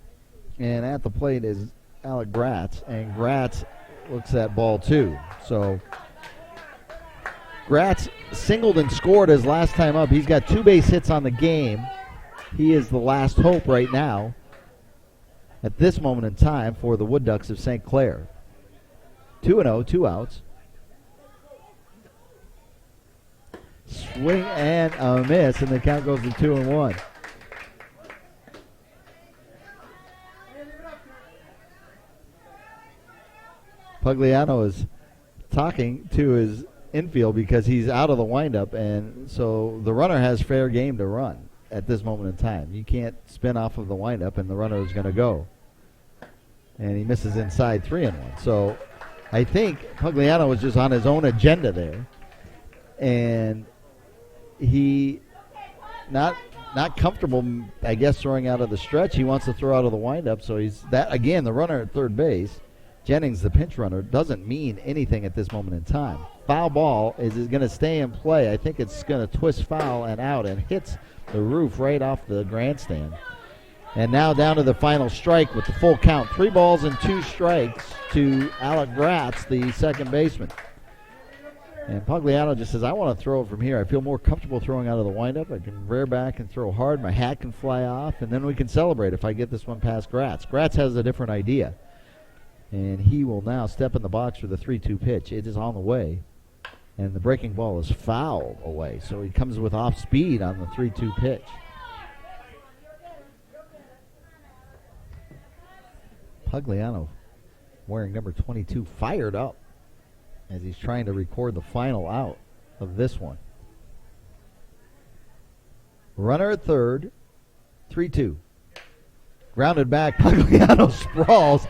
and at the plate is Alec Gratz, and Gratz looks at ball 2. So Gratz singled and scored his last time up. He's got 2 base hits on the game. He is the last hope right now at this moment in time for the Wood Ducks of St. Clair. 2-0, 2 outs. Swing and a miss, and the count goes to 2-1. Pugliano is talking to his infield because he's out of the windup, and so the runner has fair game to run at this moment in time. You can't spin off of the windup, and the runner is going to go. And he misses inside 3-1. So I think Pugliano was just on his own agenda there, and he not comfortable, I guess, throwing out of the stretch. He wants to throw out of the windup, so he's that again. The runner at third base, Jennings, the pinch runner, doesn't mean anything at this moment in time. Foul ball is going to stay in play. I think it's going to twist foul and out and hits the roof right off the grandstand. And now down to the final strike with the full count. 3 balls and 2 strikes to Alec Gratz, the second baseman. And Pugliano just says, I want to throw it from here. I feel more comfortable throwing out of the windup. I can rear back and throw hard. My hat can fly off, and then we can celebrate if I get this one past Gratz. Gratz has a different idea. And he will now step in the box for the 3-2 pitch. It is on the way. And the breaking ball is fouled away. So he comes with off speed on the 3-2 pitch. Pugliano, wearing number 22, fired up as he's trying to record the final out of this one. Runner at third, 3-2. Grounded back, Pugliano sprawls,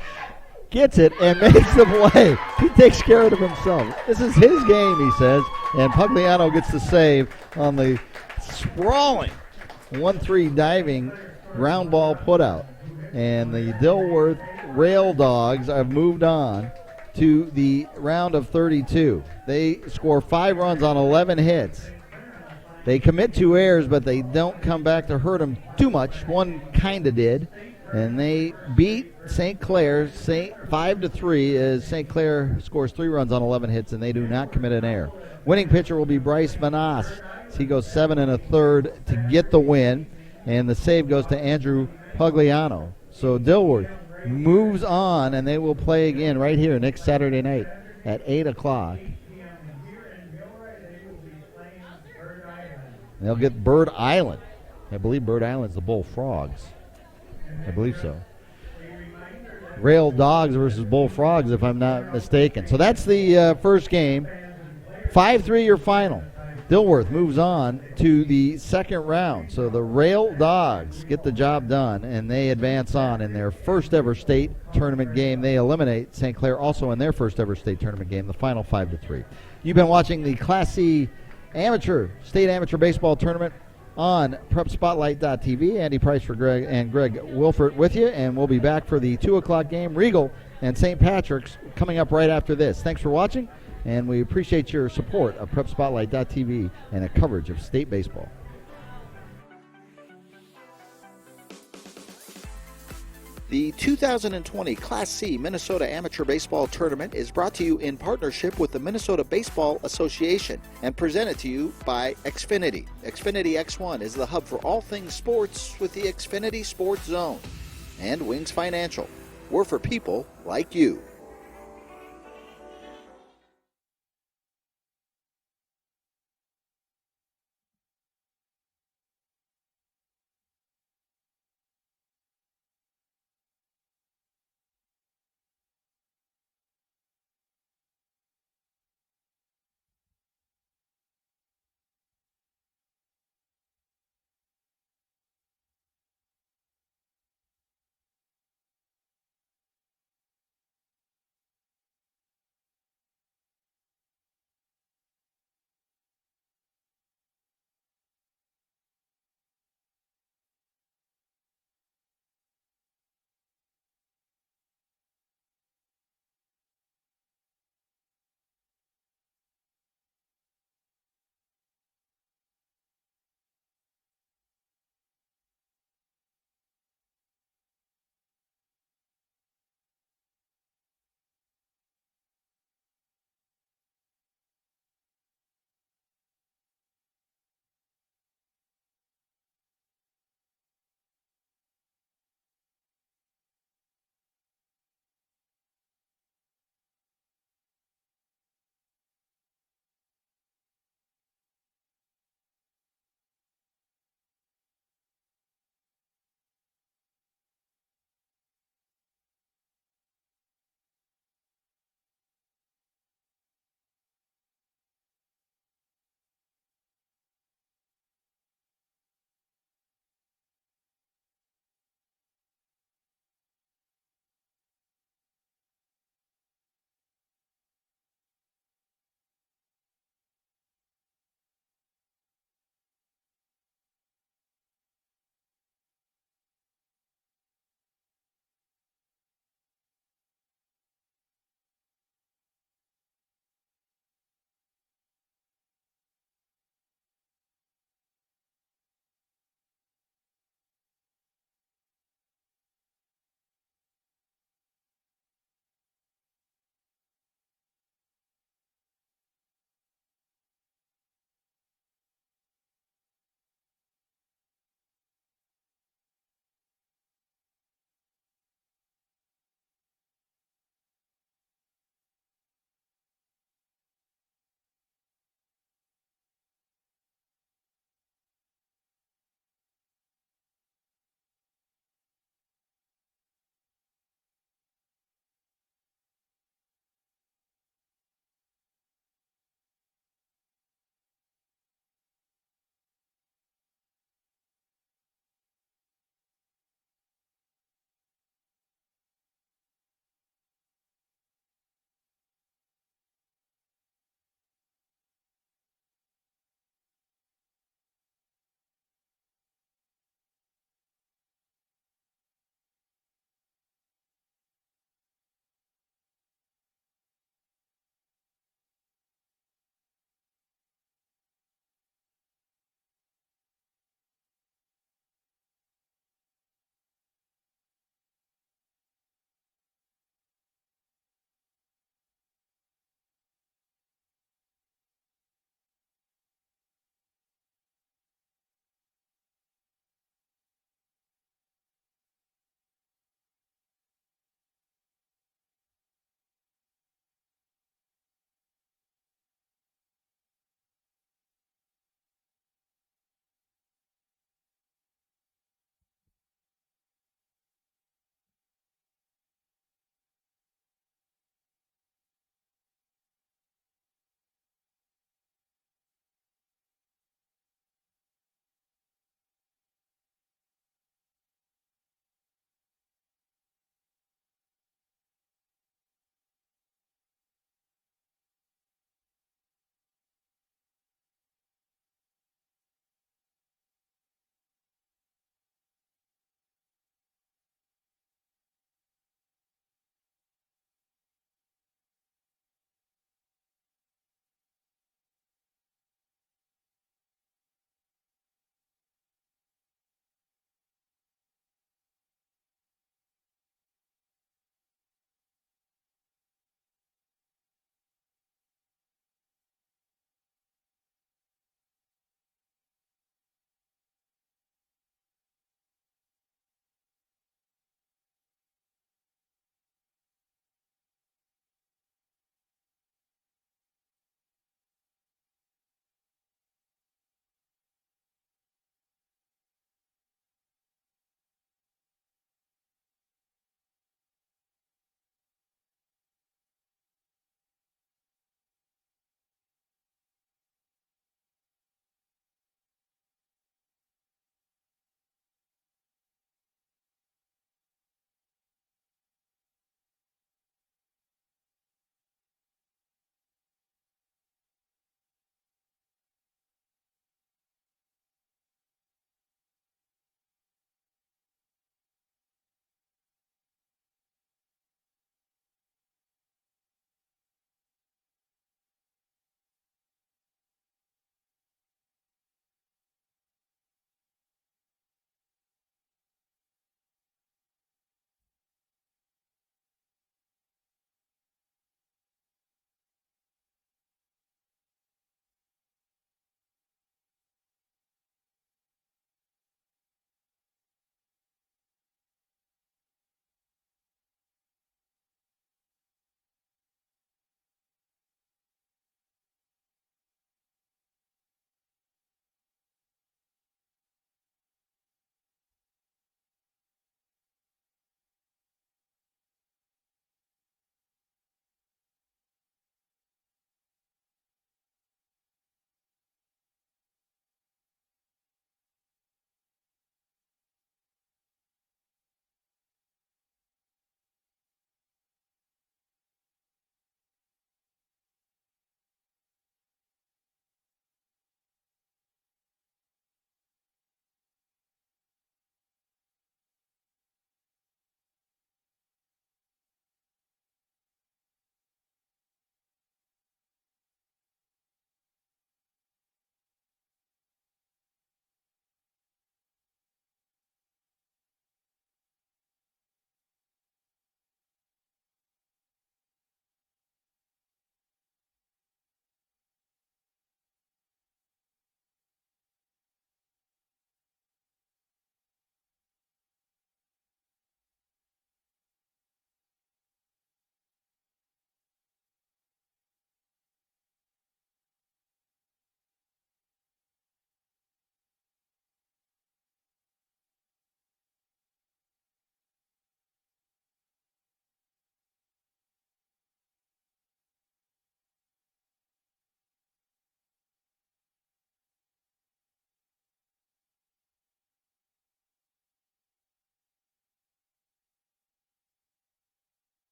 gets it, and makes the play. He takes care of it himself. This is his game, he says, and Pugliano gets the save on the sprawling 1-3 diving ground ball putout. And the Dilworth Raildogs have moved on to the round of 32. They score 5 runs on 11 hits. They commit 2 errors, but they don't come back to hurt them too much. One kind of did. And they beat St. Clair 5-3 as St. Clair scores 3 runs on 11 hits, and they do not commit an error. Winning pitcher will be Bryce Manas. He goes 7 1/3 to get the win, and the save goes to Andrew Pugliano. So Dilworth moves on, and they will play again right here next Saturday night at 8 o'clock. They'll get Bird Island. I believe Bird Island's the Bullfrogs. I believe so. Rail Dogs versus Bullfrogs, if I'm not mistaken. So that's the first game. 5-3 your final. Dilworth moves on to the second round. So the Rail Dogs get the job done, and they advance on in their first ever state tournament game. They eliminate St. Clair also in their first ever state tournament game, the final 5-3. You've been watching the Class C State Amateur Baseball Tournament on PrepSpotlight.tv. Andy Price for Greg and Greg Wilford with you, and we'll be back for the 2 o'clock game. Regal and St. Patrick's coming up right after this. Thanks for watching, and we appreciate your support of PrepSpotlight.tv and a coverage of state baseball. The 2020 Class C Minnesota Amateur Baseball Tournament is brought to you in partnership with the Minnesota Baseball Association and presented to you by Xfinity. Xfinity X1 is the hub for all things sports with the Xfinity Sports Zone. And Wings Financial. We're for people like you.